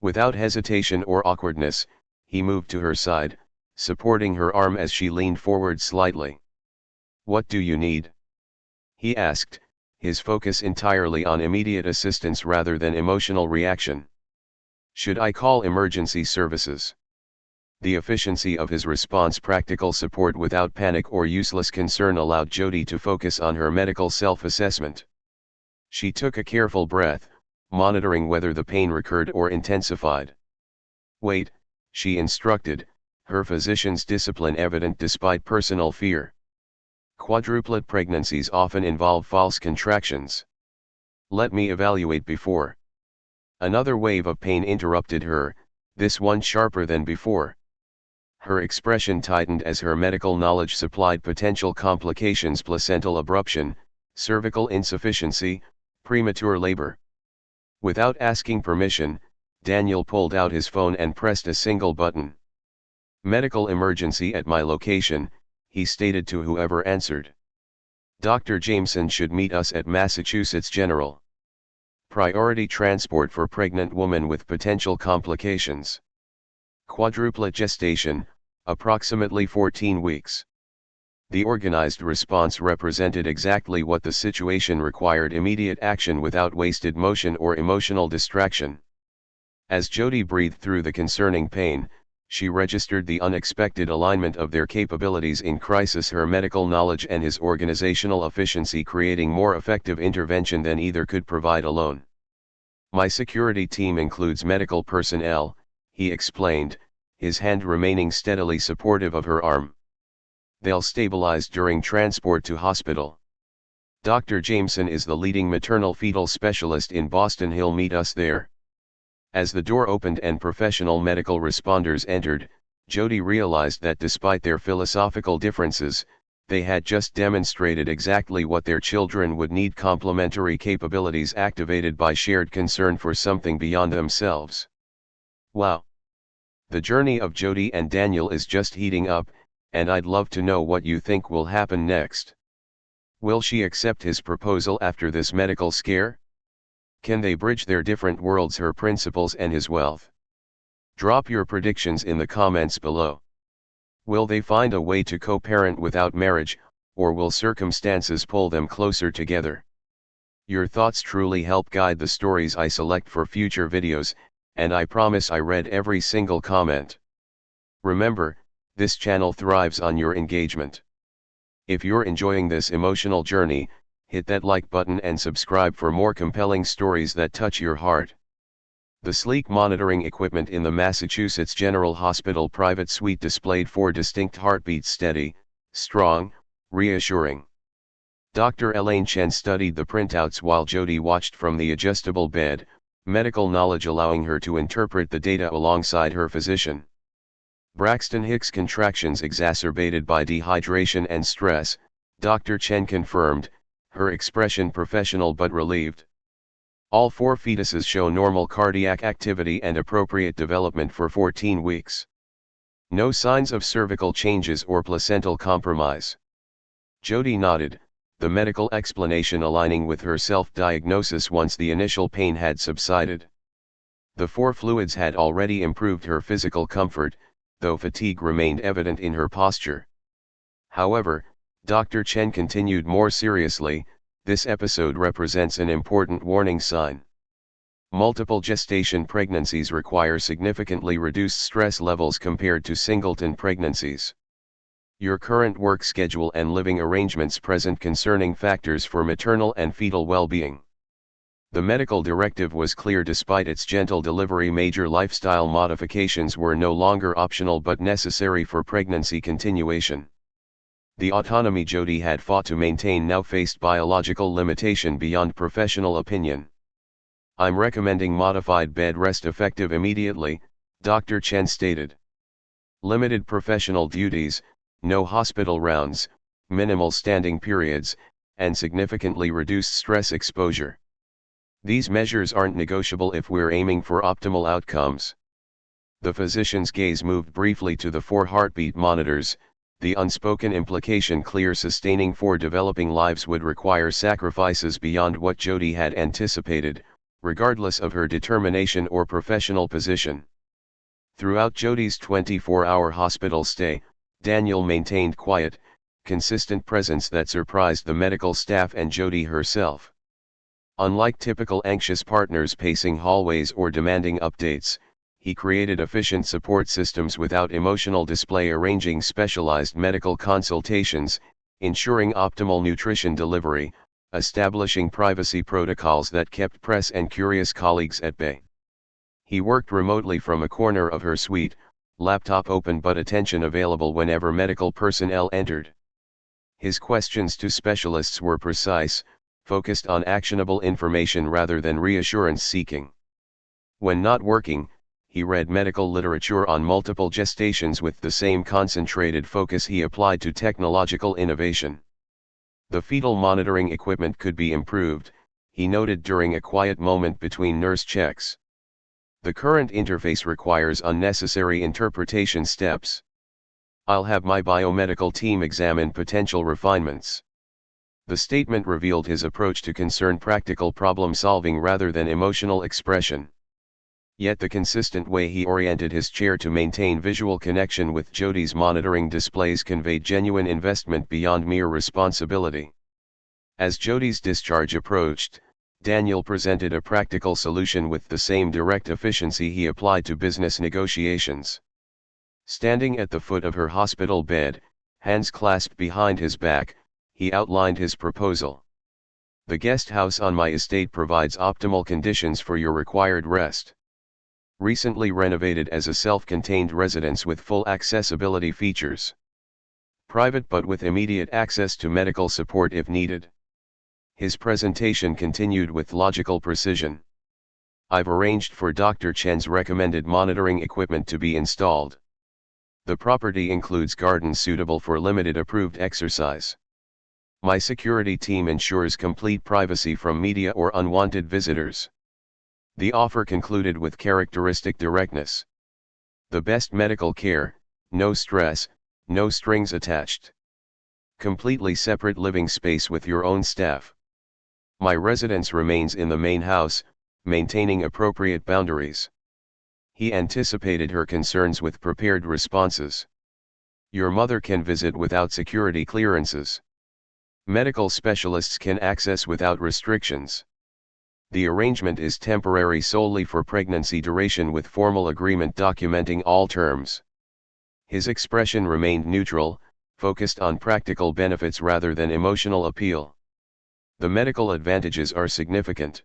Without hesitation or awkwardness, he moved to her side, supporting her arm as she leaned forward slightly. What do you need? He asked, his focus entirely on immediate assistance rather than emotional reaction. Should I call emergency services? The efficiency of his response, practical support without panic or useless concern, allowed Jody to focus on her medical self-assessment. She took a careful breath, monitoring whether the pain recurred or intensified. Wait, she instructed, her physician's discipline evident despite personal fear. Quadruplet pregnancies often involve false contractions. Let me evaluate before. Another wave of pain interrupted her, this one sharper than before. Her expression tightened as her medical knowledge supplied potential complications: placental abruption, cervical insufficiency, premature labor. Without asking permission, Daniel pulled out his phone and pressed a single button. Medical emergency at my location, he stated to whoever answered. Dr. Jameson should meet us at Massachusetts General. Priority transport for pregnant woman with potential complications. Quadruplet gestation, approximately 14 weeks. The organized response represented exactly what the situation required: immediate action without wasted motion or emotional distraction. As Jody breathed through the concerning pain, she registered the unexpected alignment of their capabilities in crisis, her medical knowledge and his organizational efficiency creating more effective intervention than either could provide alone. My security team includes medical personnel, he explained, his hand remaining steadily supportive of her arm. They'll stabilize during transport to hospital. Dr. Jameson is the leading maternal fetal specialist in Boston. He'll meet us there. As the door opened and professional medical responders entered, Jody realized that despite their philosophical differences, they had just demonstrated exactly what their children would need: complementary capabilities activated by shared concern for something beyond themselves. Wow! The journey of Jody and Daniel is just heating up, and I'd love to know what you think will happen next. Will she accept his proposal after this medical scare? Can they bridge their different worlds, her principles and his wealth? Drop your predictions in the comments below. Will they find a way to co-parent without marriage, or will circumstances pull them closer together? Your thoughts truly help guide the stories I select for future videos, and I promise I read every single comment. Remember, this channel thrives on your engagement. If you're enjoying this emotional journey, hit that like button and subscribe for more compelling stories that touch your heart. The sleek monitoring equipment in the Massachusetts General Hospital private suite displayed 4 distinct heartbeats: steady, strong, reassuring. Dr. Elaine Chen studied the printouts while Jody watched from the adjustable bed, medical knowledge allowing her to interpret the data alongside her physician. Braxton Hicks contractions exacerbated by dehydration and stress, Dr. Chen confirmed, her expression professional but relieved. All 4 fetuses show normal cardiac activity and appropriate development for 14 weeks. No signs of cervical changes or placental compromise. Jody nodded, the medical explanation aligning with her self-diagnosis once the initial pain had subsided. The 4 fluids had already improved her physical comfort, though fatigue remained evident in her posture. However, Dr. Chen continued more seriously, this episode represents an important warning sign. Multiple gestation pregnancies require significantly reduced stress levels compared to singleton pregnancies. Your current work schedule and living arrangements present concerning factors for maternal and fetal well-being. The medical directive was clear: despite its gentle delivery, major lifestyle modifications were no longer optional but necessary for pregnancy continuation. The autonomy Jody had fought to maintain now faced biological limitation beyond professional opinion. I'm recommending modified bed rest effective immediately, Dr. Chen stated. Limited professional duties, no hospital rounds, minimal standing periods, and significantly reduced stress exposure. These measures aren't negotiable if we're aiming for optimal outcomes. The physician's gaze moved briefly to the 4 heartbeat monitors, the unspoken implication clear: sustaining 4 developing lives would require sacrifices beyond what Jody had anticipated, regardless of her determination or professional position. Throughout Jody's 24-hour hospital stay, Daniel maintained quiet, consistent presence that surprised the medical staff and Jody herself. Unlike typical anxious partners pacing hallways or demanding updates, he created efficient support systems without emotional display, arranging specialized medical consultations, ensuring optimal nutrition delivery, establishing privacy protocols that kept press and curious colleagues at bay. He worked remotely from a corner of her suite, laptop open but attention available whenever medical personnel entered. His questions to specialists were precise, focused on actionable information rather than reassurance seeking. When not working, he read medical literature on multiple gestations with the same concentrated focus he applied to technological innovation. The fetal monitoring equipment could be improved, he noted during a quiet moment between nurse checks. The current interface requires unnecessary interpretation steps. I'll have my biomedical team examine potential refinements. The statement revealed his approach to concern practical problem solving rather than emotional expression. Yet the consistent way he oriented his chair to maintain visual connection with Jody's monitoring displays conveyed genuine investment beyond mere responsibility. As Jody's discharge approached, Daniel presented a practical solution with the same direct efficiency he applied to business negotiations. Standing at the foot of her hospital bed, hands clasped behind his back, he outlined his proposal. The guest house on my estate provides optimal conditions for your required rest. Recently renovated as a self-contained residence with full accessibility features. Private but with immediate access to medical support if needed. His presentation continued with logical precision. I've arranged for Dr. Chen's recommended monitoring equipment to be installed. The property includes gardens suitable for limited approved exercise. My security team ensures complete privacy from media or unwanted visitors. The offer concluded with characteristic directness. The best medical care, no stress, no strings attached. Completely separate living space with your own staff. My residence remains in the main house, maintaining appropriate boundaries. He anticipated her concerns with prepared responses. Your mother can visit without security clearances. Medical specialists can access without restrictions. The arrangement is temporary solely for pregnancy duration with formal agreement documenting all terms. His expression remained neutral, focused on practical benefits rather than emotional appeal. The medical advantages are significant.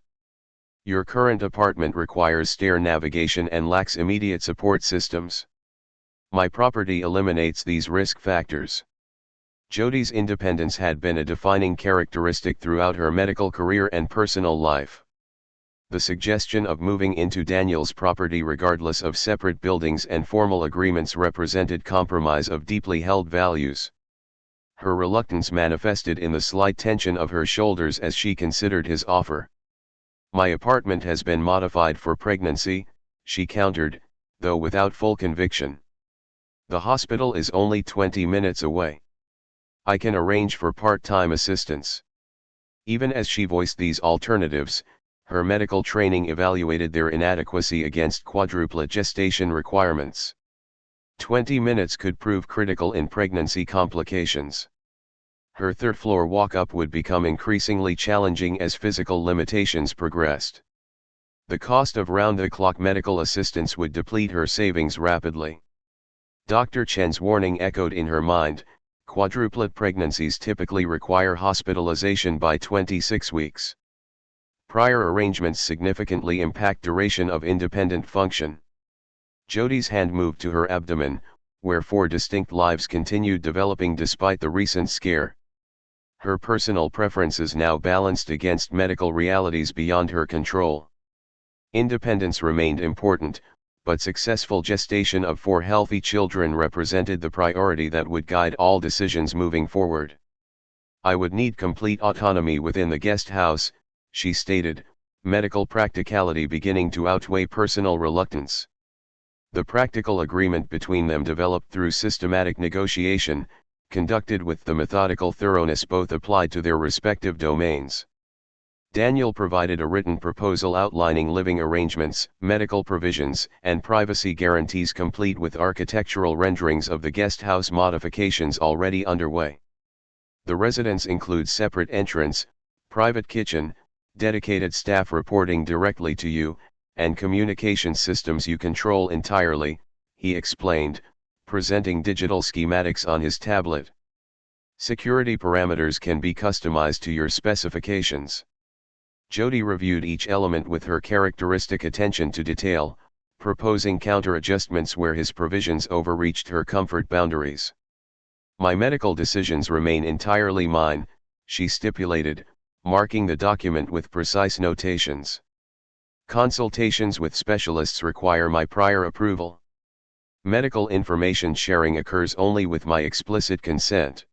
Your current apartment requires stair navigation and lacks immediate support systems. My property eliminates these risk factors. Jodi's independence had been a defining characteristic throughout her medical career and personal life. The suggestion of moving into Daniel's property regardless of separate buildings and formal agreements represented compromise of deeply held values. Her reluctance manifested in the slight tension of her shoulders as she considered his offer. My apartment has been modified for pregnancy, she countered, though without full conviction. The hospital is only 20 minutes away. I can arrange for part-time assistance. Even as she voiced these alternatives, her medical training evaluated their inadequacy against quadruplet gestation requirements. 20 minutes could prove critical in pregnancy complications. Her third-floor walk-up would become increasingly challenging as physical limitations progressed. The cost of round-the-clock medical assistance would deplete her savings rapidly. Dr. Chen's warning echoed in her mind: quadruplet pregnancies typically require hospitalization by 26 weeks. Prior arrangements significantly impact duration of independent function. Jodi's hand moved to her abdomen, where 4 distinct lives continued developing despite the recent scare. Her personal preferences now balanced against medical realities beyond her control. Independence remained important, but successful gestation of 4 healthy children represented the priority that would guide all decisions moving forward. I would need complete autonomy within the guest house, she stated, medical practicality beginning to outweigh personal reluctance. The practical agreement between them developed through systematic negotiation, conducted with the methodical thoroughness both applied to their respective domains. Daniel provided a written proposal outlining living arrangements, medical provisions, and privacy guarantees complete with architectural renderings of the guest house modifications already underway. The residence includes separate entrance, private kitchen, dedicated staff reporting directly to you, and communication systems you control entirely, he explained, presenting digital schematics on his tablet. Security parameters can be customized to your specifications. Jodi reviewed each element with her characteristic attention to detail, proposing counter-adjustments where his provisions overreached her comfort boundaries. My medical decisions remain entirely mine, she stipulated, marking the document with precise notations. Consultations with specialists require my prior approval. Medical information sharing occurs only with my explicit consent.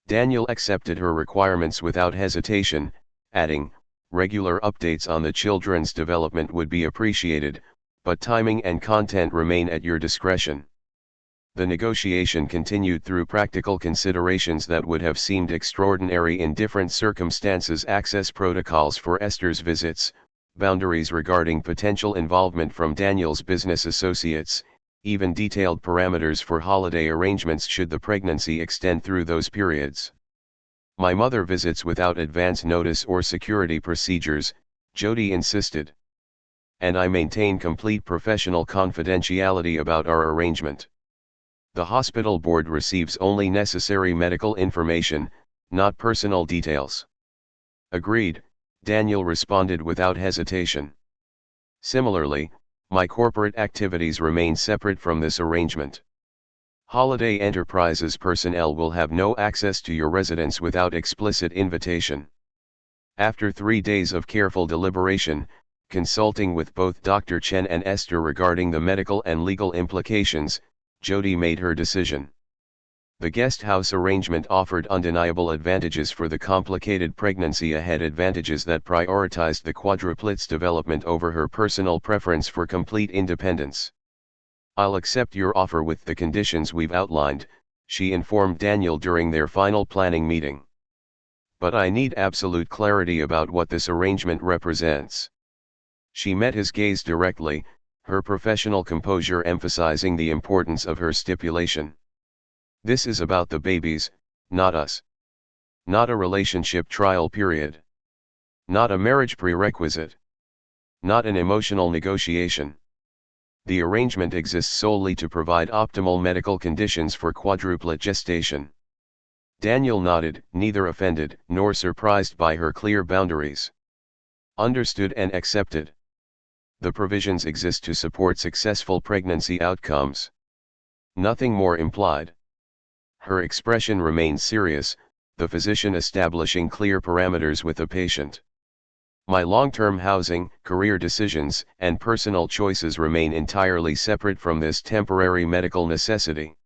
Daniel accepted her requirements without hesitation, adding, regular updates on the children's development would be appreciated, but timing and content remain at your discretion. The negotiation continued through practical considerations that would have seemed extraordinary in different circumstances: access protocols for Esther's visits, boundaries regarding potential involvement from Daniel's business associates, even detailed parameters for holiday arrangements should the pregnancy extend through those periods. My mother visits without advance notice or security procedures, Jodi insisted. And I maintain complete professional confidentiality about our arrangement. The hospital board receives only necessary medical information, not personal details. Agreed, Daniel responded without hesitation. Similarly, my corporate activities remain separate from this arrangement. Holiday Enterprises personnel will have no access to your residence without explicit invitation. After 3 days of careful deliberation, consulting with both Dr. Chen and Esther regarding the medical and legal implications, Jody made her decision. The guest house arrangement offered undeniable advantages for the complicated pregnancy ahead, advantages that prioritized the quadruplets' development over her personal preference for complete independence. "I'll accept your offer with the conditions we've outlined," she informed Daniel during their final planning meeting. "But I need absolute clarity about what this arrangement represents." She met his gaze directly, her professional composure emphasizing the importance of her stipulation. "This is about the babies, not us. Not a relationship trial period. Not a marriage prerequisite. Not an emotional negotiation. The arrangement exists solely to provide optimal medical conditions for quadruplet gestation." Daniel nodded, neither offended nor surprised by her clear boundaries. "Understood and accepted. The provisions exist to support successful pregnancy outcomes. Nothing more implied." Her expression remained serious, the physician establishing clear parameters with the patient. "My long-term housing, career decisions, and personal choices remain entirely separate from this temporary medical necessity.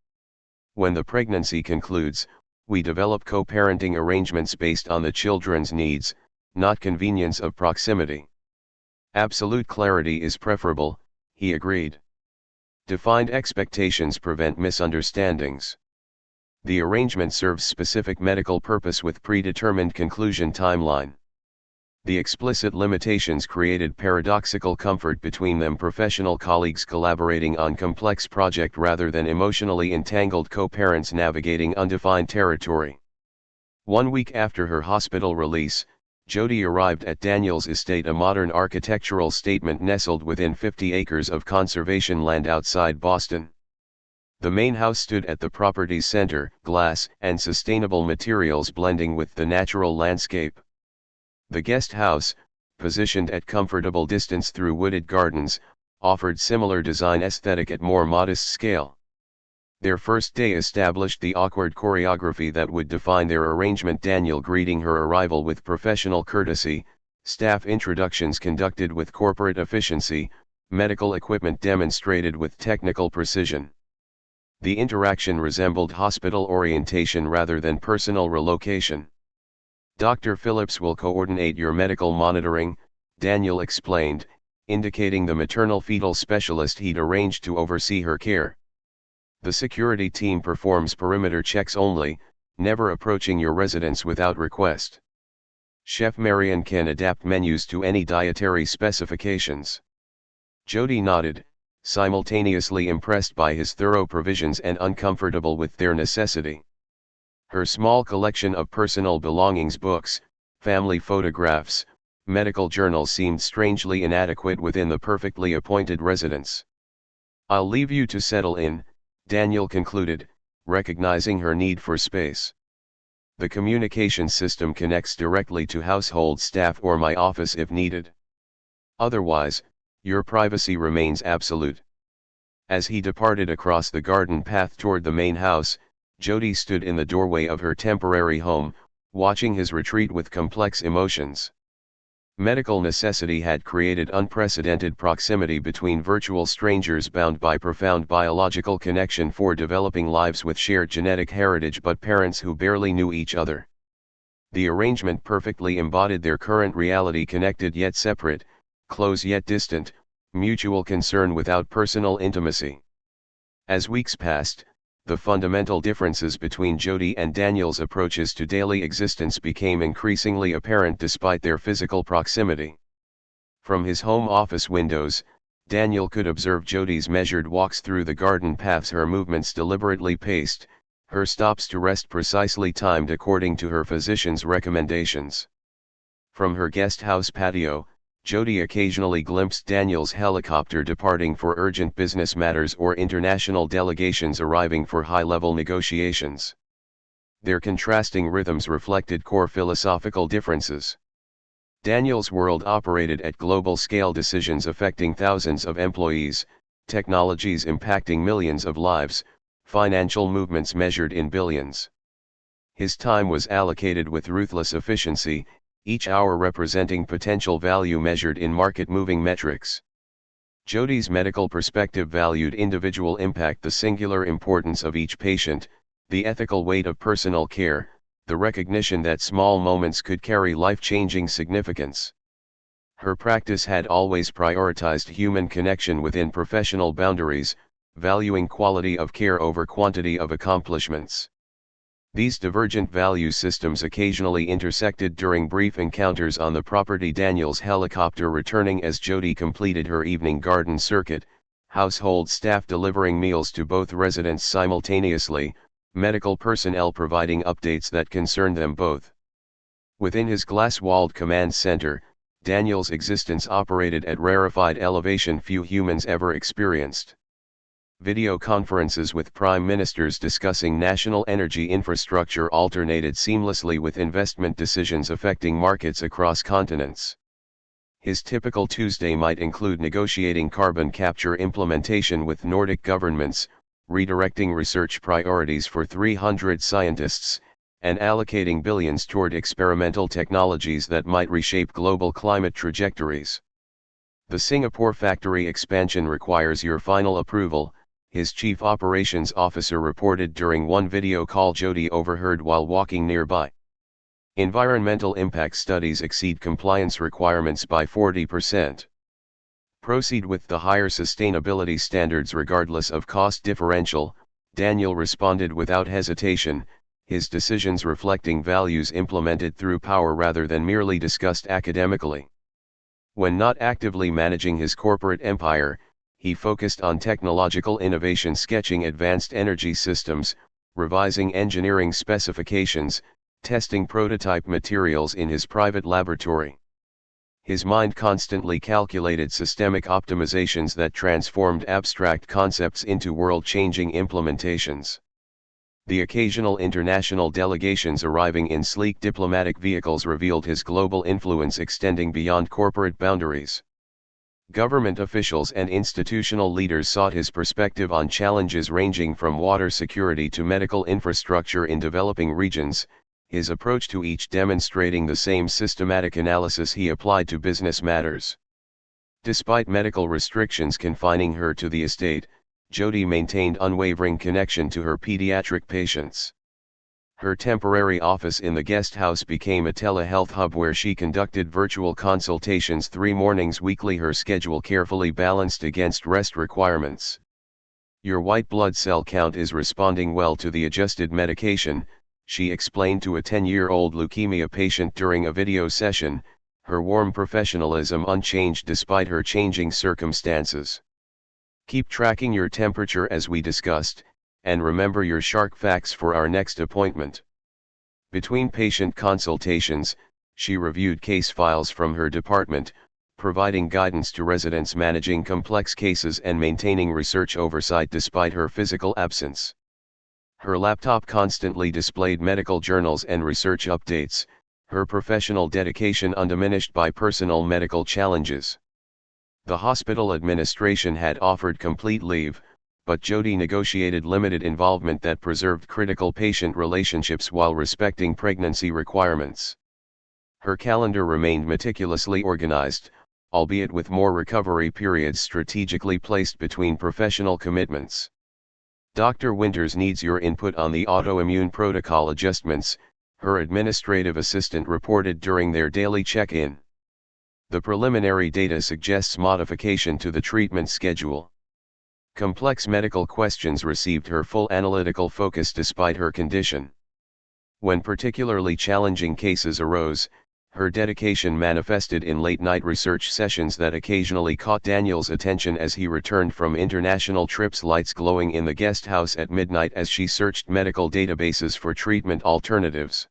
When the pregnancy concludes, we develop co-parenting arrangements based on the children's needs, not convenience of proximity." "Absolute clarity is preferable," he agreed. "Defined expectations prevent misunderstandings. The arrangement serves specific medical purpose with predetermined conclusion timeline." The explicit limitations created paradoxical comfort between them, professional colleagues collaborating on complex project rather than emotionally entangled co-parents navigating undefined territory. 1 week after her hospital release, Jody arrived at Daniel's estate, a modern architectural statement nestled within 50 acres of conservation land outside Boston. The main house stood at the property's center, glass and sustainable materials blending with the natural landscape. The guest house, positioned at comfortable distance through wooded gardens, offered similar design aesthetic at more modest scale. Their first day established the awkward choreography that would define their arrangement, Daniel greeting her arrival with professional courtesy, staff introductions conducted with corporate efficiency, medical equipment demonstrated with technical precision. The interaction resembled hospital orientation rather than personal relocation. "Dr. Phillips will coordinate your medical monitoring," Daniel explained, indicating the maternal fetal specialist he'd arranged to oversee her care. "The security team performs perimeter checks only, never approaching your residence without request. Chef Marion can adapt menus to any dietary specifications." Jody nodded, simultaneously impressed by his thorough provisions and uncomfortable with their necessity. Her small collection of personal belongings, books, family photographs, medical journals seemed strangely inadequate within the perfectly appointed residence. "I'll leave you to settle in," Daniel concluded, recognizing her need for space. "The communication system connects directly to household staff or my office if needed. Otherwise, your privacy remains absolute." As he departed across the garden path toward the main house, Jody stood in the doorway of her temporary home, watching his retreat with complex emotions. Medical necessity had created unprecedented proximity between virtual strangers bound by profound biological connection for developing lives with shared genetic heritage, but parents who barely knew each other. The arrangement perfectly embodied their current reality, connected yet separate, close yet distant, mutual concern without personal intimacy. As weeks passed, the fundamental differences between Jody and Daniel's approaches to daily existence became increasingly apparent despite their physical proximity. From his home office windows, Daniel could observe Jody's measured walks through the garden paths, her movements deliberately paced, her stops to rest precisely timed according to her physician's recommendations. From her guest house patio, Jody occasionally glimpsed Daniel's helicopter departing for urgent business matters or international delegations arriving for high-level negotiations. Their contrasting rhythms reflected core philosophical differences. Daniel's world operated at global scale, decisions affecting thousands of employees, technologies impacting millions of lives, financial movements measured in billions. His time was allocated with ruthless efficiency, each hour representing potential value measured in market-moving metrics. Jody's medical perspective valued individual impact, the singular importance of each patient, the ethical weight of personal care, the recognition that small moments could carry life-changing significance. Her practice had always prioritized human connection within professional boundaries, valuing quality of care over quantity of accomplishments. These divergent value systems occasionally intersected during brief encounters on the property. Daniel's helicopter returning as Jody completed her evening garden circuit, household staff delivering meals to both residents simultaneously, medical personnel providing updates that concerned them both. Within his glass-walled command center, Daniel's existence operated at rarefied elevation few humans ever experienced. Video conferences with prime ministers discussing national energy infrastructure alternated seamlessly with investment decisions affecting markets across continents. His typical Tuesday might include negotiating carbon capture implementation with Nordic governments, redirecting research priorities for 300 scientists, and allocating billions toward experimental technologies that might reshape global climate trajectories. The Singapore factory expansion requires your final approval, his chief operations officer reported during one video call Jody overheard while walking nearby. Environmental impact studies exceed compliance requirements by 40%. Proceed with the higher sustainability standards regardless of cost differential, Daniel responded without hesitation, his decisions reflecting values implemented through power rather than merely discussed academically. When not actively managing his corporate empire, he focused on technological innovation, sketching advanced energy systems, revising engineering specifications, testing prototype materials in his private laboratory. His mind constantly calculated systemic optimizations that transformed abstract concepts into world-changing implementations. The occasional international delegations arriving in sleek diplomatic vehicles revealed his global influence extending beyond corporate boundaries. Government officials and institutional leaders sought his perspective on challenges ranging from water security to medical infrastructure in developing regions, his approach to each demonstrating the same systematic analysis he applied to business matters. Despite medical restrictions confining her to the estate, Jody maintained unwavering connection to her pediatric patients. Her temporary office in the guest house became a telehealth hub where she conducted virtual consultations 3 mornings weekly, her schedule carefully balanced against rest requirements. Your white blood cell count is responding well to the adjusted medication, she explained to a 10-year-old leukemia patient during a video session, her warm professionalism unchanged despite her changing circumstances. Keep tracking your temperature as we discussed, and remember your shark facts for our next appointment. Between patient consultations, she reviewed case files from her department, providing guidance to residents managing complex cases and maintaining research oversight despite her physical absence. Her laptop constantly displayed medical journals and research updates, her professional dedication undiminished by personal medical challenges. The hospital administration had offered complete leave, but Jody negotiated limited involvement that preserved critical patient relationships while respecting pregnancy requirements. Her calendar remained meticulously organized, albeit with more recovery periods strategically placed between professional commitments. Dr. Winters needs your input on the autoimmune protocol adjustments, her administrative assistant reported during their daily check-in. The preliminary data suggests modification to the treatment schedule. Complex medical questions received her full analytical focus despite her condition. When particularly challenging cases arose, her dedication manifested in late-night research sessions that occasionally caught Daniel's attention as he returned from international trips, lights glowing in the guest house at midnight as she searched medical databases for treatment alternatives.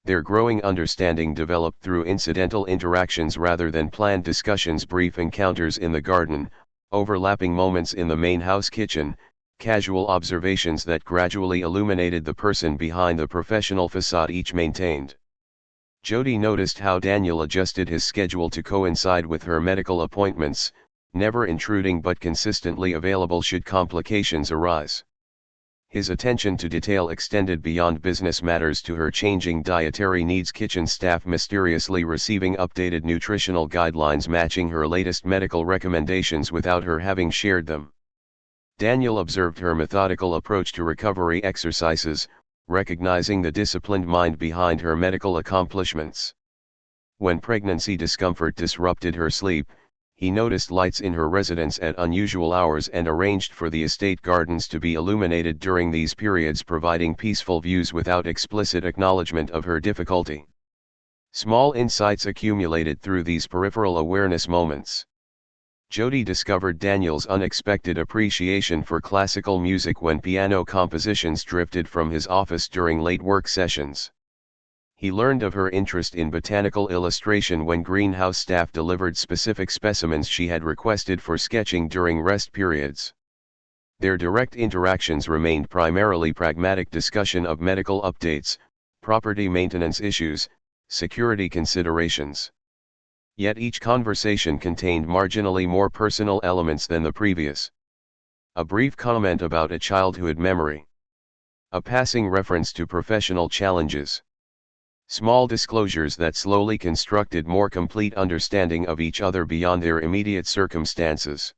Their growing understanding developed through incidental interactions rather than planned discussions, brief encounters in the garden, overlapping moments in the main house kitchen, casual observations that gradually illuminated the person behind the professional facade each maintained. Jody noticed how Daniel adjusted his schedule to coincide with her medical appointments, never intruding but consistently available should complications arise. His attention to detail extended beyond business matters to her changing dietary needs, kitchen staff mysteriously receiving updated nutritional guidelines matching her latest medical recommendations without her having shared them. Daniel observed her methodical approach to recovery exercises, recognizing the disciplined mind behind her medical accomplishments. When pregnancy discomfort disrupted her sleep, he noticed lights in her residence at unusual hours and arranged for the estate gardens to be illuminated during these periods, providing peaceful views without explicit acknowledgement of her difficulty. Small insights accumulated through these peripheral awareness moments. Jody discovered Daniel's unexpected appreciation for classical music when piano compositions drifted from his office during late work sessions. He learned of her interest in botanical illustration when greenhouse staff delivered specific specimens she had requested for sketching during rest periods. Their direct interactions remained primarily pragmatic discussion of medical updates, property maintenance issues, security considerations. Yet each conversation contained marginally more personal elements than the previous. A brief comment about a childhood memory. A passing reference to professional challenges. Small disclosures that slowly constructed more complete understanding of each other beyond their immediate circumstances.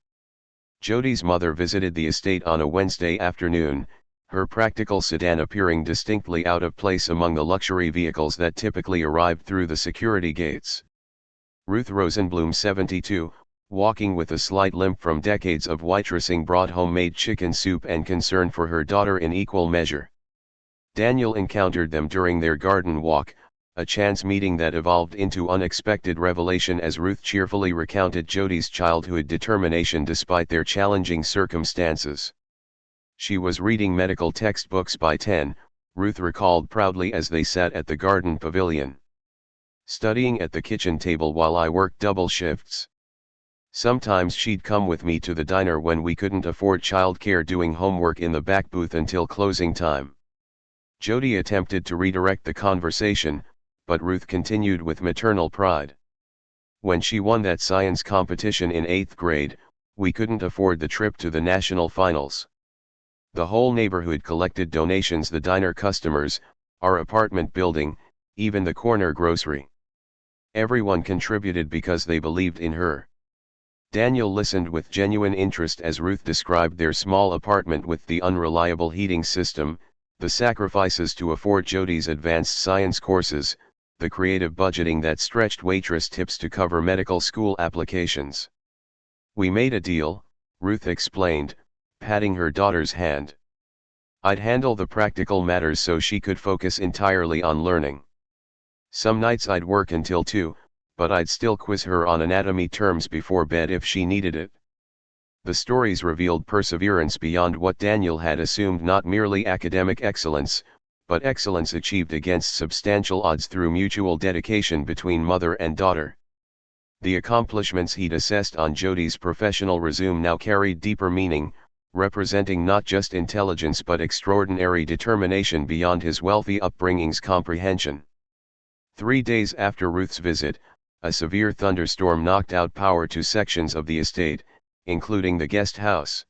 Jody's mother visited the estate on a Wednesday afternoon, her practical sedan appearing distinctly out of place among the luxury vehicles that typically arrived through the security gates. Ruth Rosenblum, 72, walking with a slight limp from decades of waitressing, brought homemade chicken soup and concern for her daughter in equal measure. Daniel encountered them during their garden walk, a chance meeting that evolved into unexpected revelation as Ruth cheerfully recounted Jody's childhood determination despite their challenging circumstances. She was reading medical textbooks by 10, Ruth recalled proudly as they sat at the garden pavilion. Studying at the kitchen table while I worked double shifts. Sometimes she'd come with me to the diner when we couldn't afford childcare, doing homework in the back booth until closing time. Jody attempted to redirect the conversation, but Ruth continued with maternal pride. When she won that science competition in 8th grade, we couldn't afford the trip to the national finals. The whole neighborhood collected donations, the diner customers, our apartment building, even the corner grocery. Everyone contributed because they believed in her. Daniel listened with genuine interest as Ruth described their small apartment with the unreliable heating system, the sacrifices to afford Jody's advanced science courses, the creative budgeting that stretched waitress tips to cover medical school applications. We made a deal, Ruth explained, patting her daughter's hand. I'd handle the practical matters so she could focus entirely on learning. Some nights I'd work until 2, but I'd still quiz her on anatomy terms before bed if she needed it. The stories revealed perseverance beyond what Daniel had assumed, not merely academic excellence, but excellence achieved against substantial odds through mutual dedication between mother and daughter. The accomplishments he'd assessed on Jody's professional resume now carried deeper meaning, representing not just intelligence but extraordinary determination beyond his wealthy upbringing's comprehension. 3 days after Ruth's visit, a severe thunderstorm knocked out power to sections of the estate, including the guest house.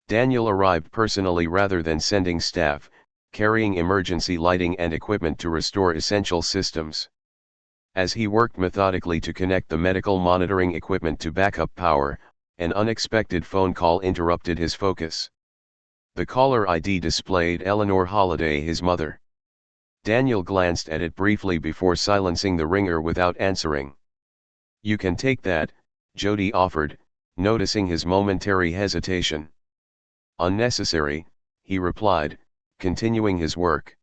Daniel arrived personally rather than sending staff, carrying emergency lighting and equipment to restore essential systems. As he worked methodically to connect the medical monitoring equipment to backup power, an unexpected phone call interrupted his focus. The caller ID displayed Eleanor Holliday, his mother. Daniel glanced at it briefly before silencing the ringer without answering. "You can take that," Jody offered, noticing his momentary hesitation. "Unnecessary," he replied, continuing his work.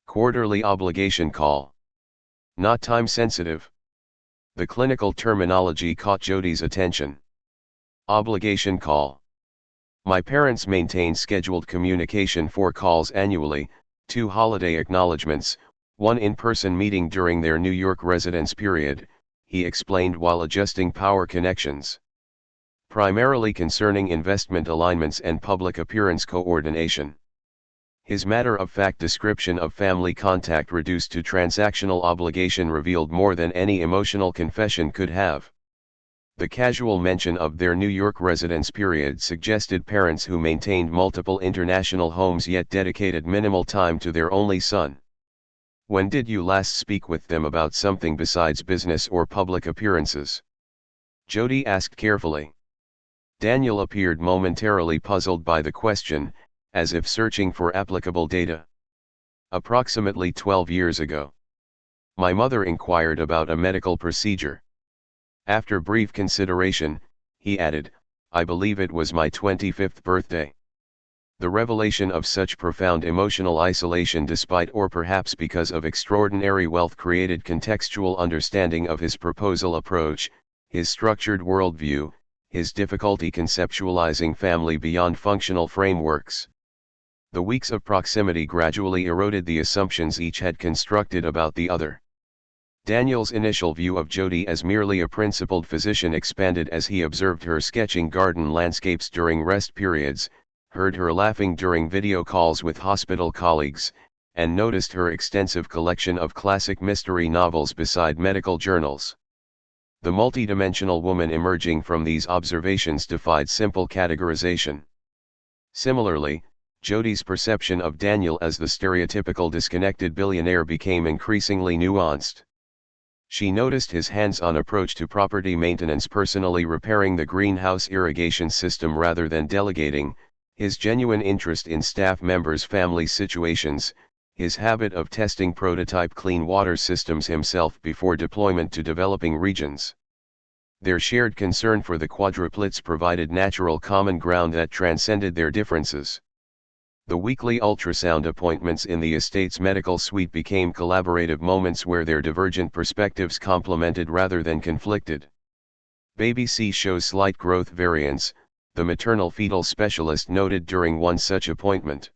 "Quarterly obligation call. Not time sensitive." The clinical terminology caught Jody's attention. Obligation call. "My parents maintain scheduled communication, 4 calls annually, 2 holiday acknowledgements, 1 in-person meeting during their New York residence period," he explained while adjusting power connections. "Primarily concerning investment alignments and public appearance coordination." His matter-of-fact description of family contact reduced to transactional obligation revealed more than any emotional confession could have. The casual mention of their New York residence period suggested parents who maintained multiple international homes yet dedicated minimal time to their only son. When did you last speak with them about something besides business or public appearances? Jody asked carefully. Daniel appeared momentarily puzzled by the question, as if searching for applicable data. Approximately 12 years ago. My mother inquired about a medical procedure. After brief consideration, he added, I believe it was my 25th birthday. The revelation of such profound emotional isolation despite or perhaps because of extraordinary wealth created contextual understanding of his proposal approach, his structured worldview, his difficulty conceptualizing family beyond functional frameworks. The weeks of proximity gradually eroded the assumptions each had constructed about the other. Daniel's initial view of Jody as merely a principled physician expanded as he observed her sketching garden landscapes during rest periods, heard her laughing during video calls with hospital colleagues, and noticed her extensive collection of classic mystery novels beside medical journals. The multidimensional woman emerging from these observations defied simple categorization. Similarly, Jody's perception of Daniel as the stereotypical disconnected billionaire became increasingly nuanced. She noticed his hands-on approach to property maintenance, personally repairing the greenhouse irrigation system rather than delegating, his genuine interest in staff members' family situations, his habit of testing prototype clean water systems himself before deployment to developing regions. Their shared concern for the quadruplets provided natural common ground that transcended their differences. The weekly ultrasound appointments in the estate's medical suite became collaborative moments where their divergent perspectives complemented rather than conflicted. Baby C shows slight growth variance, the maternal fetal specialist noted during one such appointment.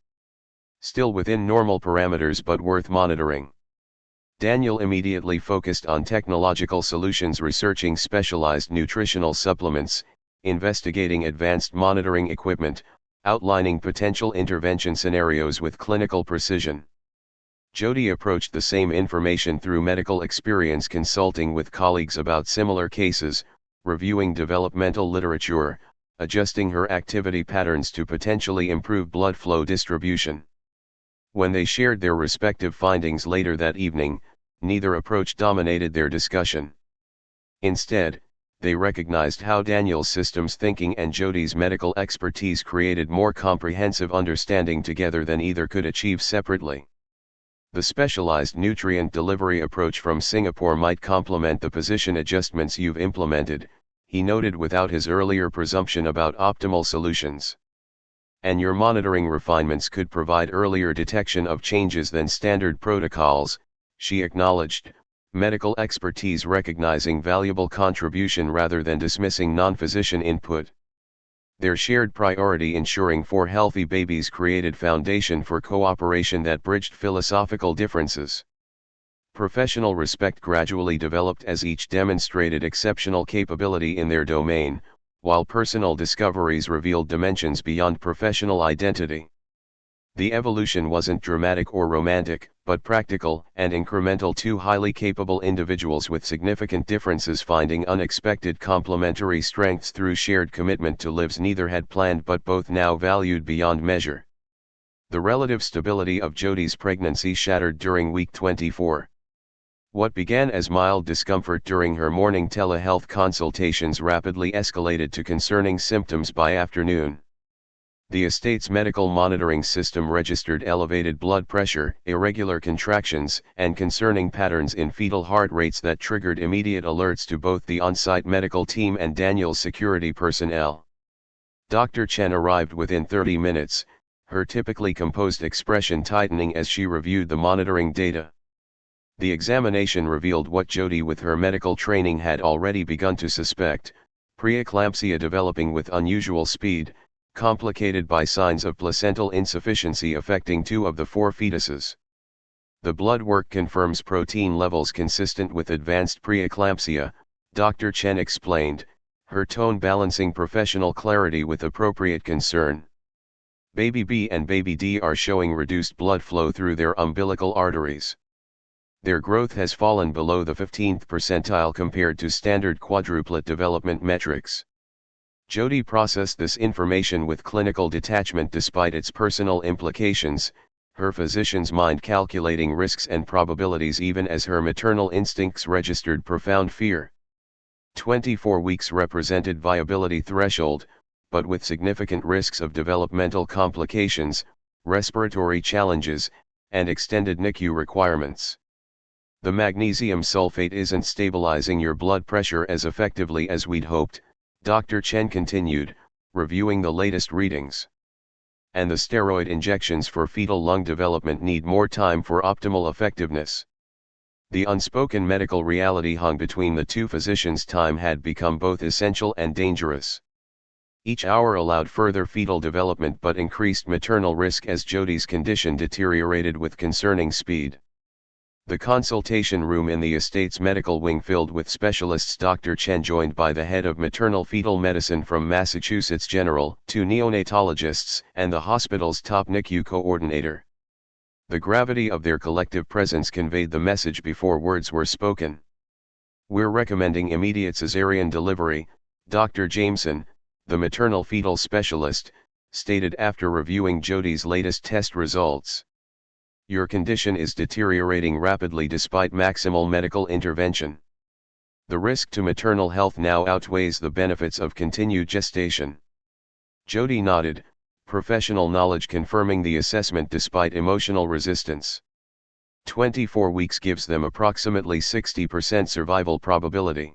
Still within normal parameters but worth monitoring. Daniel immediately focused on technological solutions, researching specialized nutritional supplements, investigating advanced monitoring equipment, outlining potential intervention scenarios with clinical precision. Jody approached the same information through medical experience, consulting with colleagues about similar cases, reviewing developmental literature, adjusting her activity patterns to potentially improve blood flow distribution. When they shared their respective findings later that evening, neither approach dominated their discussion. Instead, they recognized how Daniel's systems thinking and Jody's medical expertise created more comprehensive understanding together than either could achieve separately. The specialized nutrient delivery approach from Singapore might complement the position adjustments you've implemented, he noted without his earlier presumption about optimal solutions. And your monitoring refinements could provide earlier detection of changes than standard protocols, she acknowledged, medical expertise recognizing valuable contribution rather than dismissing non-physician input. Their shared priority, ensuring 4 healthy babies, created foundation for cooperation that bridged philosophical differences. Professional respect gradually developed as each demonstrated exceptional capability in their domain, while personal discoveries revealed dimensions beyond professional identity. The evolution wasn't dramatic or romantic, but practical and incremental. 2 highly capable individuals with significant differences finding unexpected complementary strengths through shared commitment to lives neither had planned but both now valued beyond measure. The relative stability of Jody's pregnancy shattered during week 24. What began as mild discomfort during her morning telehealth consultations rapidly escalated to concerning symptoms by afternoon. The estate's medical monitoring system registered elevated blood pressure, irregular contractions, and concerning patterns in fetal heart rates that triggered immediate alerts to both the on-site medical team and Daniel's security personnel. Dr. Chen arrived within 30 minutes, her typically composed expression tightening as she reviewed the monitoring data. The examination revealed what Jody, with her medical training, had already begun to suspect: preeclampsia developing with unusual speed, complicated by signs of placental insufficiency affecting 2 of the 4 fetuses. The blood work confirms protein levels consistent with advanced preeclampsia, Dr. Chen explained, her tone balancing professional clarity with appropriate concern. Baby B and Baby D are showing reduced blood flow through their umbilical arteries. Their growth has fallen below the 15th percentile compared to standard quadruplet development metrics. Jody processed this information with clinical detachment despite its personal implications, her physician's mind calculating risks and probabilities even as her maternal instincts registered profound fear. 24 weeks represented viability threshold, but with significant risks of developmental complications, respiratory challenges, and extended NICU requirements. The magnesium sulfate isn't stabilizing your blood pressure as effectively as we'd hoped, Dr. Chen continued, reviewing the latest readings. And the steroid injections for fetal lung development need more time for optimal effectiveness. The unspoken medical reality hung between the two physicians. Time had become both essential and dangerous. Each hour allowed further fetal development but increased maternal risk as Jody's condition deteriorated with concerning speed. The consultation room in the estate's medical wing filled with specialists. Dr. Chen joined by the head of maternal fetal medicine from Massachusetts General, 2 neonatologists, and the hospital's top NICU coordinator. The gravity of their collective presence conveyed the message before words were spoken. "We're recommending immediate cesarean delivery," Dr. Jameson, the maternal fetal specialist, stated after reviewing Jody's latest test results. "Your condition is deteriorating rapidly despite maximal medical intervention. The risk to maternal health now outweighs the benefits of continued gestation." Jody nodded, professional knowledge confirming the assessment despite emotional resistance. 24 weeks gives them approximately 60% survival probability.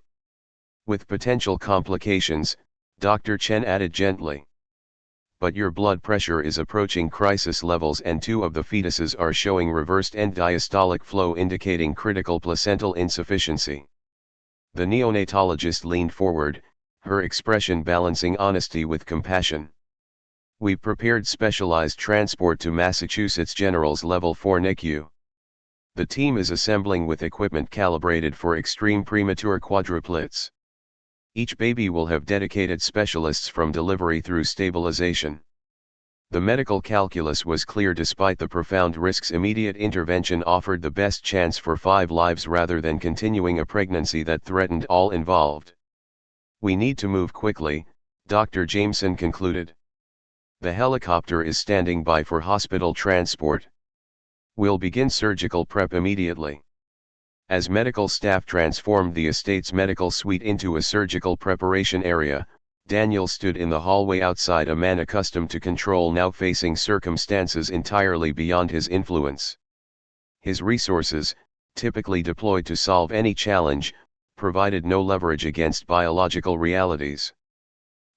With potential complications, Dr. Chen added gently. "But your blood pressure is approaching crisis levels and 2 of the fetuses are showing reversed end diastolic flow indicating critical placental insufficiency." The neonatologist leaned forward, her expression balancing honesty with compassion. "We've prepared specialized transport to Massachusetts General's Level 4 NICU. The team is assembling with equipment calibrated for extreme premature quadruplets. Each baby will have dedicated specialists from delivery through stabilization." The medical calculus was clear. Despite the profound risks, immediate intervention offered the best chance for 5 lives rather than continuing a pregnancy that threatened all involved. "We need to move quickly," Dr. Jameson concluded. "The helicopter is standing by for hospital transport. We'll begin surgical prep immediately." As medical staff transformed the estate's medical suite into a surgical preparation area, Daniel stood in the hallway outside, a man accustomed to control now facing circumstances entirely beyond his influence. His resources, typically deployed to solve any challenge, provided no leverage against biological realities.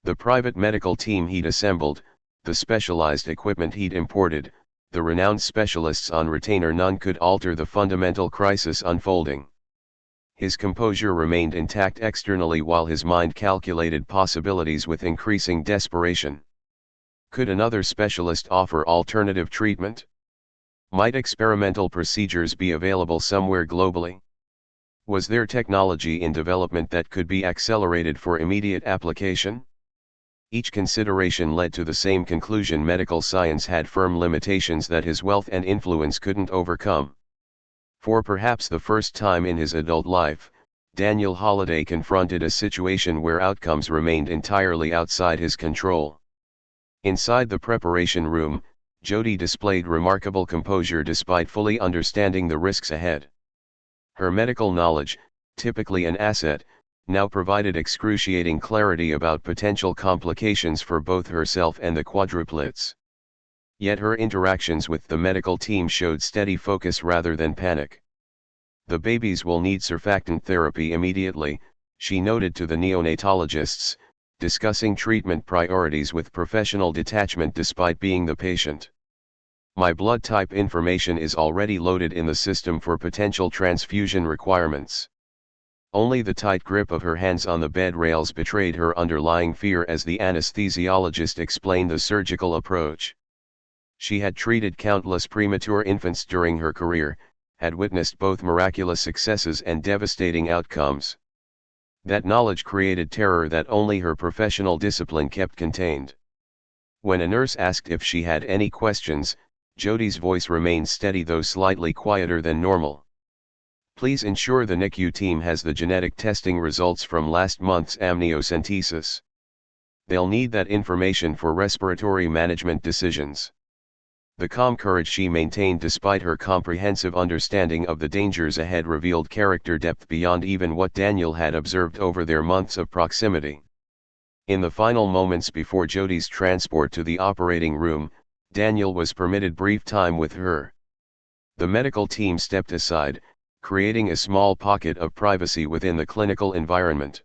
The private medical team he'd assembled, the specialized equipment he'd imported, the renowned specialists on retainer, none could alter the fundamental crisis unfolding. His composure remained intact externally while his mind calculated possibilities with increasing desperation. Could another specialist offer alternative treatment? Might experimental procedures be available somewhere globally? Was there technology in development that could be accelerated for immediate application? Each consideration led to the same conclusion: medical science had firm limitations that his wealth and influence couldn't overcome. For perhaps the first time in his adult life, Daniel Holliday confronted a situation where outcomes remained entirely outside his control. Inside the preparation room, Jody displayed remarkable composure despite fully understanding the risks ahead. Her medical knowledge, typically an asset, now provided excruciating clarity about potential complications for both herself and the quadruplets. Yet her interactions with the medical team showed steady focus rather than panic. "The babies will need surfactant therapy immediately," she noted to the neonatologists, discussing treatment priorities with professional detachment despite being the patient. "My blood type information is already loaded in the system for potential transfusion requirements." Only the tight grip of her hands on the bed rails betrayed her underlying fear as the anesthesiologist explained the surgical approach. She had treated countless premature infants during her career, had witnessed both miraculous successes and devastating outcomes. That knowledge created terror that only her professional discipline kept contained. When a nurse asked if she had any questions, Jody's voice remained steady though slightly quieter than normal. Please ensure the NICU team has the genetic testing results from last month's amniocentesis. They'll need that information for respiratory management decisions. The calm courage she maintained despite her comprehensive understanding of the dangers ahead revealed character depth beyond even what Daniel had observed over their months of proximity. In the final moments before Jodi's transport to the operating room, Daniel was permitted brief time with her. The medical team stepped aside, creating a small pocket of privacy within the clinical environment.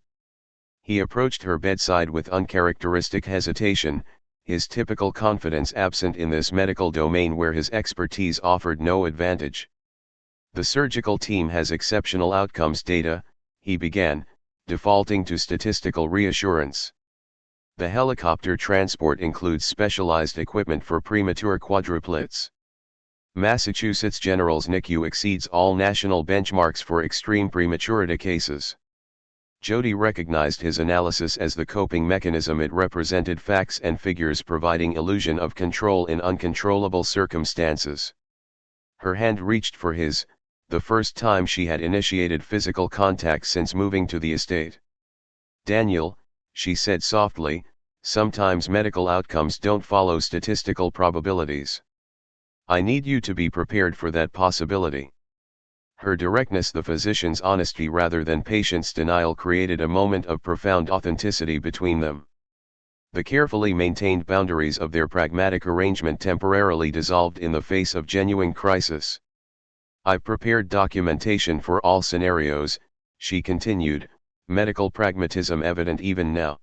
He approached her bedside with uncharacteristic hesitation, his typical confidence absent in this medical domain where his expertise offered no advantage. The surgical team has exceptional outcomes data, he began, defaulting to statistical reassurance. The helicopter transport includes specialized equipment for premature quadruplets. Massachusetts General's NICU exceeds all national benchmarks for extreme prematurity cases. Jodi recognized his analysis as the coping mechanism. It represented facts and figures providing illusion of control in uncontrollable circumstances. Her hand reached for his, the first time she had initiated physical contact since moving to the estate. "Daniel," she said softly, "sometimes medical outcomes don't follow statistical probabilities. I need you to be prepared for that possibility." Her directness, the physician's honesty rather than patient's denial, created a moment of profound authenticity between them. The carefully maintained boundaries of their pragmatic arrangement temporarily dissolved in the face of genuine crisis. "I've prepared documentation for all scenarios," she continued, medical pragmatism evident even now.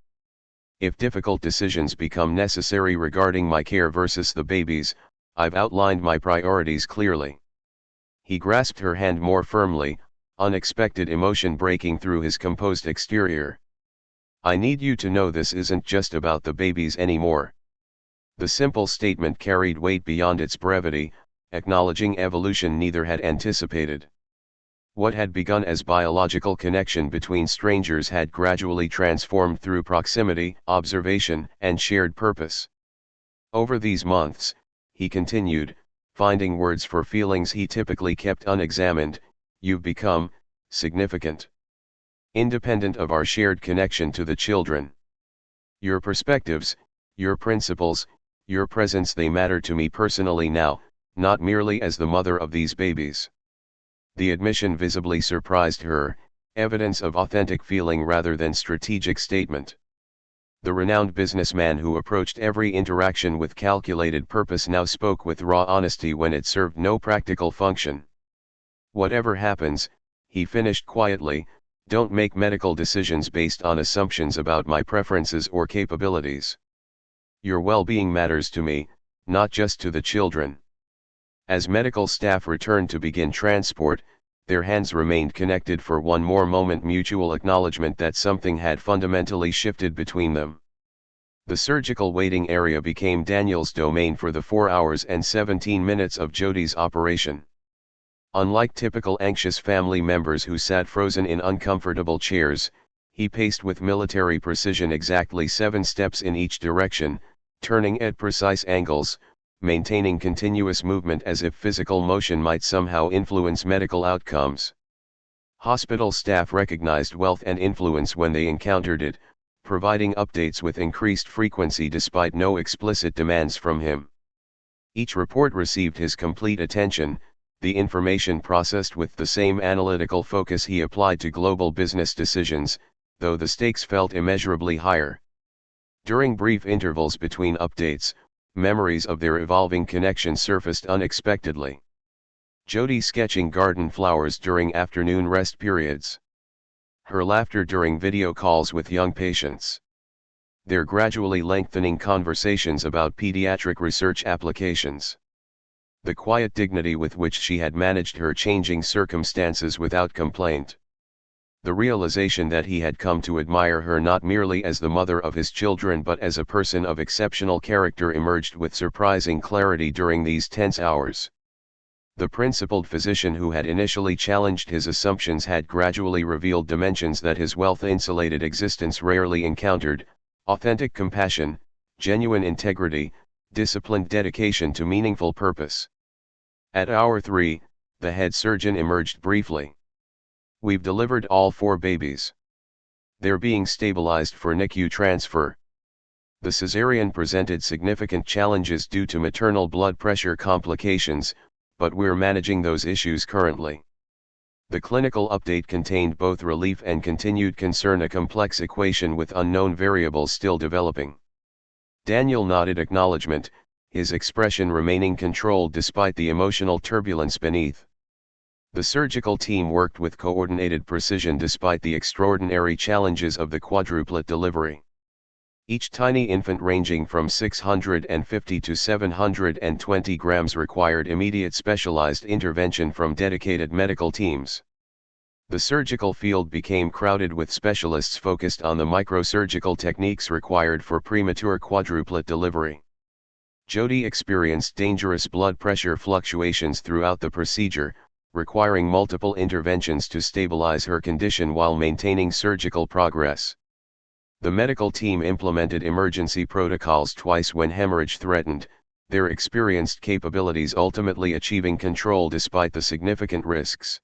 "If difficult decisions become necessary regarding my care versus the baby's, I've outlined my priorities clearly." He grasped her hand more firmly, unexpected emotion breaking through his composed exterior. "I need you to know this isn't just about the babies anymore." The simple statement carried weight beyond its brevity, acknowledging evolution neither had anticipated. What had begun as biological connection between strangers had gradually transformed through proximity, observation, and shared purpose. "Over these months," he continued, finding words for feelings he typically kept unexamined, "you've become significant. Independent of our shared connection to the children. Your perspectives, your principles, your presence, they matter to me personally now, not merely as the mother of these babies." The admission visibly surprised her, evidence of authentic feeling rather than strategic statement. The renowned businessman who approached every interaction with calculated purpose now spoke with raw honesty when it served no practical function. "Whatever happens," he finished quietly, "don't make medical decisions based on assumptions about my preferences or capabilities. Your well-being matters to me, not just to the children." As medical staff returned to begin transport, their hands remained connected for one more moment, mutual acknowledgement that something had fundamentally shifted between them. The surgical waiting area became Daniel's domain for the 4 hours and 17 minutes of Jodi's operation. Unlike typical anxious family members who sat frozen in uncomfortable chairs, he paced with military precision exactly 7 steps in each direction, turning at precise angles, maintaining continuous movement as if physical motion might somehow influence medical outcomes. Hospital staff recognized wealth and influence when they encountered it, providing updates with increased frequency despite no explicit demands from him. Each report received his complete attention, the information processed with the same analytical focus he applied to global business decisions, though the stakes felt immeasurably higher. During brief intervals between updates, memories of their evolving connection surfaced unexpectedly. Jodi sketching garden flowers during afternoon rest periods. Her laughter during video calls with young patients. Their gradually lengthening conversations about pediatric research applications. The quiet dignity with which she had managed her changing circumstances without complaint. The realization that he had come to admire her not merely as the mother of his children but as a person of exceptional character emerged with surprising clarity during these tense hours. The principled physician who had initially challenged his assumptions had gradually revealed dimensions that his wealth-insulated existence rarely encountered: authentic compassion, genuine integrity, disciplined dedication to meaningful purpose. At hour 3, the head surgeon emerged briefly. We've delivered all 4 babies. They're being stabilized for NICU transfer. The cesarean presented significant challenges due to maternal blood pressure complications, but we're managing those issues currently. The clinical update contained both relief and continued concern, a complex equation with unknown variables still developing. Daniel nodded acknowledgement, his expression remaining controlled despite the emotional turbulence beneath. The surgical team worked with coordinated precision despite the extraordinary challenges of the quadruplet delivery. Each tiny infant ranging from 650 to 720 grams required immediate specialized intervention from dedicated medical teams. The surgical field became crowded with specialists focused on the microsurgical techniques required for premature quadruplet delivery. Jody experienced dangerous blood pressure fluctuations throughout the procedure, requiring multiple interventions to stabilize her condition while maintaining surgical progress. The medical team implemented emergency protocols twice when hemorrhage threatened, their experienced capabilities ultimately achieving control despite the significant risks.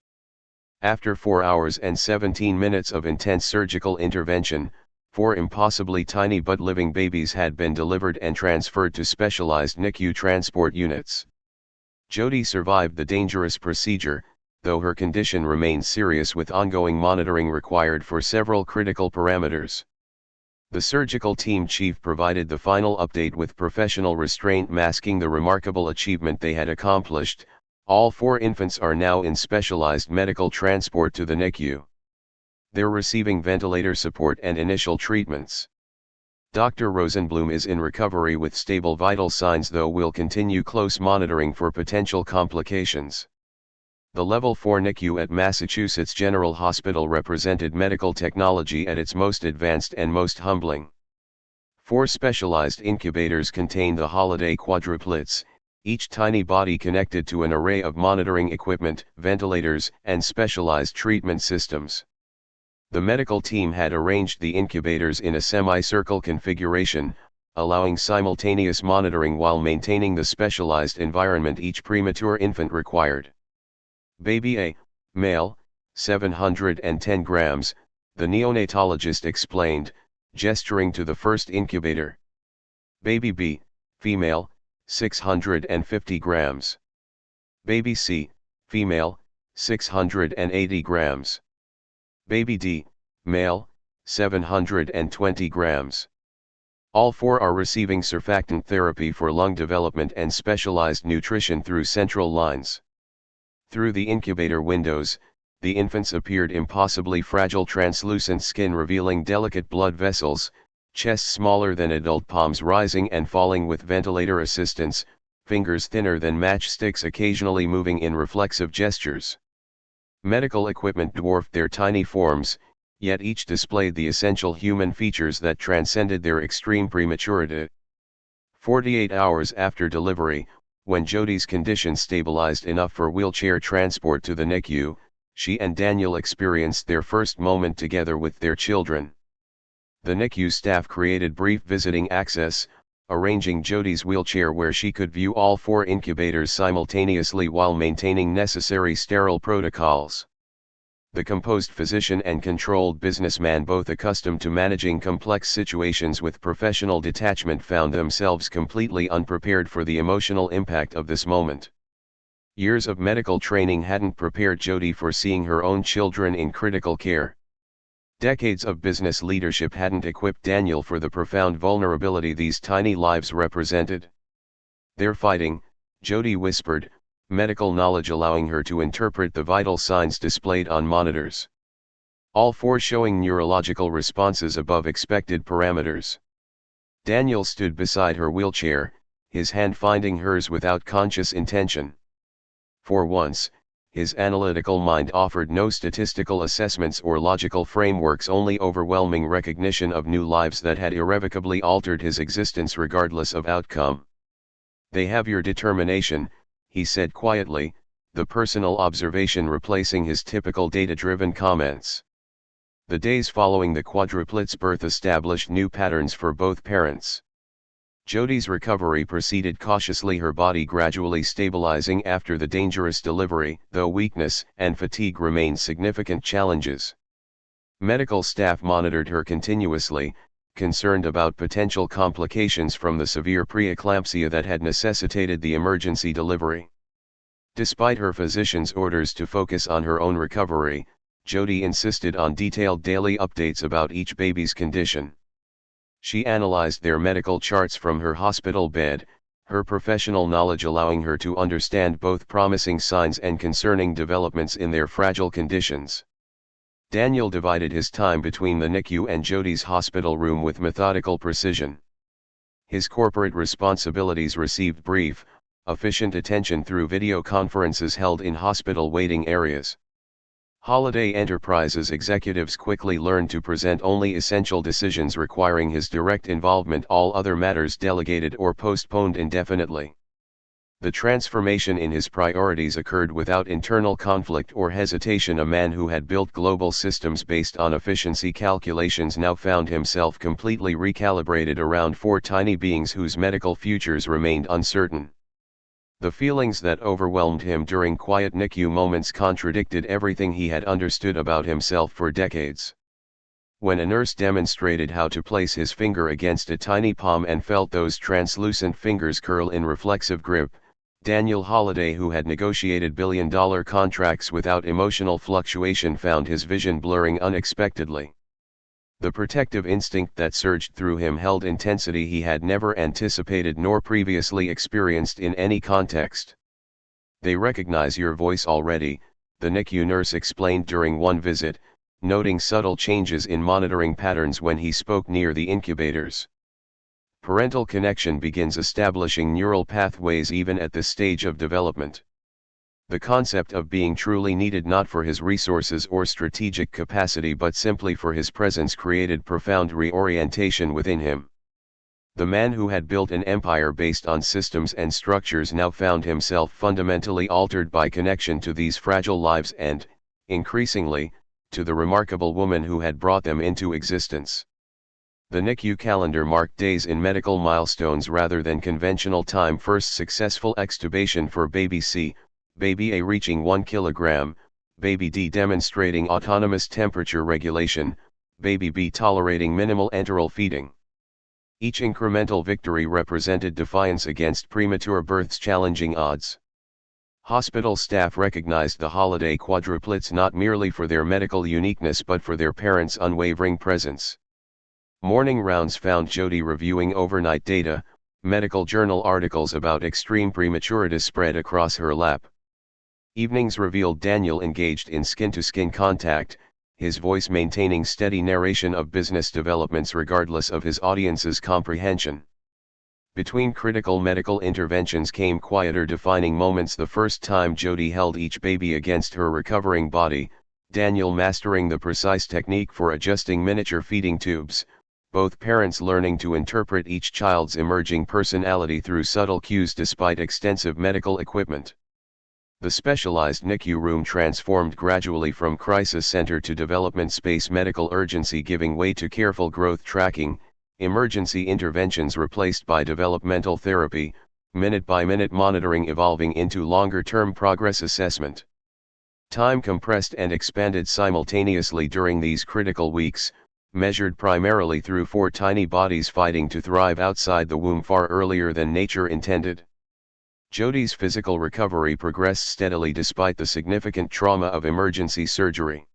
After 4 hours and 17 minutes of intense surgical intervention, 4 impossibly tiny but living babies had been delivered and transferred to specialized NICU transport units. Jody survived the dangerous procedure, though her condition remains serious with ongoing monitoring required for several critical parameters. The surgical team chief provided the final update with professional restraint, masking the remarkable achievement they had accomplished. All 4 infants are now in specialized medical transport to the NICU. They're receiving ventilator support and initial treatments. Dr. Rosenblum is in recovery with stable vital signs, though will continue close monitoring for potential complications. The Level 4 NICU at Massachusetts General Hospital represented medical technology at its most advanced and most humbling. 4 specialized incubators contain the holiday quadruplets, each tiny body connected to an array of monitoring equipment, ventilators, and specialized treatment systems. The medical team had arranged the incubators in a semicircle configuration, allowing simultaneous monitoring while maintaining the specialized environment each premature infant required. Baby A, male, 710 grams, the neonatologist explained, gesturing to the first incubator. Baby B, female, 650 grams. Baby C, female, 680 grams. Baby D, male, 720 grams. All 4 are receiving surfactant therapy for lung development and specialized nutrition through central lines. Through the incubator windows, the infants appeared impossibly fragile, translucent skin revealing delicate blood vessels, chests smaller than adult palms rising and falling with ventilator assistance, fingers thinner than matchsticks occasionally moving in reflexive gestures. Medical equipment dwarfed their tiny forms, yet each displayed the essential human features that transcended their extreme prematurity. 48 hours after delivery, when Jody's condition stabilized enough for wheelchair transport to the NICU, she and Daniel experienced their first moment together with their children. The NICU staff created brief visiting access, arranging Jody's wheelchair where she could view all 4 incubators simultaneously while maintaining necessary sterile protocols. The composed physician and controlled businessman, both accustomed to managing complex situations with professional detachment, found themselves completely unprepared for the emotional impact of this moment. Years of medical training hadn't prepared Jody for seeing her own children in critical care. Decades of business leadership hadn't equipped Daniel for the profound vulnerability these tiny lives represented. "They're fighting," Jody whispered, medical knowledge allowing her to interpret the vital signs displayed on monitors. All 4 showing neurological responses above expected parameters. Daniel stood beside her wheelchair, his hand finding hers without conscious intention. For once, his analytical mind offered no statistical assessments or logical frameworks, only overwhelming recognition of new lives that had irrevocably altered his existence regardless of outcome. "They have your determination," he said quietly, the personal observation replacing his typical data-driven comments. The days following the quadruplets' birth established new patterns for both parents. Jodi's recovery proceeded cautiously, her body gradually stabilizing after the dangerous delivery, though weakness and fatigue remained significant challenges. Medical staff monitored her continuously, concerned about potential complications from the severe preeclampsia that had necessitated the emergency delivery. Despite her physician's orders to focus on her own recovery, Jodi insisted on detailed daily updates about each baby's condition. She analyzed their medical charts from her hospital bed, her professional knowledge allowing her to understand both promising signs and concerning developments in their fragile conditions. Daniel divided his time between the NICU and Jodi's hospital room with methodical precision. His corporate responsibilities received brief, efficient attention through video conferences held in hospital waiting areas. Holiday Enterprises executives quickly learned to present only essential decisions requiring his direct involvement, all other matters delegated or postponed indefinitely. The transformation in his priorities occurred without internal conflict or hesitation. A man who had built global systems based on efficiency calculations now found himself completely recalibrated around four tiny beings whose medical futures remained uncertain. The feelings that overwhelmed him during quiet NICU moments contradicted everything he had understood about himself for decades. When a nurse demonstrated how to place his finger against a tiny palm and felt those translucent fingers curl in reflexive grip, Daniel Holiday, who had negotiated billion-dollar contracts without emotional fluctuation, found his vision blurring unexpectedly. The protective instinct that surged through him held intensity he had never anticipated nor previously experienced in any context. "They recognize your voice already," the NICU nurse explained during one visit, noting subtle changes in monitoring patterns when he spoke near the incubators. Parental connection begins establishing neural pathways even at this stage of development. The concept of being truly needed not for his resources or strategic capacity but simply for his presence created profound reorientation within him. The man who had built an empire based on systems and structures now found himself fundamentally altered by connection to these fragile lives and, increasingly, to the remarkable woman who had brought them into existence. The NICU calendar marked days in medical milestones rather than conventional time. First successful extubation for baby C, baby A reaching 1 kilogram, baby D demonstrating autonomous temperature regulation, baby B tolerating minimal enteral feeding. Each incremental victory represented defiance against premature birth's challenging odds. Hospital staff recognized the Holiday quadruplets not merely for their medical uniqueness but for their parents' unwavering presence. Morning rounds found Jodi reviewing overnight data, medical journal articles about extreme prematurity spread across her lap. Evenings revealed Daniel engaged in skin-to-skin contact, his voice maintaining steady narration of business developments regardless of his audience's comprehension. Between critical medical interventions came quieter defining moments. The first time Jodi held each baby against her recovering body, Daniel mastering the precise technique for adjusting miniature feeding tubes, both parents learning to interpret each child's emerging personality through subtle cues despite extensive medical equipment. The specialized NICU room transformed gradually from crisis center to development space, medical urgency giving way to careful growth tracking, emergency interventions replaced by developmental therapy, minute-by-minute monitoring evolving into longer-term progress assessment. Time compressed and expanded simultaneously during these critical weeks, measured primarily through four tiny bodies fighting to thrive outside the womb far earlier than nature intended. Jodi's physical recovery progressed steadily despite the significant trauma of emergency surgery.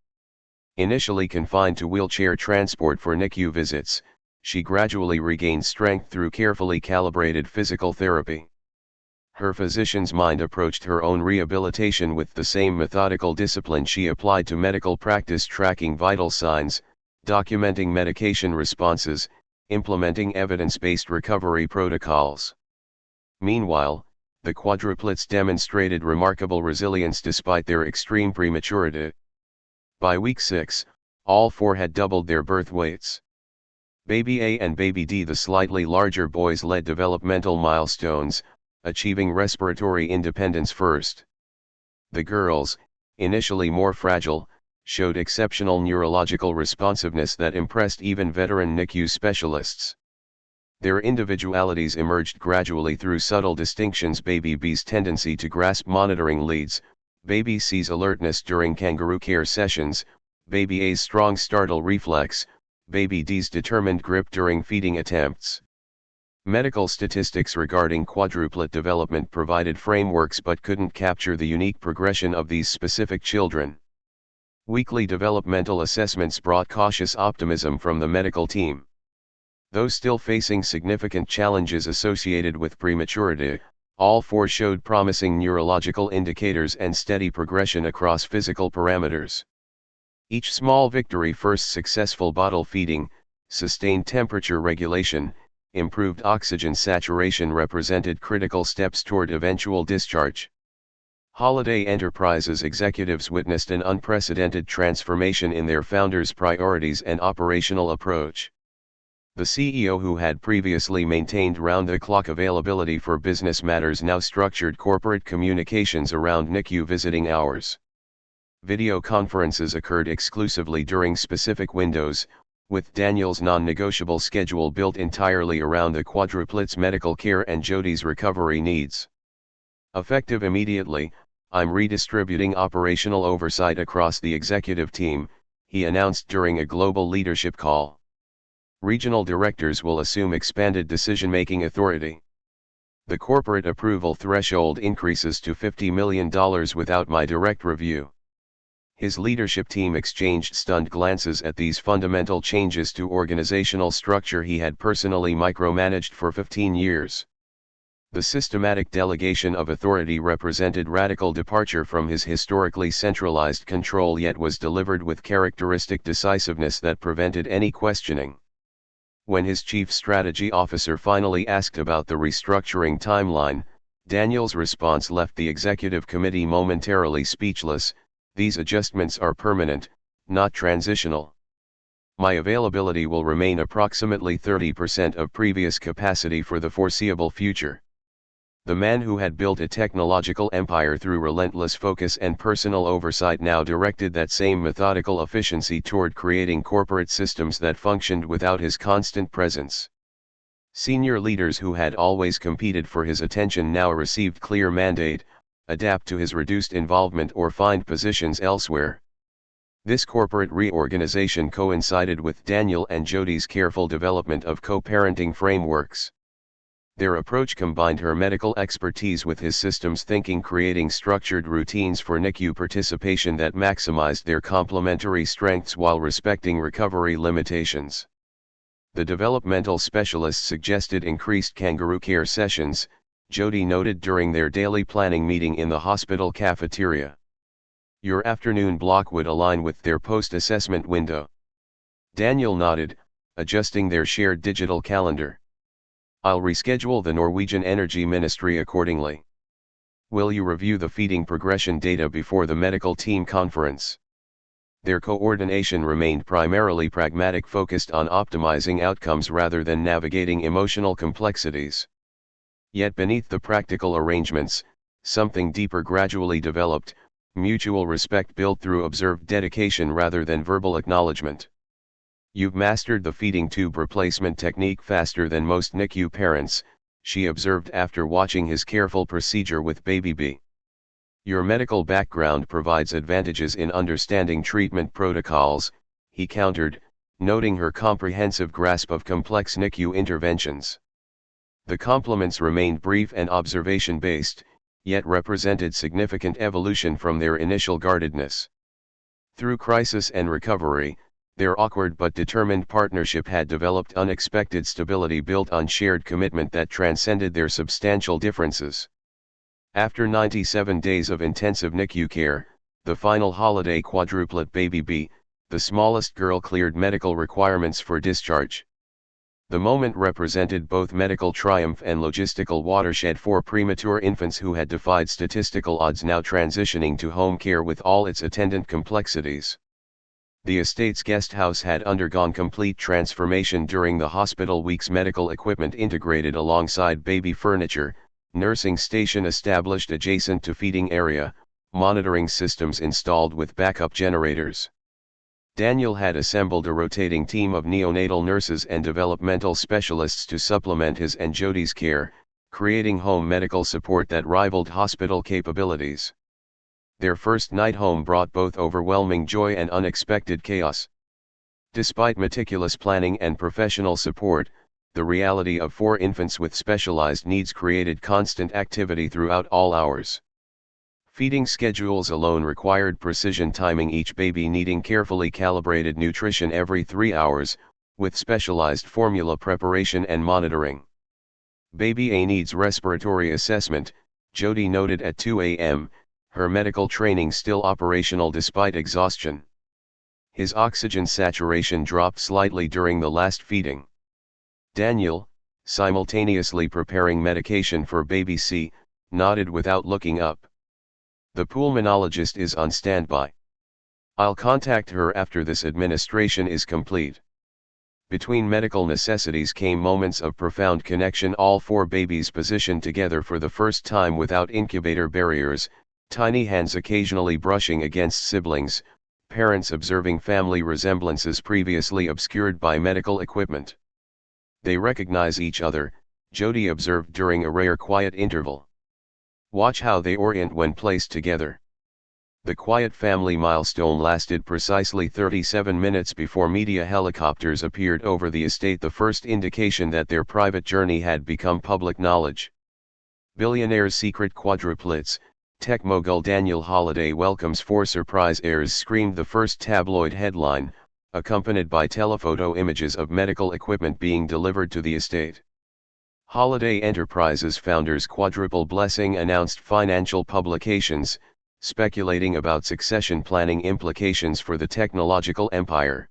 Initially confined to wheelchair transport for NICU visits, she gradually regained strength through carefully calibrated physical therapy. Her physician's mind approached her own rehabilitation with the same methodical discipline she applied to medical practice, tracking vital signs, documenting medication responses, implementing evidence-based recovery protocols. Meanwhile, the quadruplets demonstrated remarkable resilience despite their extreme prematurity. By week 6, all four had doubled their birth weights. Baby A and Baby D, the slightly larger boys, led developmental milestones, achieving respiratory independence first. The girls, initially more fragile, showed exceptional neurological responsiveness that impressed even veteran NICU specialists. Their individualities emerged gradually through subtle distinctions: Baby B's tendency to grasp monitoring leads, Baby C's alertness during kangaroo care sessions, Baby A's strong startle reflex, Baby D's determined grip during feeding attempts. Medical statistics regarding quadruplet development provided frameworks but couldn't capture the unique progression of these specific children. Weekly developmental assessments brought cautious optimism from the medical team. Though still facing significant challenges associated with prematurity, all four showed promising neurological indicators and steady progression across physical parameters. Each small victory: first successful bottle feeding, sustained temperature regulation, improved oxygen saturation, represented critical steps toward eventual discharge. Holiday Enterprises executives witnessed an unprecedented transformation in their founder's priorities and operational approach. The CEO, who had previously maintained round-the-clock availability for business matters, now structured corporate communications around NICU visiting hours. Video conferences occurred exclusively during specific windows, with Daniel's non-negotiable schedule built entirely around the quadruplets' medical care and Jody's recovery needs. Effective immediately, I'm redistributing operational oversight across the executive team, he announced during a global leadership call. Regional directors will assume expanded decision-making authority. The corporate approval threshold increases to $50 million without my direct review. His leadership team exchanged stunned glances at these fundamental changes to organizational structure he had personally micromanaged for 15 years. The systematic delegation of authority represented radical departure from his historically centralized control, yet was delivered with characteristic decisiveness that prevented any questioning. When his chief strategy officer finally asked about the restructuring timeline, Daniel's response left the executive committee momentarily speechless: these adjustments are permanent, not transitional. My availability will remain approximately 30% of previous capacity for the foreseeable future. The man who had built a technological empire through relentless focus and personal oversight now directed that same methodical efficiency toward creating corporate systems that functioned without his constant presence. Senior leaders who had always competed for his attention now received clear mandate: adapt to his reduced involvement or find positions elsewhere. This corporate reorganization coincided with Daniel and Jody's careful development of co-parenting frameworks. Their approach combined her medical expertise with his systems thinking, creating structured routines for NICU participation that maximized their complementary strengths while respecting recovery limitations. The developmental specialist suggested increased kangaroo care sessions, Jody noted during their daily planning meeting in the hospital cafeteria. Your afternoon block would align with their post-assessment window. Daniel nodded, adjusting their shared digital calendar. I'll reschedule the Norwegian Energy Ministry accordingly. Will you review the feeding progression data before the medical team conference? Their coordination remained primarily pragmatic, focused on optimizing outcomes rather than navigating emotional complexities. Yet beneath the practical arrangements, something deeper gradually developed: mutual respect built through observed dedication rather than verbal acknowledgement. You've mastered the feeding tube replacement technique faster than most NICU parents, she observed after watching his careful procedure with Baby B. Your medical background provides advantages in understanding treatment protocols, he countered, noting her comprehensive grasp of complex NICU interventions. The compliments remained brief and observation-based, yet represented significant evolution from their initial guardedness. Through crisis and recovery, their awkward but determined partnership had developed unexpected stability built on shared commitment that transcended their substantial differences. After 97 days of intensive NICU care, the final holiday quadruplet Baby B, the smallest girl, cleared medical requirements for discharge. The moment represented both medical triumph and logistical watershed for premature infants who had defied statistical odds, now transitioning to home care with all its attendant complexities. The estate's guest house had undergone complete transformation during the hospital weeks: medical equipment integrated alongside baby furniture, nursing station established adjacent to feeding area, monitoring systems installed with backup generators. Daniel had assembled a rotating team of neonatal nurses and developmental specialists to supplement his and Jodi's care, creating home medical support that rivaled hospital capabilities. Their first night home brought both overwhelming joy and unexpected chaos. Despite meticulous planning and professional support, the reality of 4 infants with specialized needs created constant activity throughout all hours. Feeding schedules alone required precision timing, each baby needing carefully calibrated nutrition every 3 hours, with specialized formula preparation and monitoring. Baby A needs respiratory assessment, Jodi noted at 2 a.m., her medical training still operational despite exhaustion. His oxygen saturation dropped slightly during the last feeding. Daniel, simultaneously preparing medication for baby C, nodded without looking up. The pulmonologist is on standby. I'll contact her after this administration is complete. Between medical necessities came moments of profound connection, all 4 babies positioned together for the first time without incubator barriers, tiny hands occasionally brushing against siblings, parents observing family resemblances previously obscured by medical equipment. They recognize each other, Jodi observed during a rare quiet interval. Watch how they orient when placed together. The quiet family milestone lasted precisely 37 minutes before media helicopters appeared over the estate, the first indication that their private journey had become public knowledge. Billionaire's secret quadruplets, tech mogul Daniel Holiday welcomes 4 surprise heirs, screamed the first tabloid headline, accompanied by telephoto images of medical equipment being delivered to the estate. Holiday Enterprises founder's quadruple blessing announced financial publications, speculating about succession planning implications for the technological empire.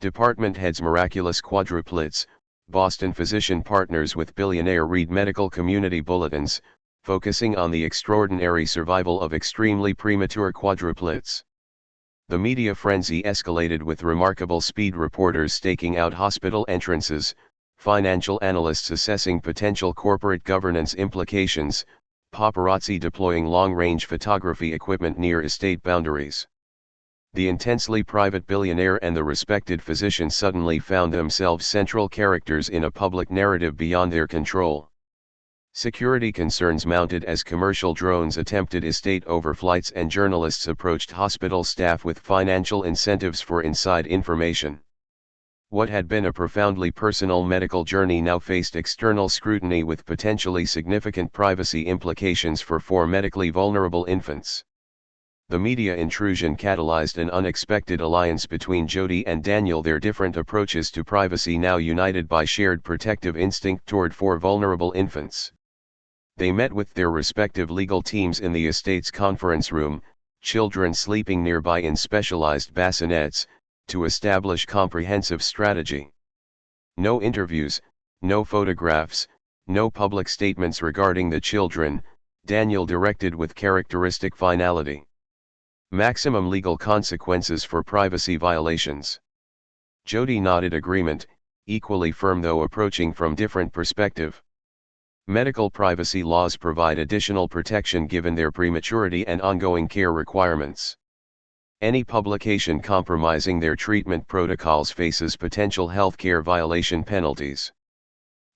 Department heads miraculous quadruplets, Boston physician partners with billionaire read medical community bulletins, focusing on the extraordinary survival of extremely premature quadruplets. The media frenzy escalated with remarkable speed, reporters staking out hospital entrances, financial analysts assessing potential corporate governance implications, paparazzi deploying long-range photography equipment near estate boundaries. The intensely private billionaire and the respected physician suddenly found themselves central characters in a public narrative beyond their control. Security concerns mounted as commercial drones attempted estate overflights and journalists approached hospital staff with financial incentives for inside information. What had been a profoundly personal medical journey now faced external scrutiny with potentially significant privacy implications for 4 medically vulnerable infants. The media intrusion catalyzed an unexpected alliance between Jodi and Daniel, their different approaches to privacy now united by shared protective instinct toward 4 vulnerable infants. They met with their respective legal teams in the estate's conference room, children sleeping nearby in specialized bassinets, to establish comprehensive strategy. No interviews, no photographs, no public statements regarding the children, Daniel directed with characteristic finality. Maximum legal consequences for privacy violations. Jodi nodded agreement, equally firm though approaching from different perspective. Medical privacy laws provide additional protection given their prematurity and ongoing care requirements. Any publication compromising their treatment protocols faces potential healthcare violation penalties.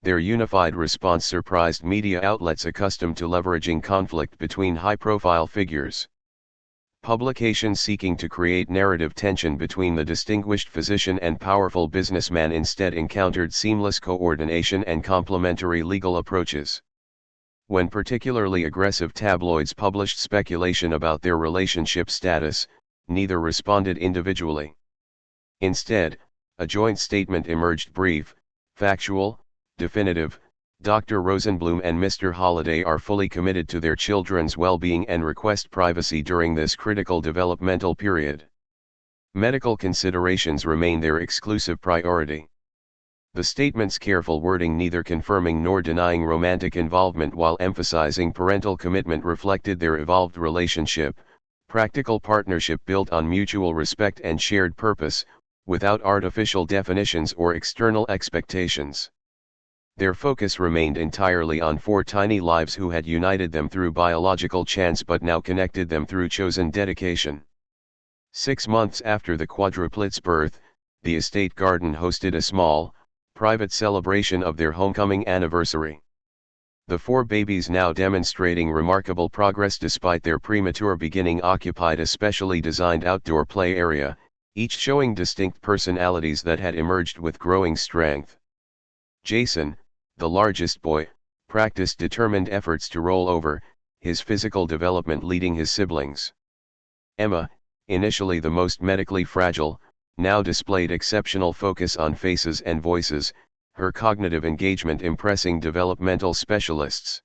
Their unified response surprised media outlets accustomed to leveraging conflict between high-profile figures. Publications seeking to create narrative tension between the distinguished physician and powerful businessman instead encountered seamless coordination and complementary legal approaches. When particularly aggressive tabloids published speculation about their relationship status, neither responded individually. Instead, a joint statement emerged, brief, factual, definitive. Dr. Rosenblum and Mr. Holiday are fully committed to their children's well-being and request privacy during this critical developmental period. Medical considerations remain their exclusive priority. The statement's careful wording, neither confirming nor denying romantic involvement while emphasizing parental commitment, reflected their evolved relationship, practical partnership built on mutual respect and shared purpose, without artificial definitions or external expectations. Their focus remained entirely on 4 tiny lives who had united them through biological chance but now connected them through chosen dedication. 6 months after the quadruplets' birth, the estate garden hosted a small, private celebration of their homecoming anniversary. The 4 babies, now demonstrating remarkable progress despite their premature beginning, occupied a specially designed outdoor play area, each showing distinct personalities that had emerged with growing strength. Jason, the largest boy, practiced determined efforts to roll over, his physical development leading his siblings. Emma, initially the most medically fragile, now displayed exceptional focus on faces and voices, her cognitive engagement impressing developmental specialists.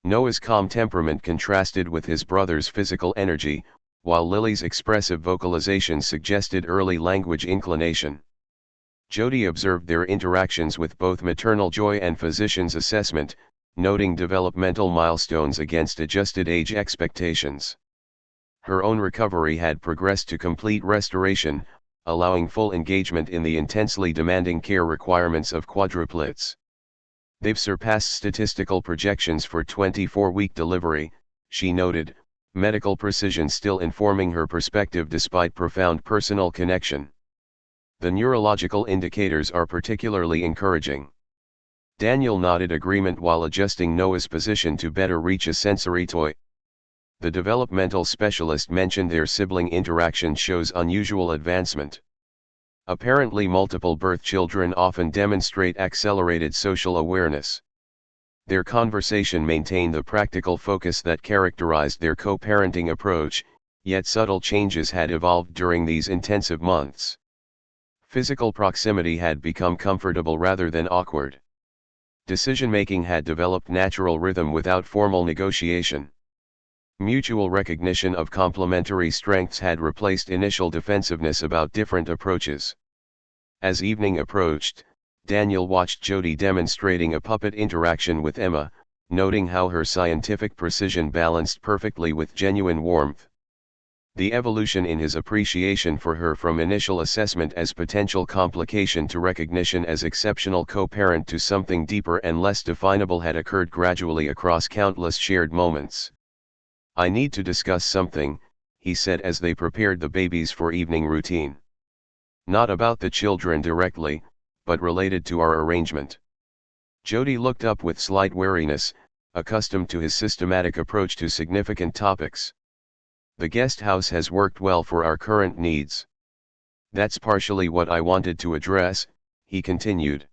Noah's calm temperament contrasted with his brother's physical energy, while Lily's expressive vocalization suggested early language inclination. Jody observed their interactions with both maternal joy and physician's assessment, noting developmental milestones against adjusted age expectations. Her own recovery had progressed to complete restoration, allowing full engagement in the intensely demanding care requirements of quadruplets. They've surpassed statistical projections for 24-week delivery, she noted, medical precision still informing her perspective despite profound personal connection. The neurological indicators are particularly encouraging. Daniel nodded agreement while adjusting Noah's position to better reach a sensory toy. The developmental specialist mentioned their sibling interaction shows unusual advancement. Apparently multiple birth children often demonstrate accelerated social awareness. Their conversation maintained the practical focus that characterized their co-parenting approach, yet subtle changes had evolved during these intensive months. Physical proximity had become comfortable rather than awkward. Decision-making had developed natural rhythm without formal negotiation. Mutual recognition of complementary strengths had replaced initial defensiveness about different approaches. As evening approached, Daniel watched Jody demonstrating a puppet interaction with Emma, noting how her scientific precision balanced perfectly with genuine warmth. The evolution in his appreciation for her from initial assessment as potential complication to recognition as exceptional co-parent to something deeper and less definable had occurred gradually across countless shared moments. "I need to discuss something," he said as they prepared the babies for evening routine. "Not about the children directly, but related to our arrangement." Jody looked up with slight wariness, accustomed to his systematic approach to significant topics. "The guest house has worked well for our current needs. That's partially what I wanted to address," he continued.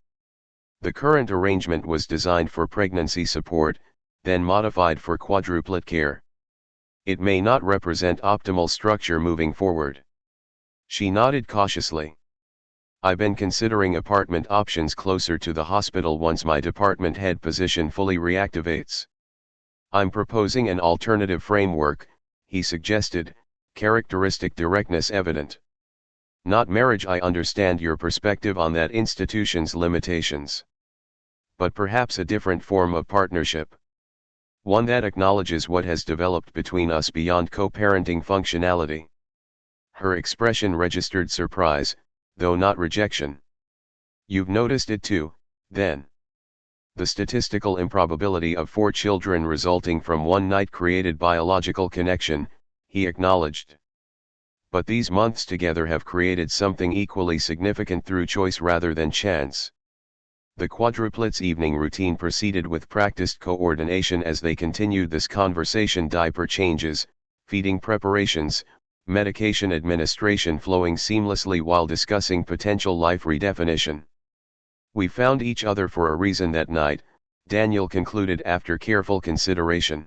"The current arrangement was designed for pregnancy support, then modified for quadruplet care. It may not represent optimal structure moving forward." She nodded cautiously. "I've been considering apartment options closer to the hospital once my department head position fully reactivates. I'm proposing an alternative framework," he suggested, characteristic directness evident. "Not marriage. I understand your perspective on that institution's limitations. But perhaps a different form of partnership. One that acknowledges what has developed between us beyond co-parenting functionality." Her expression registered surprise, though not rejection. "You've noticed it too, then?" "The statistical improbability of 4 children resulting from one night created biological connection," he acknowledged. "But these months together have created something equally significant through choice rather than chance." The quadruplets' evening routine proceeded with practiced coordination as they continued this conversation, diaper changes, feeding preparations, medication administration flowing seamlessly while discussing potential life redefinition. "We found each other for a reason that night," Daniel concluded after careful consideration.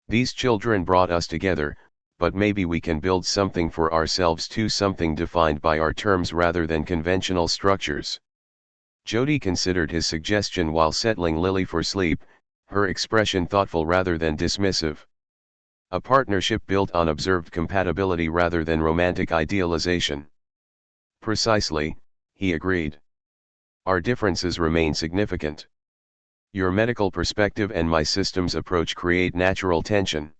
"These children brought us together, but maybe we can build something for ourselves too, something defined by our terms rather than conventional structures." Jody considered his suggestion while settling Lily for sleep, her expression thoughtful rather than dismissive. "A partnership built on observed compatibility rather than romantic idealization." "Precisely," he agreed. "Our differences remain significant. Your medical perspective and my systems approach create natural tension.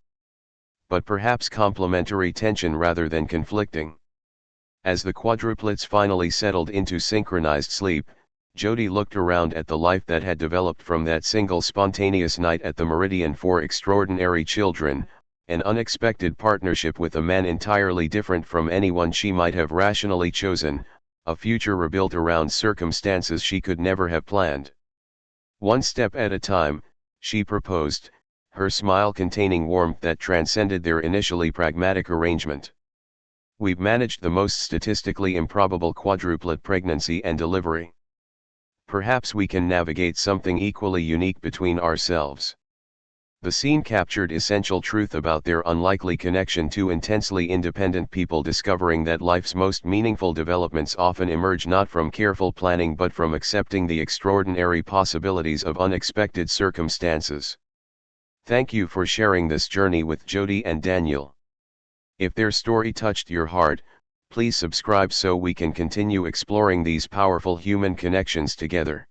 But perhaps complementary tension rather than conflicting." As the quadruplets finally settled into synchronized sleep, Jody looked around at the life that had developed from that single spontaneous night at the Meridian. 4 extraordinary children, an unexpected partnership with a man entirely different from anyone she might have rationally chosen, a future rebuilt around circumstances she could never have planned. One step at a time, she proposed, her smile containing warmth that transcended their initially pragmatic arrangement. We've managed the most statistically improbable quadruplet pregnancy and delivery. Perhaps we can navigate something equally unique between ourselves. The scene captured essential truth about their unlikely connection, two intensely independent people discovering that life's most meaningful developments often emerge not from careful planning but from accepting the extraordinary possibilities of unexpected circumstances. Thank you for sharing this journey with Jody and Daniel. If their story touched your heart, please subscribe so we can continue exploring these powerful human connections together.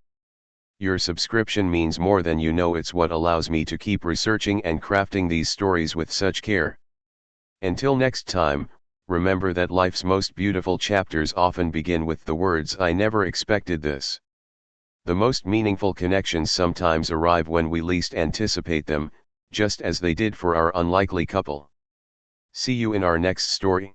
Your subscription means more than you know. It's what allows me to keep researching and crafting these stories with such care. Until next time, remember that life's most beautiful chapters often begin with the words, "I never expected this." The most meaningful connections sometimes arrive when we least anticipate them, just as they did for our unlikely couple. See you in our next story.